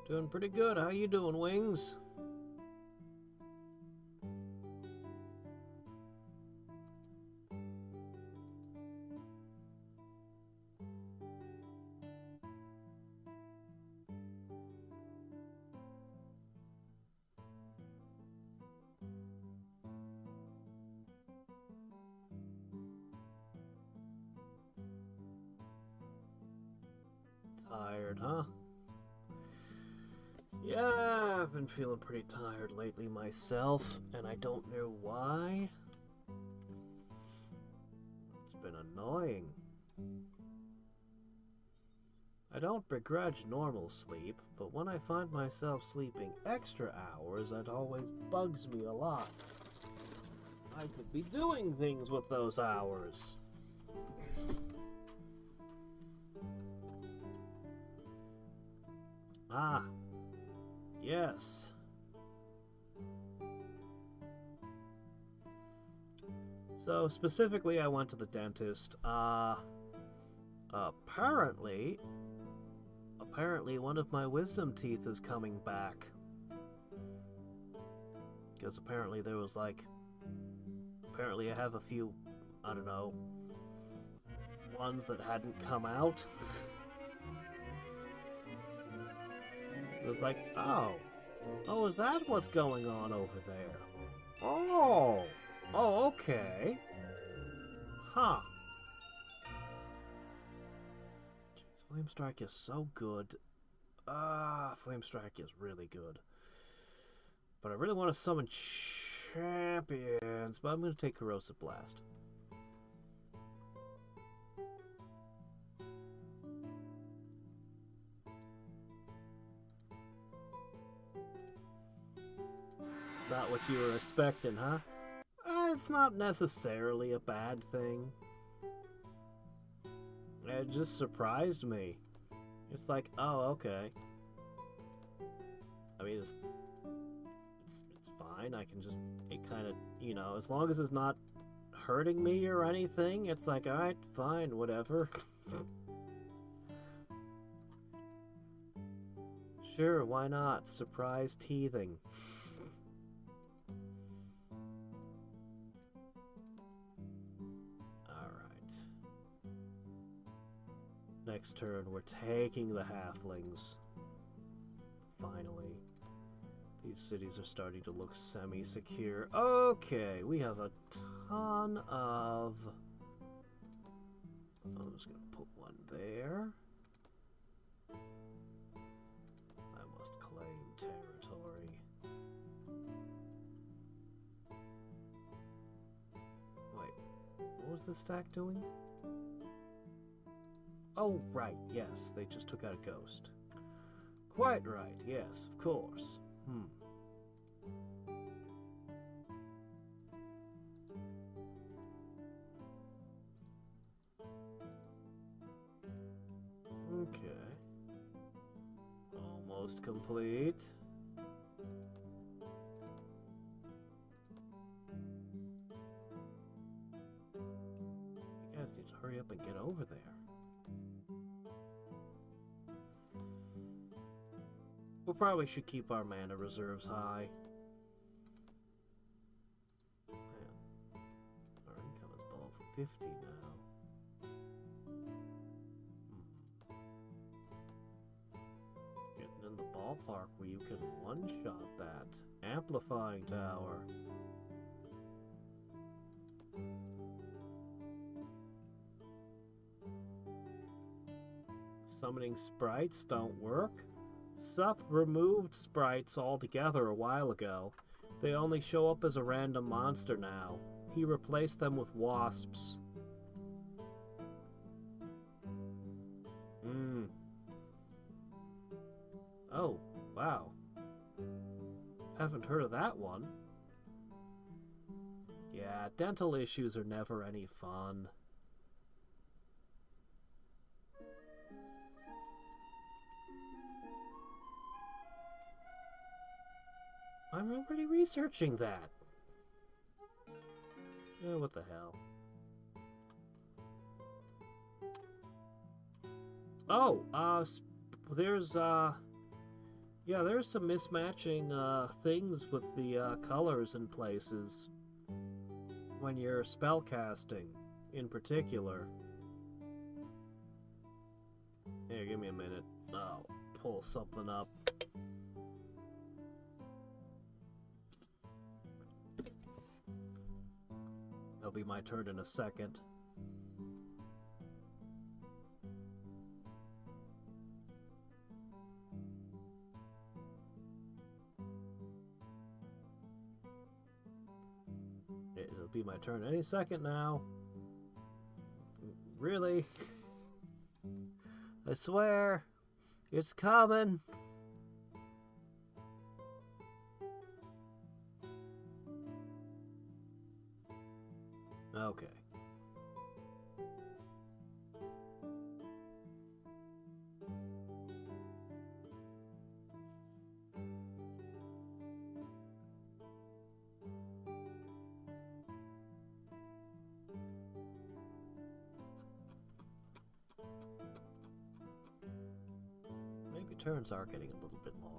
Doing pretty good. How you doing, Wings? Tired, huh? Yeah, I've been feeling pretty tired lately myself, and I don't know why. It's been annoying. I don't begrudge normal sleep, but when I find myself sleeping extra hours, it always bugs me a lot. I could be doing things with those hours. Ah, yes. So specifically, I went to the dentist. Apparently one of my wisdom teeth is coming back. Because apparently I have a few, I don't know, ones that hadn't come out. It was like, oh, is that what's going on over there? Oh, okay. Huh. Jeez, Flame Strike is so good. Flame Strike is really good. But I really want to summon champions, but I'm going to take Corrosive Blast. Not what you were expecting, huh? It's not necessarily a bad thing. It just surprised me. It's like, oh, okay. I mean, it's fine. I can just, it kind of, you know, as long as it's not hurting me or anything, it's like, alright, fine, whatever. Sure, why not? Surprise teething. Next turn, we're taking the halflings. Finally. These cities are starting to look semi-secure. Okay, we have a ton of... I'm just going to put one there. I must claim territory. Wait, what was this stack doing? Oh, right, yes, they just took out a ghost. Quite right, yes, of course. Okay. Almost complete. You guys need to hurry up and get over there. We probably should keep our mana reserves high. Man, our income is below 50 now. Getting in the ballpark where you can one-shot that. Amplifying tower. Summoning sprites don't work. Sup removed sprites altogether a while ago. They only show up as a random monster now. He replaced them with wasps. Oh, wow. Haven't heard of that one. Yeah, dental issues are never any fun. I'm already researching that. Oh, what the hell. Oh, there's, Yeah, there's some mismatching things with the colors in places when you're spellcasting, in particular. Here, give me a minute. I'll pull something up. It'll be my turn in a second. It'll be my turn any second now. Really? I swear, it's coming. Okay. Maybe turns are getting a little bit long.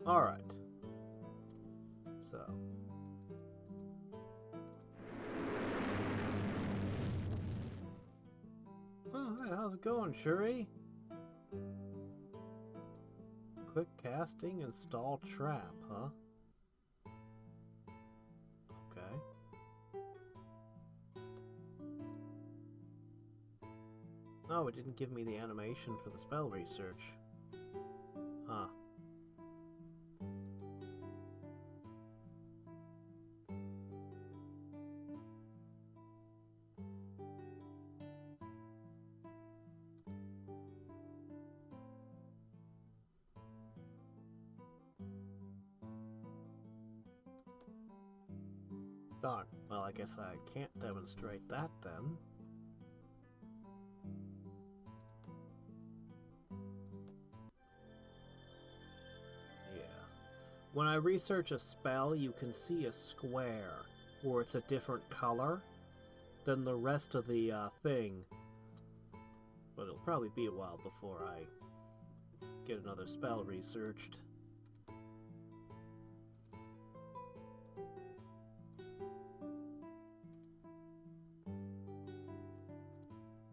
Alright. So. Oh, hey, how's it going, Shuri? Quick casting, install trap, huh? Okay. Oh, it didn't give me the animation for the spell research. Huh. Darn. Well, I guess I can't demonstrate that then. Yeah. When I research a spell, you can see a square, or it's a different color than the rest of the thing. But it'll probably be a while before I get another spell researched.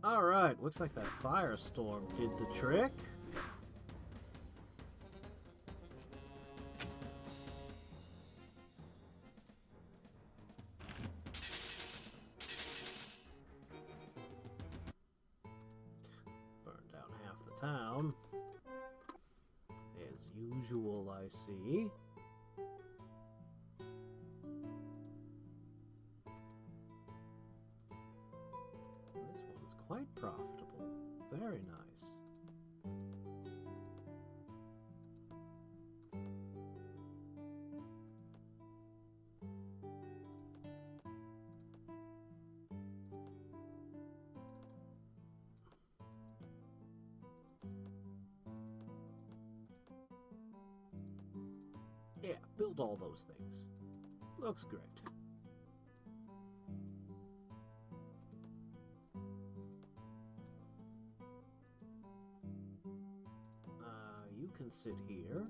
Alright, looks like that firestorm did the trick. Burned down half the town. As usual, I see. Quite profitable. Very nice. Yeah, build all those things. Looks great. You can sit here.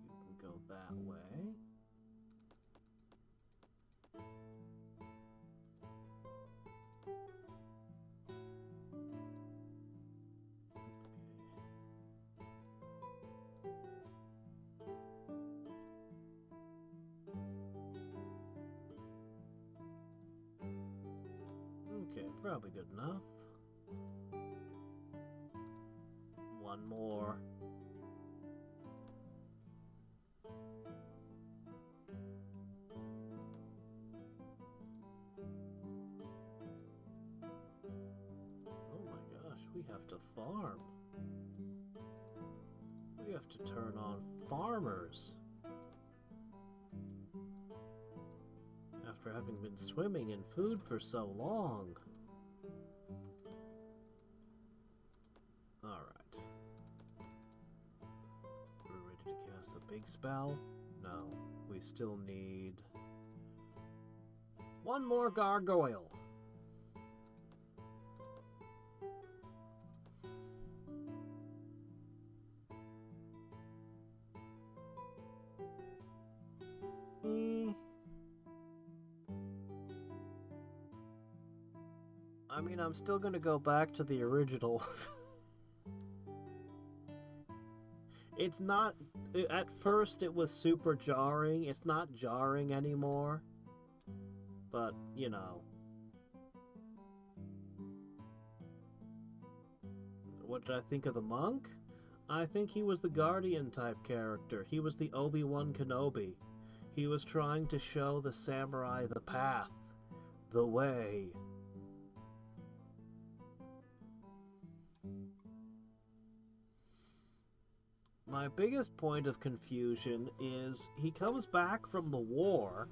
You can go that way. Okay, Probably good enough. One more. Oh my gosh, we have to farm. We have to turn on farmers. After having been swimming in food for so long. Alright. We're ready to cast the big spell? No, we still need one more gargoyle. I mean, I'm still gonna go back to the originals. It's not... At first it was super jarring. It's not jarring anymore. But, you know. What did I think of the monk? I think he was the Guardian type character. He was the Obi-Wan Kenobi. He was trying to show the samurai the path. The way. My biggest point of confusion is he comes back from the war.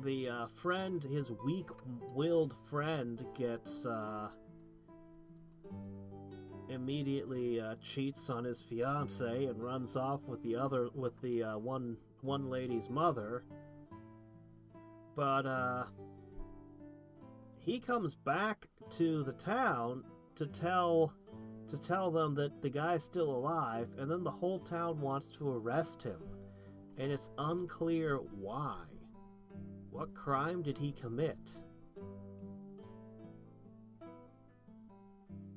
The friend, his weak-willed friend, gets immediately cheats on his fiance and runs off with the one lady's mother. But he comes back to the town to tell them that the guy's still alive, and then the whole town wants to arrest him. And it's unclear why. What crime did he commit?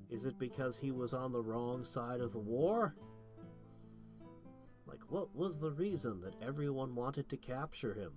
Is it because he was on the wrong side of the war? Like, what was the reason that everyone wanted to capture him?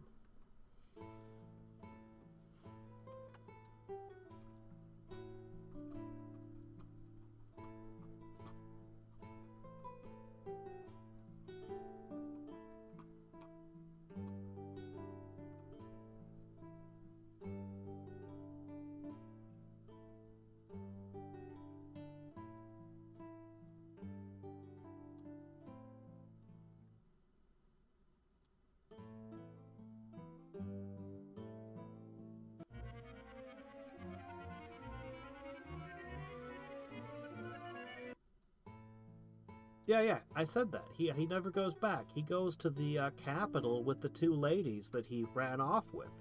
Yeah, I said that. He never goes back. He goes to the capital with the two ladies that he ran off with.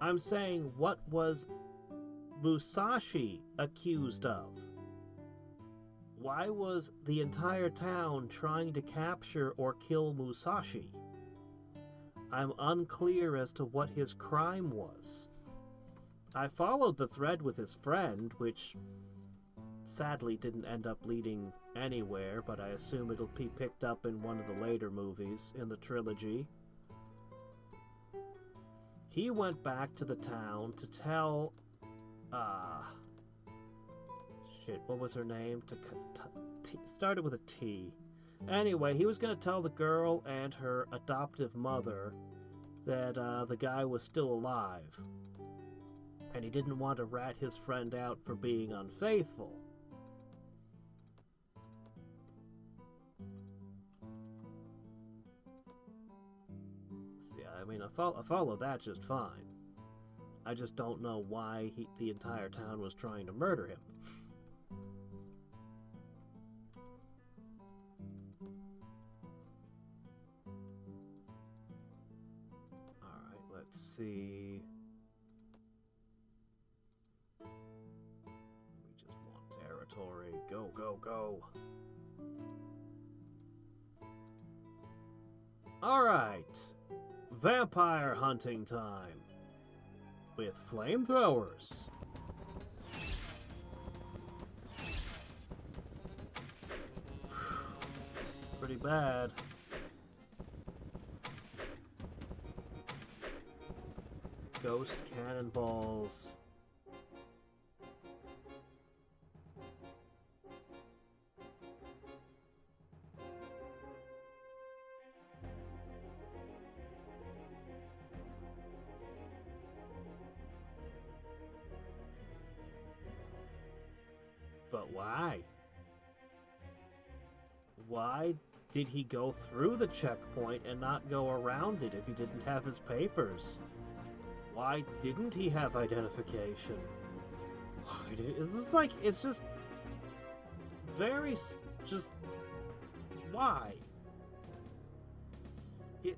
I'm saying, what was Musashi accused of? Why was the entire town trying to capture or kill Musashi? I'm unclear as to what his crime was. I followed the thread with his friend, which sadly didn't end up leading anywhere, but I assume it'll be picked up in one of the later movies in the trilogy. He went back to the town to tell, what was her name? Started with a T. Anyway, he was going to tell the girl and her adoptive mother that the guy was still alive. And he didn't want to rat his friend out for being unfaithful. I mean, I follow that just fine. I just don't know why the entire town was trying to murder him. Alright, let's see. We just want territory. Go, go, go. Alright. Vampire hunting time with flamethrowers. Pretty bad. Ghost cannonballs. But why? Why did he go through the checkpoint and not go around it if he didn't have his papers? Why didn't he have identification? It's just very, just, why? It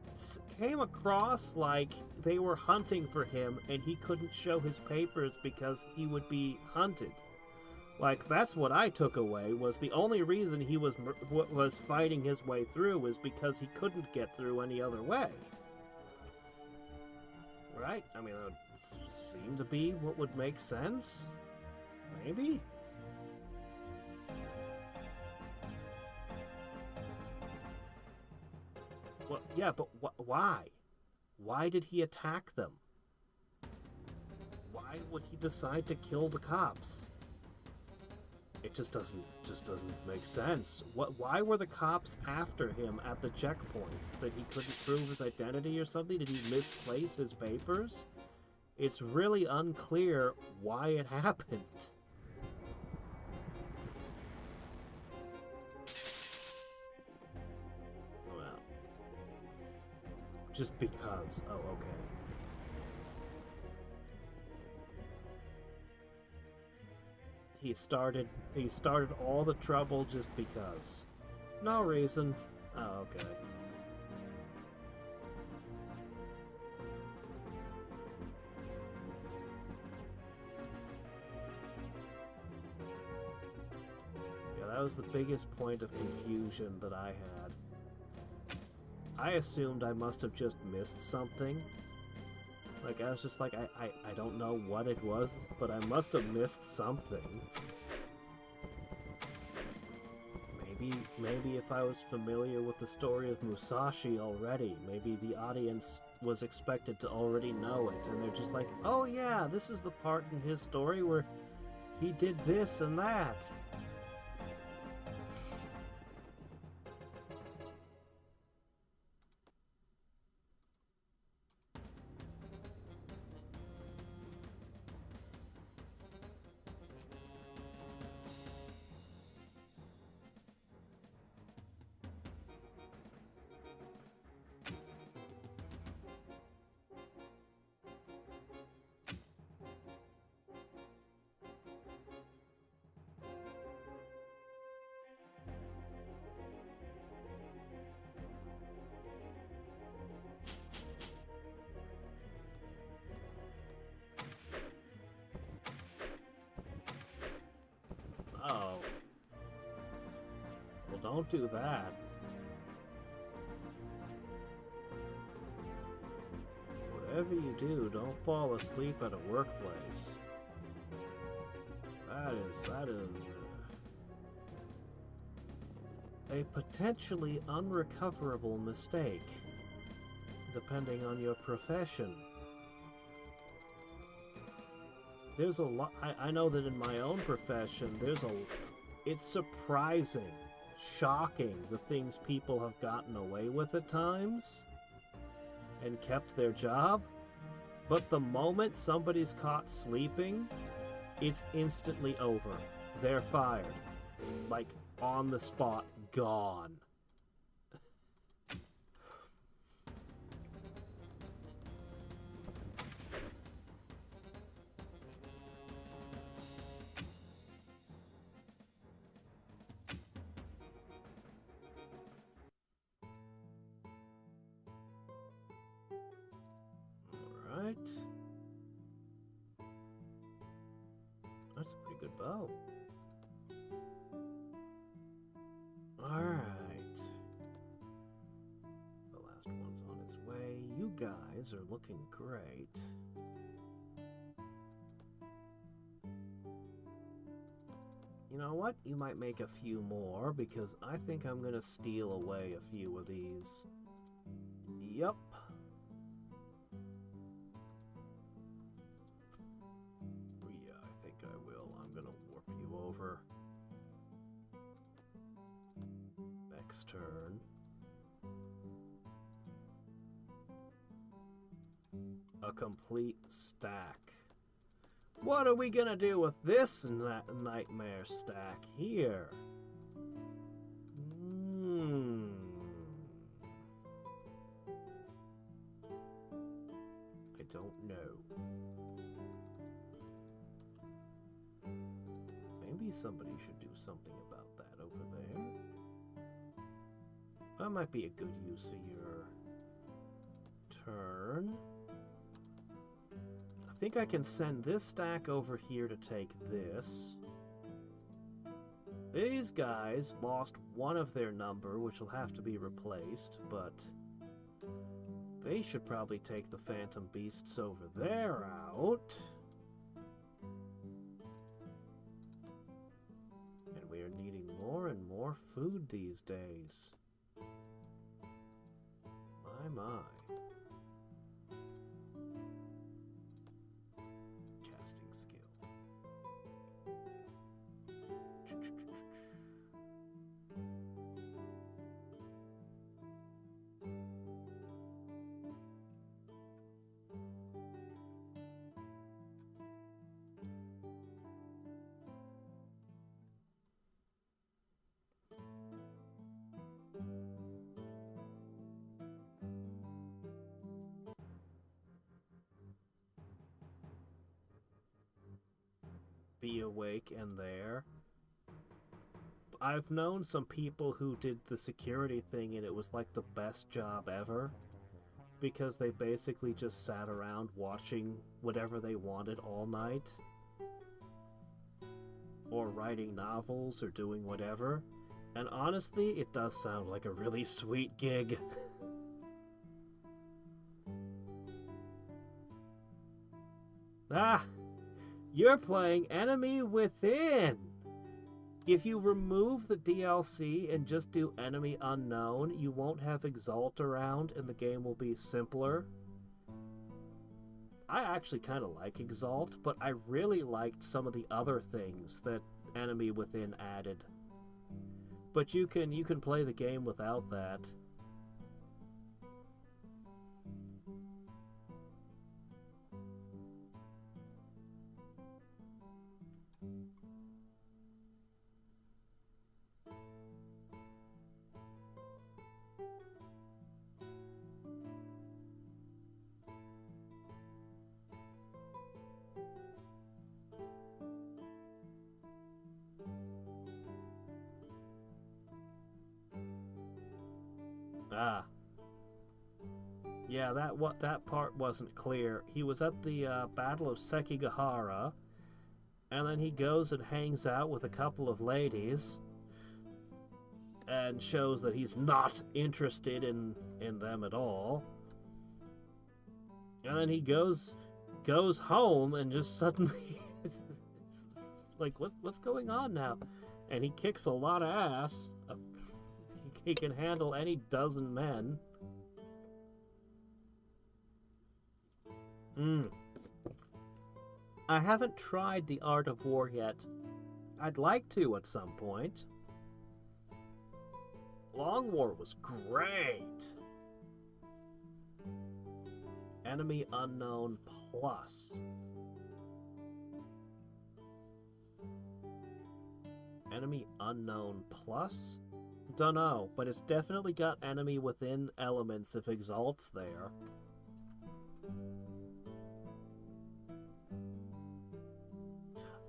came across like they were hunting for him and he couldn't show his papers because he would be hunted. Like, that's what I took away, was the only reason he was fighting his way through was because he couldn't get through any other way. Right? I mean, that would seem to be what would make sense? Maybe? Well, yeah, but why? Why did he attack them? Why would he decide to kill the cops? It just doesn't make sense. Why were the cops after him at the checkpoint? That he couldn't prove his identity or something? Did he misplace his papers? It's really unclear why it happened. Well, just because. Oh, okay. He started all the trouble just because. No reason. Oh, okay. Yeah, that was the biggest point of confusion that I had. I assumed I must have just missed something. Like, I was just like, I don't know what it was, but I must have missed something. Maybe if I was familiar with the story of Musashi already, maybe the audience was expected to already know it, and they're just like, oh yeah, this is the part in his story where he did this and that. Oh. Well, don't do that. Whatever you do, don't fall asleep at a workplace. That is a potentially unrecoverable mistake, depending on your profession. There's a lot. I know that in my own profession, it's surprising, shocking, the things people have gotten away with at times and kept their job. But the moment somebody's caught sleeping, it's instantly over. They're fired. Like, on the spot, gone. Alright. That's a pretty good bow. Alright. The last one's on its way. You guys are looking great. You know what? You might make a few more, because I think I'm gonna steal away a few of these. Yup. next turn. A complete stack. What are we gonna do with this nightmare stack here? I don't know. Maybe somebody should do something about that over there. That might be a good use of your turn. I think I can send this stack over here to take this. These guys lost one of their number, which will have to be replaced, but they should probably take the Phantom Beasts over there out. And we are needing more and more food these days. My. Casting skill. Be awake and there. I've known some people who did the security thing and it was like the best job ever, because they basically just sat around watching whatever they wanted all night, or writing novels or doing whatever, and honestly it does sound like a really sweet gig. You're playing Enemy Within! If you remove the DLC and just do Enemy Unknown, you won't have Exalt around and the game will be simpler. I actually kind of like Exalt, but I really liked some of the other things that Enemy Within added. But you can play the game without that. Yeah, that part wasn't clear. He was at the Battle of Sekigahara, and then he goes and hangs out with a couple of ladies, and shows that he's not interested in them at all. And then he goes home and just suddenly like, what's going on now? And he kicks a lot of ass. He can handle any dozen men. I haven't tried the Art of War yet. I'd like to at some point. Long War was great. Enemy Unknown Plus. Enemy Unknown Plus? Dunno, but it's definitely got Enemy Within elements if Exalt's there.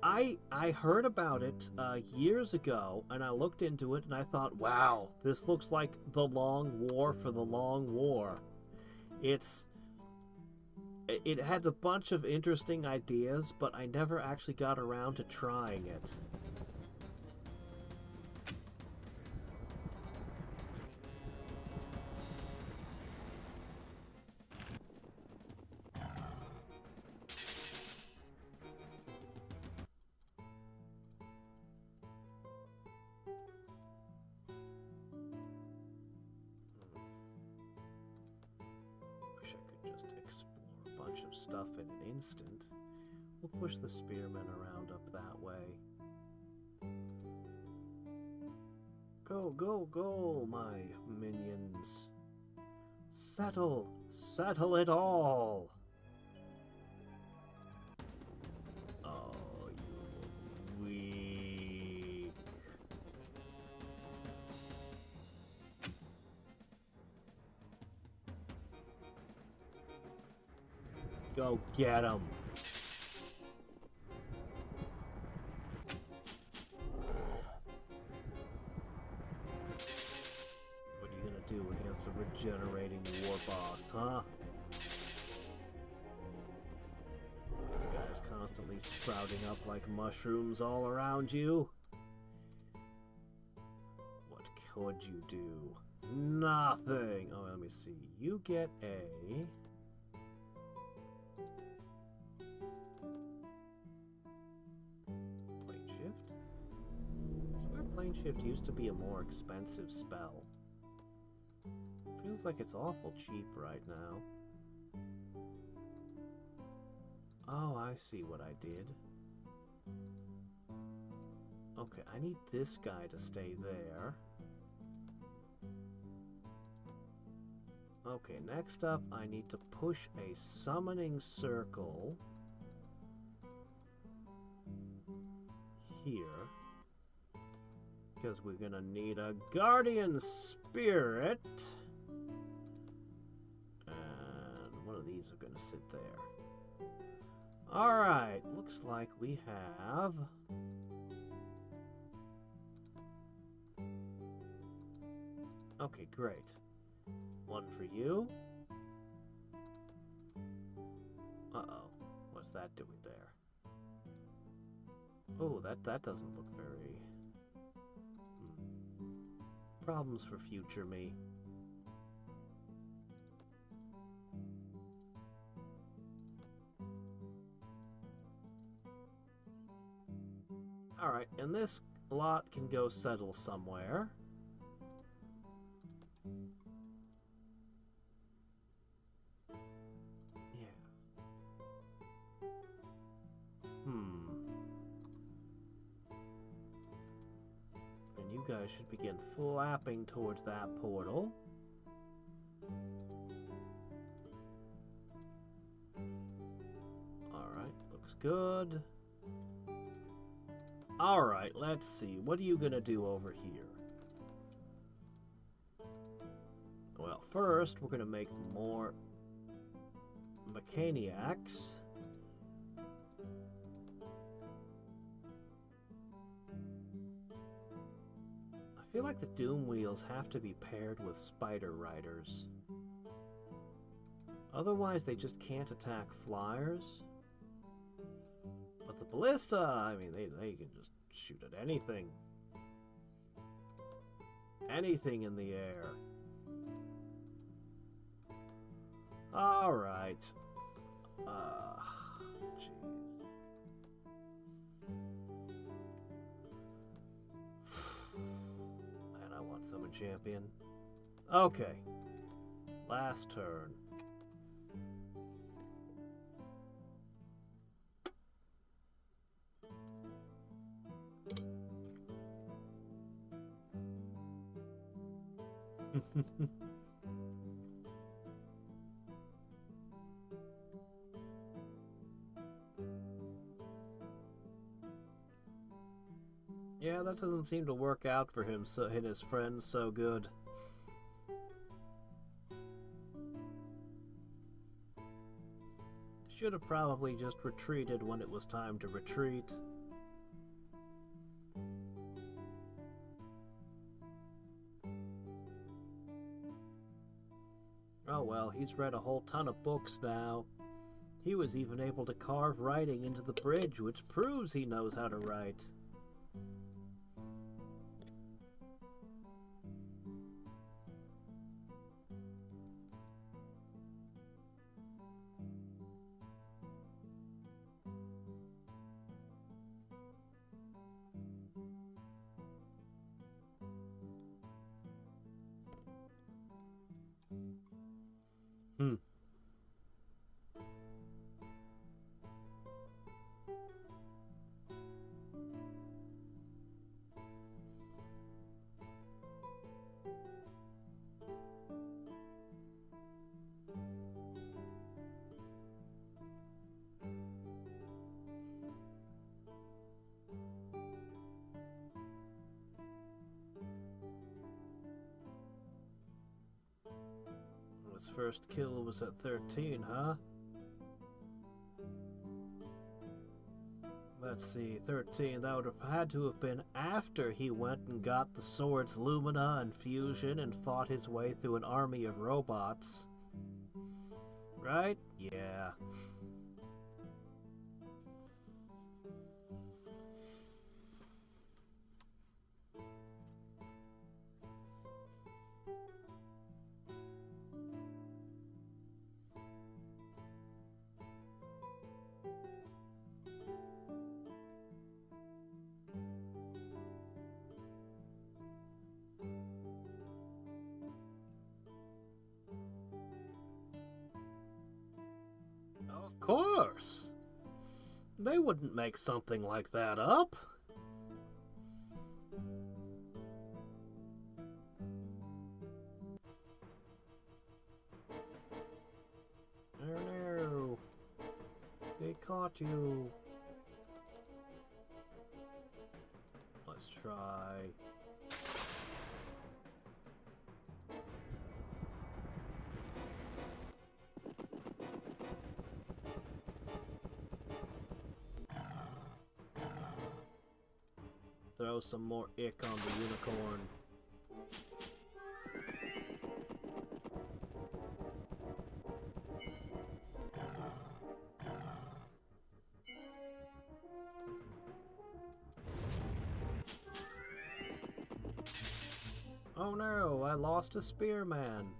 I heard about it years ago, and I looked into it, and I thought, wow, this looks like the Long War for the Long War. It had a bunch of interesting ideas, but I never actually got around to trying it. Of stuff in an instant. We'll push the spearmen around up that way. Go, go, go, my minions. Settle it all. Oh, you weak. Go get him. What are you gonna do against a regenerating war boss, huh? These guys constantly sprouting up like mushrooms all around you. What could you do? Nothing! Oh, let me see. You get a... plane shift? I swear plane shift used to be a more expensive spell. Feels like it's awful cheap right now. Oh, I see what I did. Okay, I need this guy to stay there. Okay, next up, I need to push a summoning circle here. Because we're gonna need a guardian spirit. And one of these are gonna sit there. Alright, looks like we have... Okay, great. One for you. Uh-oh. What's that doing there? Oh, that doesn't look very... Problems for future me. Alright, and this lot can go settle somewhere. And you guys should begin flapping towards that portal. Alright, looks good. Alright, let's see. What are you gonna do over here? Well, first, we're gonna make more mechaniacs. I feel like the Doom Wheels have to be paired with Spider Riders. Otherwise, they just can't attack flyers. But the Ballista, I mean, they can just shoot at anything. Anything in the air. Alright. Jeez. Man, I want summon champion. Okay. Last turn. Yeah, that doesn't seem to work out for him and his friends so good. Should have probably just retreated when it was time to retreat. Oh well, he's read a whole ton of books now. He was even able to carve writing into the bridge, which proves he knows how to write. his first kill was at 13, huh? Let's see, 13, that would have had to have been after he went and got the swords Lumina and Fusion and fought his way through an army of robots. Right? Yeah. Of course! They wouldn't make something like that up. Oh no! They caught you. Let's try. Throw some more ick on the unicorn. Oh no, I lost a spearman.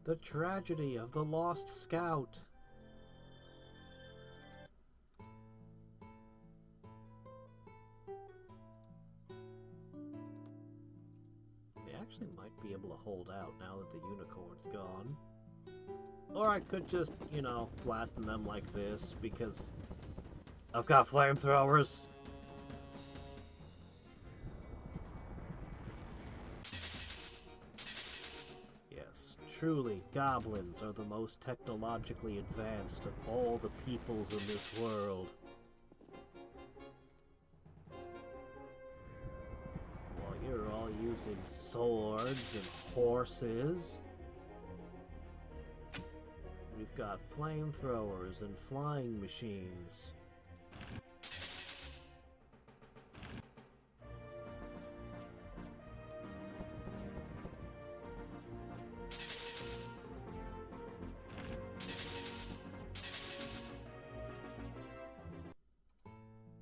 The tragedy of the lost scout. Actually might be able to hold out now that the unicorn's gone. Or I could just, you know, flatten them like this because I've got flamethrowers. Yes, truly, goblins are the most technologically advanced of all the peoples in this world. You're all using swords and horses. We've got flamethrowers and flying machines.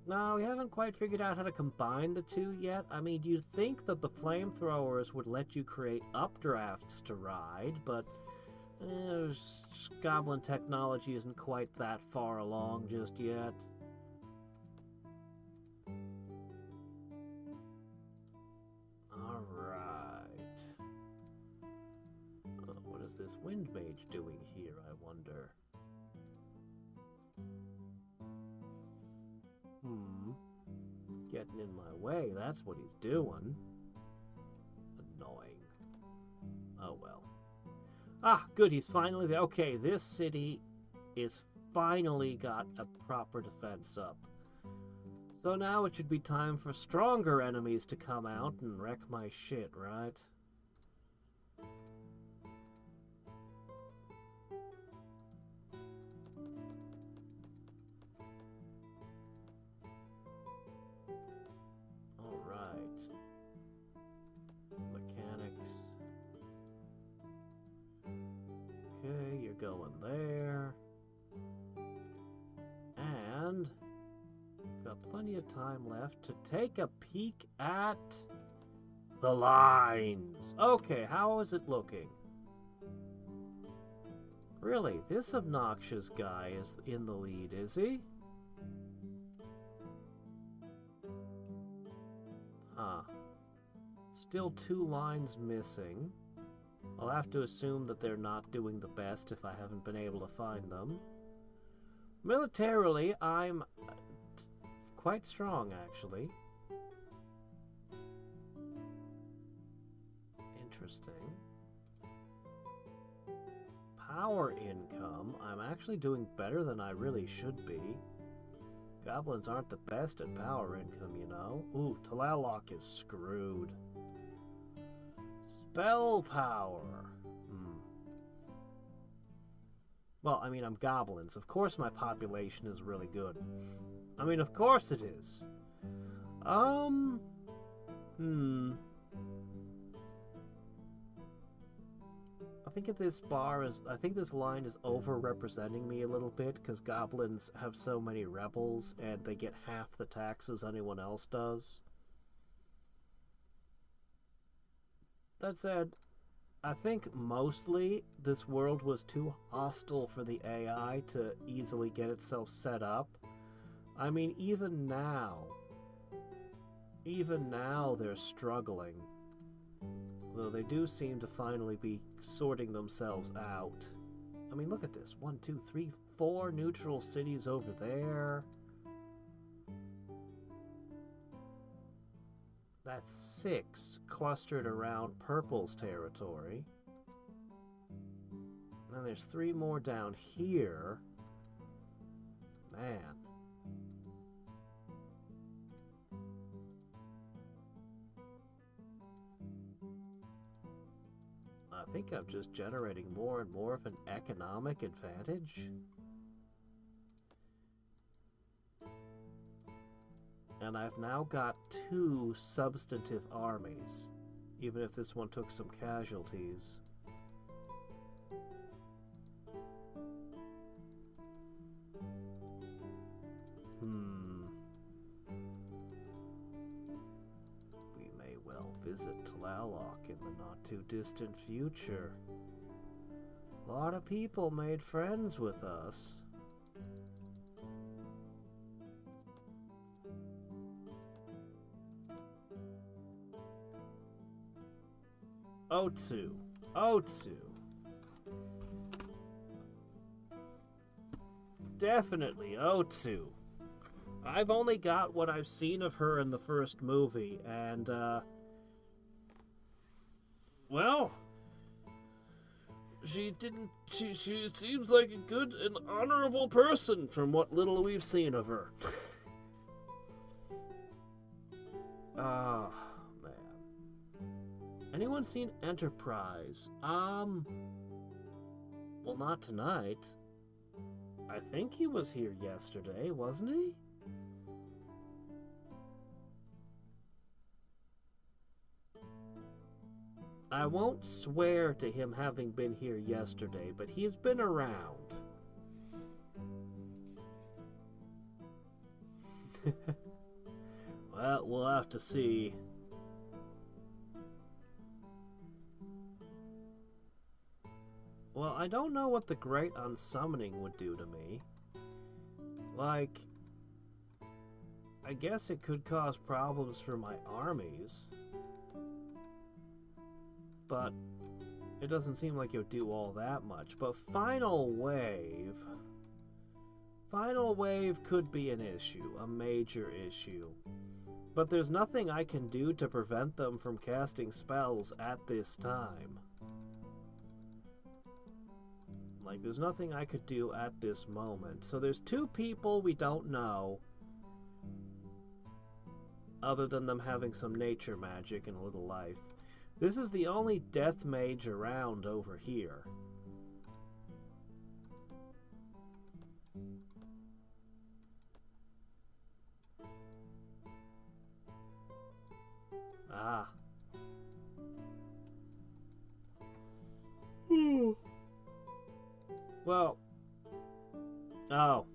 No, we haven't quite figured out how to combine the two yet. I mean, you'd think that the flamethrowers would let you create updrafts to ride, but goblin technology isn't quite that far along just yet. Alright. What is this wind mage doing here, I wonder? Getting in my way, that's what he's doing. Annoying. Oh well. Ah, good, he's finally there. Okay, this city is finally got a proper defense up. So now it should be time for stronger enemies to come out and wreck my shit, right? Okay, you're going there. And got plenty of time left to take a peek at the lines. Okay, how is it looking? Really, this obnoxious guy is in the lead, is he? Huh. Still 2 lines missing. I'll have to assume that they're not doing the best if I haven't been able to find them. Militarily, I'm quite strong, actually. Interesting. Power income, I'm actually doing better than I really should be. Goblins aren't the best at power income, you know. Ooh, Talalok is screwed. Spell power. Well, I mean, I'm goblins. Of course my population is really good. I mean, of course it is. I think this line is over-representing me a little bit, because goblins have so many rebels, and they get half the taxes anyone else does. That said, I think mostly this world was too hostile for the AI to easily get itself set up. I mean, even now they're struggling. Though they do seem to finally be sorting themselves out. I mean, look at this. 1, 2, 3, 4 neutral cities over there. That's 6 clustered around Purple's territory. And then there's 3 more down here. Man. I think I'm just generating more and more of an economic advantage. And I've now got 2 substantive armies, even if this one took some casualties. We may well visit Tlaloc in the not-too-distant future. A lot of people made friends with us. O2. Definitely O2. I've only got what I've seen of her in the first movie, and, well, she seems like a good and honorable person from what little we've seen of her. Ah. Anyone seen Enterprise? Well, not tonight. I think he was here yesterday, wasn't he? I won't swear to him having been here yesterday, but he's been around. Well, we'll have to see. Well, I don't know what the Great Unsummoning would do to me. Like, I guess it could cause problems for my armies. But it doesn't seem like it would do all that much. But Final Wave could be an issue, a major issue. But there's nothing I can do to prevent them from casting spells at this time. Like, there's nothing I could do at this moment. So there's 2 people we don't know, other than them having some nature magic and a little life. This is the only death mage around over here. Ah. Well, oh.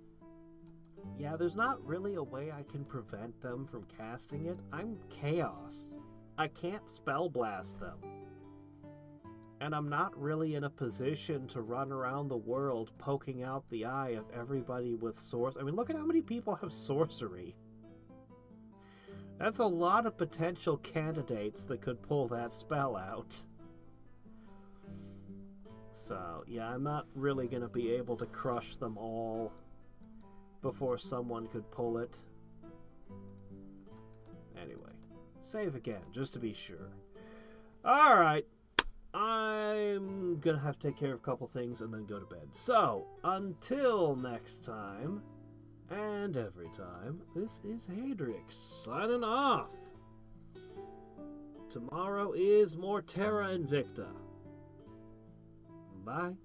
Yeah, there's not really a way I can prevent them from casting it. I'm Chaos. I can't spell blast them. And I'm not really in a position to run around the world poking out the eye of everybody with sorcery. I mean, look at how many people have sorcery. That's a lot of potential candidates that could pull that spell out. So, yeah, I'm not really going to be able to crush them all before someone could pull it. Anyway, save again, just to be sure. Alright, I'm going to have to take care of a couple things and then go to bed. So, until next time, and every time, this is Hadriex, signing off. Tomorrow is more Terra Invicta. Bye.